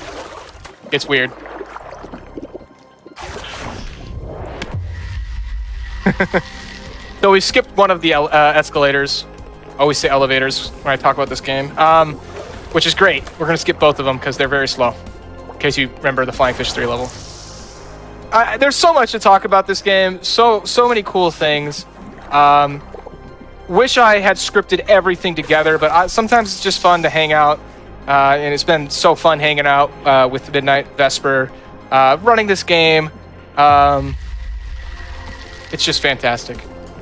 it's weird. So we skipped one of the escalators. I always say elevators when I talk about this game, which is great. We're going to skip both of them because they're very slow, in case you remember the Flying Fish 3 level. There's so much to talk about this game. So many cool things. Wish I had scripted everything together, but sometimes it's just fun to hang out. And it's been so fun hanging out with Midnight Vesper, running this game. It's just fantastic.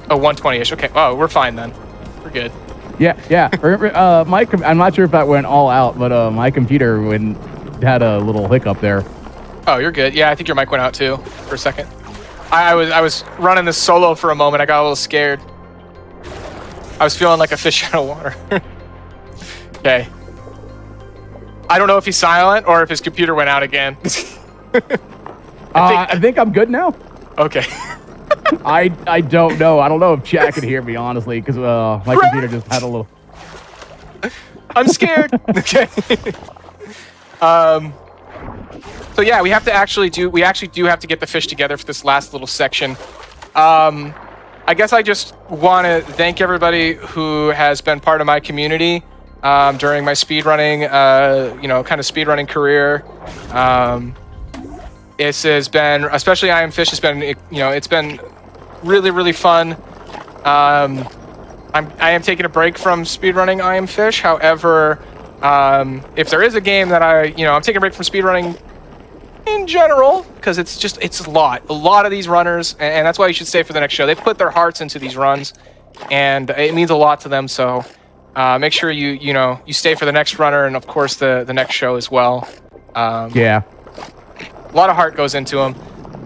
Oh, 120-ish. Okay. Oh, we're fine then. We're good. Yeah. Remember, I'm not sure if that went all out, but my computer had a little hiccup there. Oh, you're good. Yeah, I think your mic went out too for a second. I was running this solo for a moment. I got a little scared. I was feeling like a fish out of water. Okay. I don't know if he's silent or if his computer went out again. I think I'm good now. Okay. I don't know. I don't know if chat could hear me, honestly, because my computer just had a little... I'm scared. Okay. So yeah, we actually do have to get the fish together for this last little section. I guess I just want to thank everybody who has been part of my community during my speedrunning, kind of speedrunning career. This has been, especially I Am Fish, has been, it's been really, really fun. I am taking a break from speedrunning I Am Fish. However, if there is a game that I'm taking a break from speedrunning in general, because it's a lot of these runners, and that's why you should stay for the next show. They put their hearts into these runs, and it means a lot to them. So make sure you stay for the next runner, and of course the next show as well. Yeah. A lot of heart goes into them.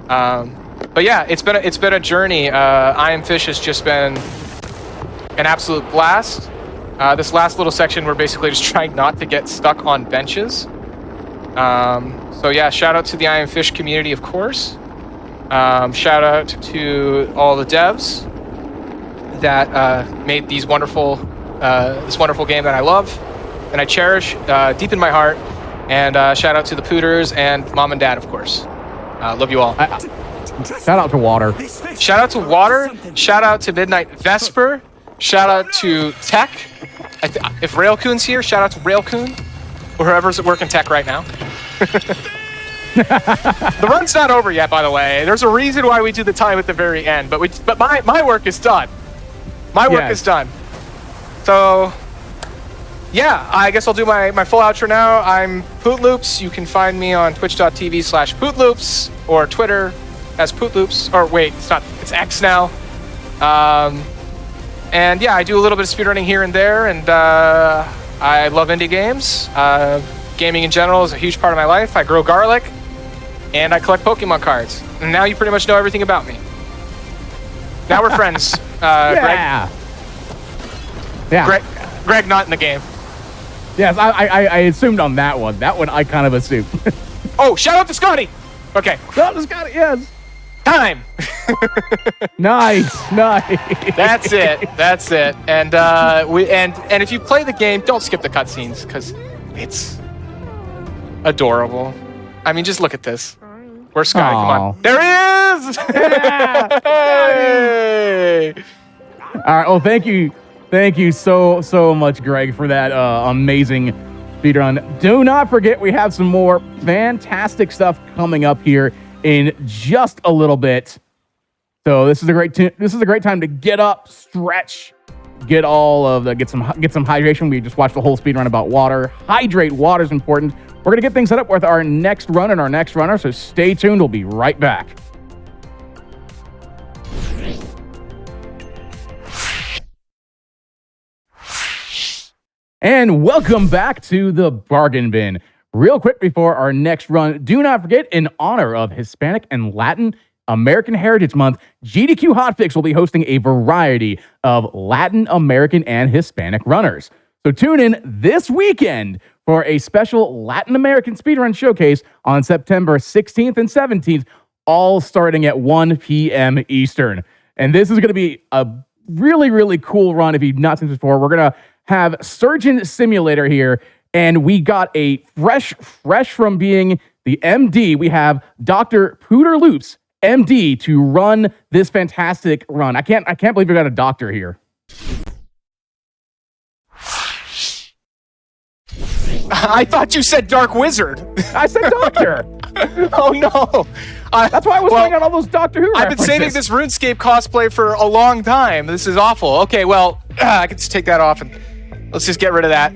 But yeah, it's been a journey. I Am Fish has just been an absolute blast. This last little section, we're basically just trying not to get stuck on benches. So yeah, shout out to the I Am Fish community, of course. Shout out to all the devs that made this wonderful game that I love and I cherish deep in my heart. And shout out to the Pooters and Mom and Dad, of course. Love you all. Shout out to Water. Shout out to Water. Shout out to Midnight Vesper. Shout out to Tech. If Railcoon's here, shout out to Railcoon, or whoever's working tech right now. The run's not over yet, by the way. There's a reason why we do the time at the very end, but my work is done. My work is done. So yeah, I guess I'll do my full outro now. I'm Pootloops. You can find me on twitch.tv/Pootloops or Twitter as Pootloops. Or wait, it's X now. And yeah, I do a little bit of speedrunning here and there, and I love indie games. Gaming in general is a huge part of my life. I grow garlic, and I collect Pokemon cards. And now you pretty much know everything about me. Now we're friends. Yeah. Greg not in the game. Yes, I assumed on that one. That one I kind of assumed. Oh, shout out to Scotty. Okay. Shout out to Scotty, yes. Time. Nice. That's it. And and if you play the game, don't skip the cutscenes because it's adorable. I mean, just look at this. Where's Scotty? Aww. Come on. There he is. Yeah. Hey. All right. Well, thank you so much, Greg, for that amazing speedrun. Do not forget, we have some more fantastic stuff coming up here in just a little bit. So this is a great time to get up, stretch, get some hydration. We just watched the whole speedrun about water. Hydrate. Water is important. We're gonna get things set up with our next run and our next runner. So stay tuned. We'll be right back. And welcome back to the Bargain Bin. Real quick before our next run, do not forget, in honor of Hispanic and Latin American Heritage Month, GDQ Hotfix will be hosting a variety of Latin American and Hispanic runners. So tune in this weekend for a special Latin American speedrun showcase on September 16th and 17th, all starting at 1 p.m. Eastern. And this is going to be a really, really cool run if you've not seen this before. We're going to have Surgeon Simulator here, and we got a fresh from being the MD. We have Dr. Pooter Loops, MD, to run this fantastic run. I can't believe we got a doctor here. I thought you said Dark Wizard. I said doctor. Oh no. That's why I was throwing out all those Doctor Who I've been saving this RuneScape cosplay for a long time. This is awful. Okay, well, I can just take that off and let's just get rid of that.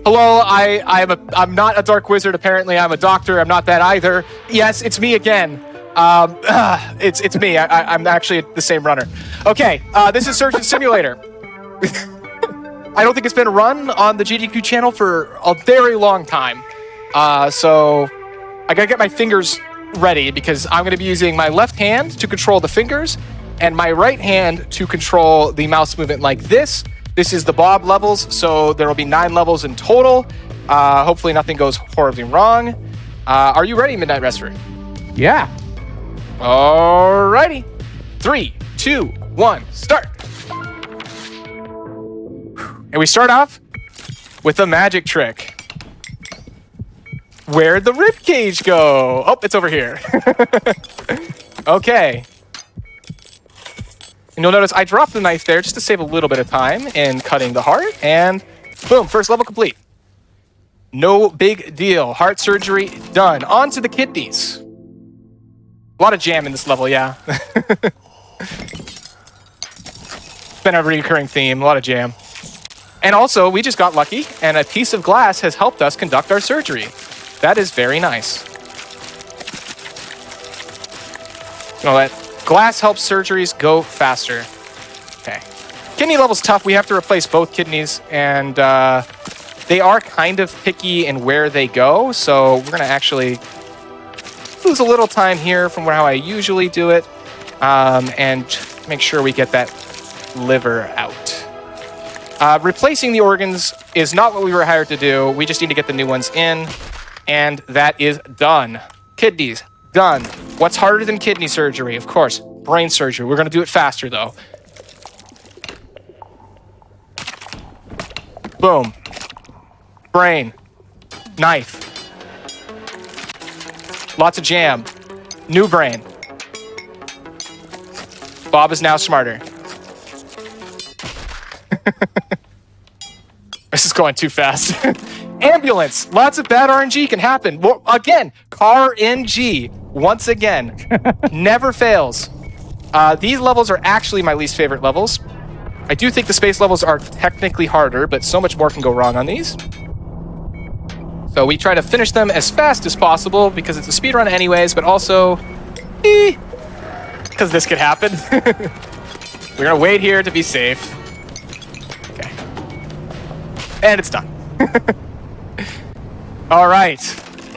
Hello, I'm not a Dark Wizard. Apparently, I'm a doctor. I'm not that either. Yes, it's me again. It's me. I'm actually the same runner. Okay, this is Surgeon Simulator. I don't think it's been run on the GDQ channel for a very long time. So I gotta get my fingers ready because I'm gonna be using my left hand to control the fingers and my right hand to control the mouse movement like this. This is the Bob levels, so there will be 9 levels in total. Hopefully nothing goes horribly wrong. Are you ready, Midnight Vesper? Yeah. Alrighty. 3, 2, 1, start. And we start off with a magic trick. Where'd the ribcage go? Oh, it's over here. Okay. And you'll notice I dropped the knife there just to save a little bit of time in cutting the heart. And boom, first level complete. No big deal. Heart surgery done. On to the kidneys. lot of jam in this level, yeah. Been a recurring theme, a lot of jam. And also, we just got lucky, and a piece of glass has helped us conduct our surgery. That is very nice. You know, that glass helps surgeries go faster. Okay. Kidney level's tough. We have to replace both kidneys, and they are kind of picky in where they go, so we're going to actually lose a little time here from how I usually do it, and make sure we get that liver out. Replacing the organs is not what we were hired to do. We just need to get the new ones in, and that is done. Kidneys, done. What's harder than kidney surgery? Of course, brain surgery. We're going to do it faster, though. Boom. Brain. Knife. Lots of jam. New brain. Bob is now smarter. This is going too fast. Ambulance. Lots of bad RNG can happen. Well, again, car NG. Once again. Never fails. These levels are actually my least favorite levels. I do think the space levels are technically harder, but so much more can go wrong on these. So we try to finish them as fast as possible because it's a speedrun anyways, but also because this could happen. We're going to wait here to be safe. Okay. And it's done. All right.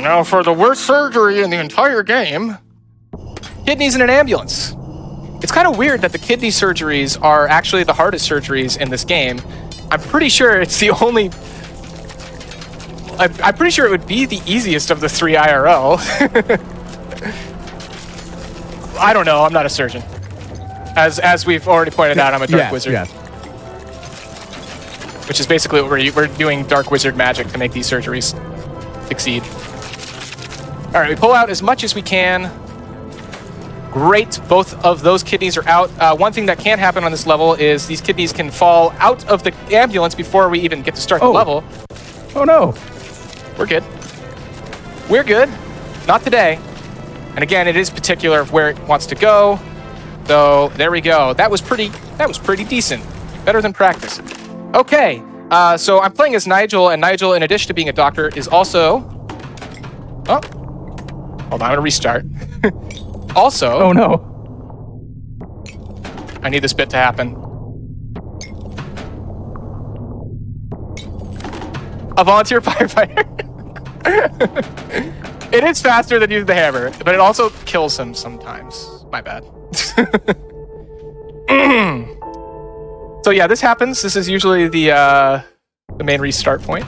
Now for the worst surgery in the entire game. Kidneys in an ambulance. It's kind of weird that the kidney surgeries are actually the hardest surgeries in this game. I'm pretty sure it's the only... I'm pretty sure it would be the easiest of the 3 IRL. I don't know. I'm not a surgeon. As we've already pointed out, I'm a dark wizard. Yes. Which is basically what we're doing dark wizard magic to make these surgeries succeed. All right, we pull out as much as we can. Great, both of those kidneys are out. One thing that can happen on this level is these kidneys can fall out of the ambulance before we even get to start the level. Oh no. We're good. We're good. Not today. And again, it is particular of where it wants to go. So there we go. That was pretty decent. Better than practice. Okay. So I'm playing as Nigel, and Nigel, in addition to being a doctor, is also... Oh. Hold on, I'm gonna restart. Also... Oh no. I need this bit to happen. A volunteer firefighter. It is faster than using the hammer, but it also kills him sometimes. My bad. So yeah, this happens. This is usually the main restart point.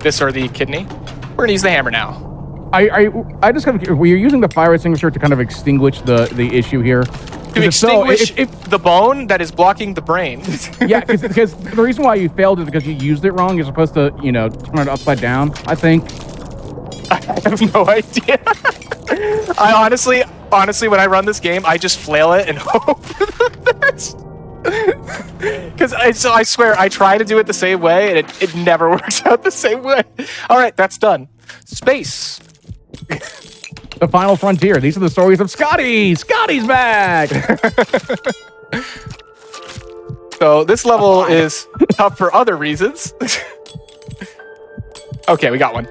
This or the kidney. We're gonna use the hammer now. I just kind of... Were you using the fire extinguisher to kind of extinguish the issue here? To extinguish the bone that is blocking the brain. Yeah, because the reason why you failed is because you used it wrong. You're supposed to, you know, turn it upside down, I think. I have no idea. I honestly, when I run this game, I just flail it and hope for the best. Because I swear, I try to do it the same way, and it never works out the same way. All right, that's done. Space. The final frontier. These are the stories of Scotty. Scotty's back. So this level is tough for other reasons. Okay, we got one.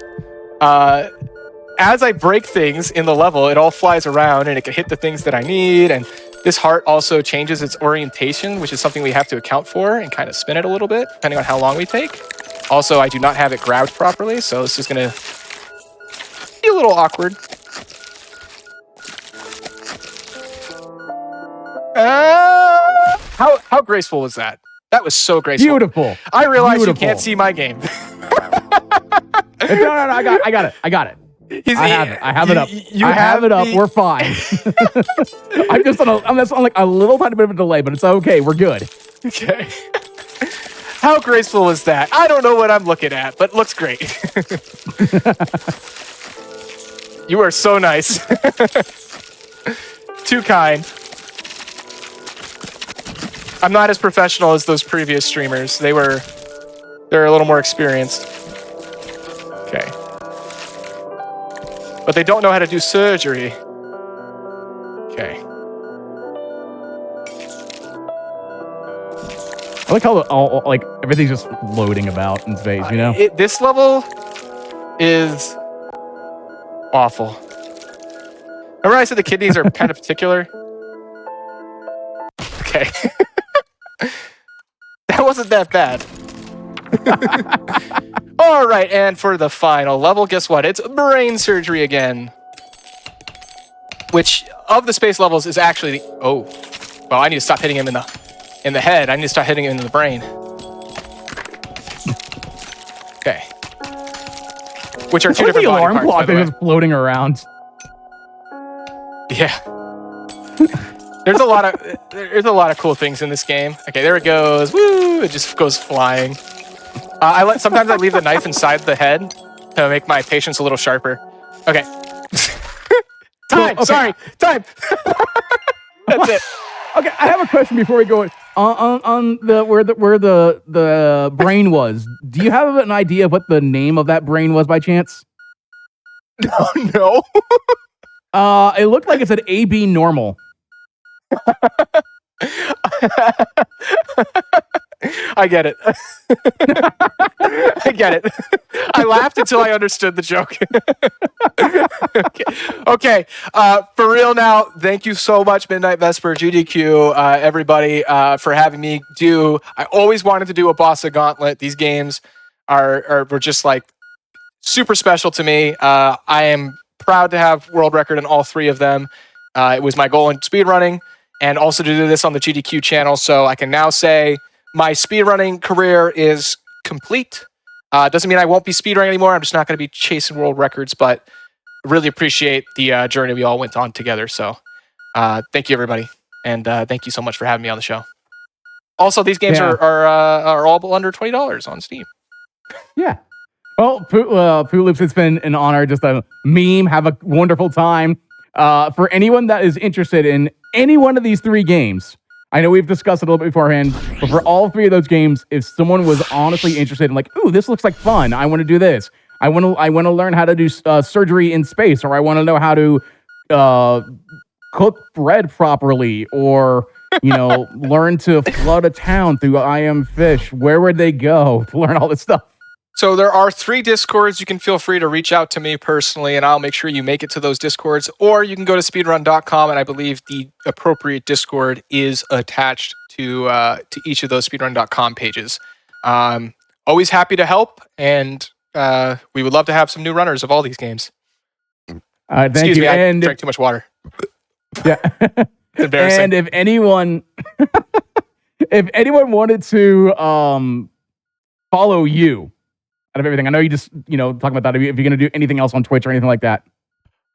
As I break things in the level, it all flies around and it can hit the things that I need. And this heart also changes its orientation, which is something we have to account for and kind of spin it a little bit, depending on how long we take. Also, I do not have it grabbed properly, so this is going to be a little awkward. How graceful was that? That was so graceful. Beautiful. I realize you can't see my game. No, I got it. I have it up. I have it up. We're fine. I'm just on like a little tiny bit of a delay, but it's okay. We're good. Okay. How graceful was that? I don't know what I'm looking at, but looks great. You are so nice. Too kind. I'm not as professional as those previous streamers. They're a little more experienced. Okay. But they don't know how to do surgery. Okay. I like how all like everything's just floating about in space, you know? This level is awful. Remember I said the kidneys are kind of particular? Okay. That wasn't that bad. All right, and for the final level, guess what? It's brain surgery again. Which, of the space levels, is actually the... Oh. Well, I need to stop hitting him in the head. I need to start hitting him in the brain. Okay. Which are two different the body alarm parts, clock by the is way. just floating around. Yeah. There's a lot of cool things in this game. Okay, there it goes. Woo! It just goes flying. Sometimes I leave the knife inside the head to make my patience a little sharper. Okay. Time. Okay. Sorry. Time. That's it. Okay, I have a question before we go on the where the brain was. Do you have an idea of what the name of that brain was by chance? No. It looked like it said AB normal. I get it. I get it. I laughed until I understood the joke. Okay. For real now, thank you so much, Midnight Vesper, GDQ, everybody, for having me do. I always wanted to do a Bossa Gauntlet. These games were just like super special to me. I am proud to have world record in all three of them. It was my goal in speedrunning, and also to do this on the GDQ channel. So I can now say my speedrunning career is complete. Doesn't mean I won't be speedrunning anymore. I'm just not going to be chasing world records, but really appreciate the journey we all went on together. So thank you, everybody. And thank you so much for having me on the show. Also, these games are all under $20 on Steam. Yeah. Well, Poo Loops, it's been an honor. Just a meme. Have a wonderful time. For anyone that is interested in any one of these three games, I know we've discussed it a little bit beforehand, but for all three of those games, if someone was honestly interested in like, ooh, this looks like fun, I want to do this. I want to learn how to do surgery in space, or I want to know how to cook bread properly, or learn to flood a town through I Am Fish. Where would they go to learn all this stuff? So there are 3 Discords. You can feel free to reach out to me personally, and I'll make sure you make it to those Discords. Or you can go to speedrun.com, and I believe the appropriate Discord is attached to each of those speedrun.com pages. Always happy to help, and we would love to have some new runners of all these games. Thank Excuse you. me, I And drank too much water. yeah. Embarrassing. And if anyone wanted to follow you out of everything, I know you just talking about that. If you're going to do anything else on Twitch or anything like that.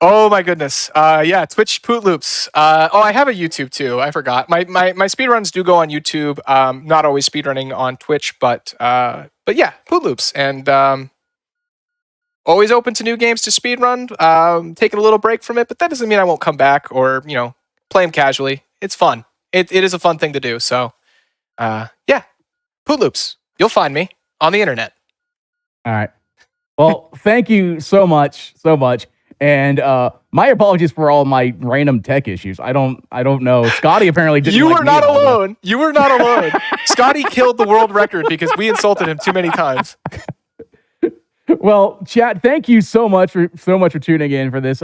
Oh my goodness. Yeah, Twitch Poot Loops. I have a YouTube too. I forgot. My speedruns do go on YouTube. Not always speedrunning on Twitch, but yeah, Poot Loops. And always open to new games to speedrun. Taking a little break from it, but that doesn't mean I won't come back or, play them casually. It's fun. It is a fun thing to do. So yeah, Poot Loops. You'll find me on the internet. All right. Well, thank you so much. And my apologies for all my random tech issues. I don't know. Scotty apparently didn't. You like were me not at all, alone. You were not alone. Scotty killed the world record because we insulted him too many times. Well, chat, thank you so much for tuning in for this.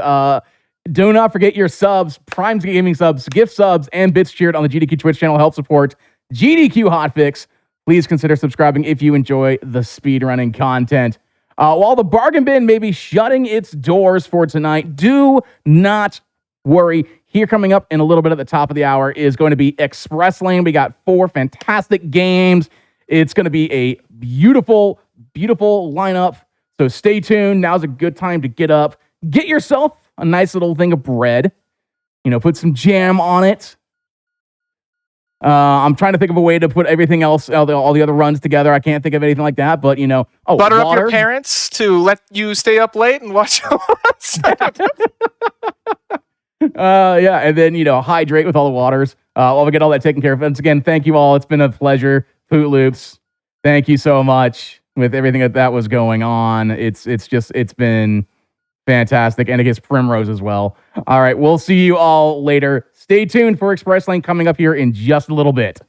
Do not forget your subs, Prime Gaming subs, gift subs, and bits cheered on the GDQ Twitch channel. Help support GDQ Hotfix. Please consider subscribing if you enjoy the speedrunning content. While the bargain bin may be shutting its doors for tonight, do not worry. Here coming up in a little bit at the top of the hour is going to be Express Lane. We got 4 fantastic games. It's going to be a beautiful, beautiful lineup. So stay tuned. Now's a good time to get up. Get yourself a nice little thing of bread. Put some jam on it. I'm trying to think of a way to put everything else, all the other runs together. I can't think of anything like that, but butter water. up your parents to let you stay up late and watch. Yeah, and then hydrate with all the waters. While we get all that taken care of. Once again, thank you all. It's been a pleasure. Poot Loops, thank you so much with everything that was going on. It's been Fantastic. And against Primrose as well. All right. We'll see you all later. Stay tuned for Express Lane coming up here in just a little bit.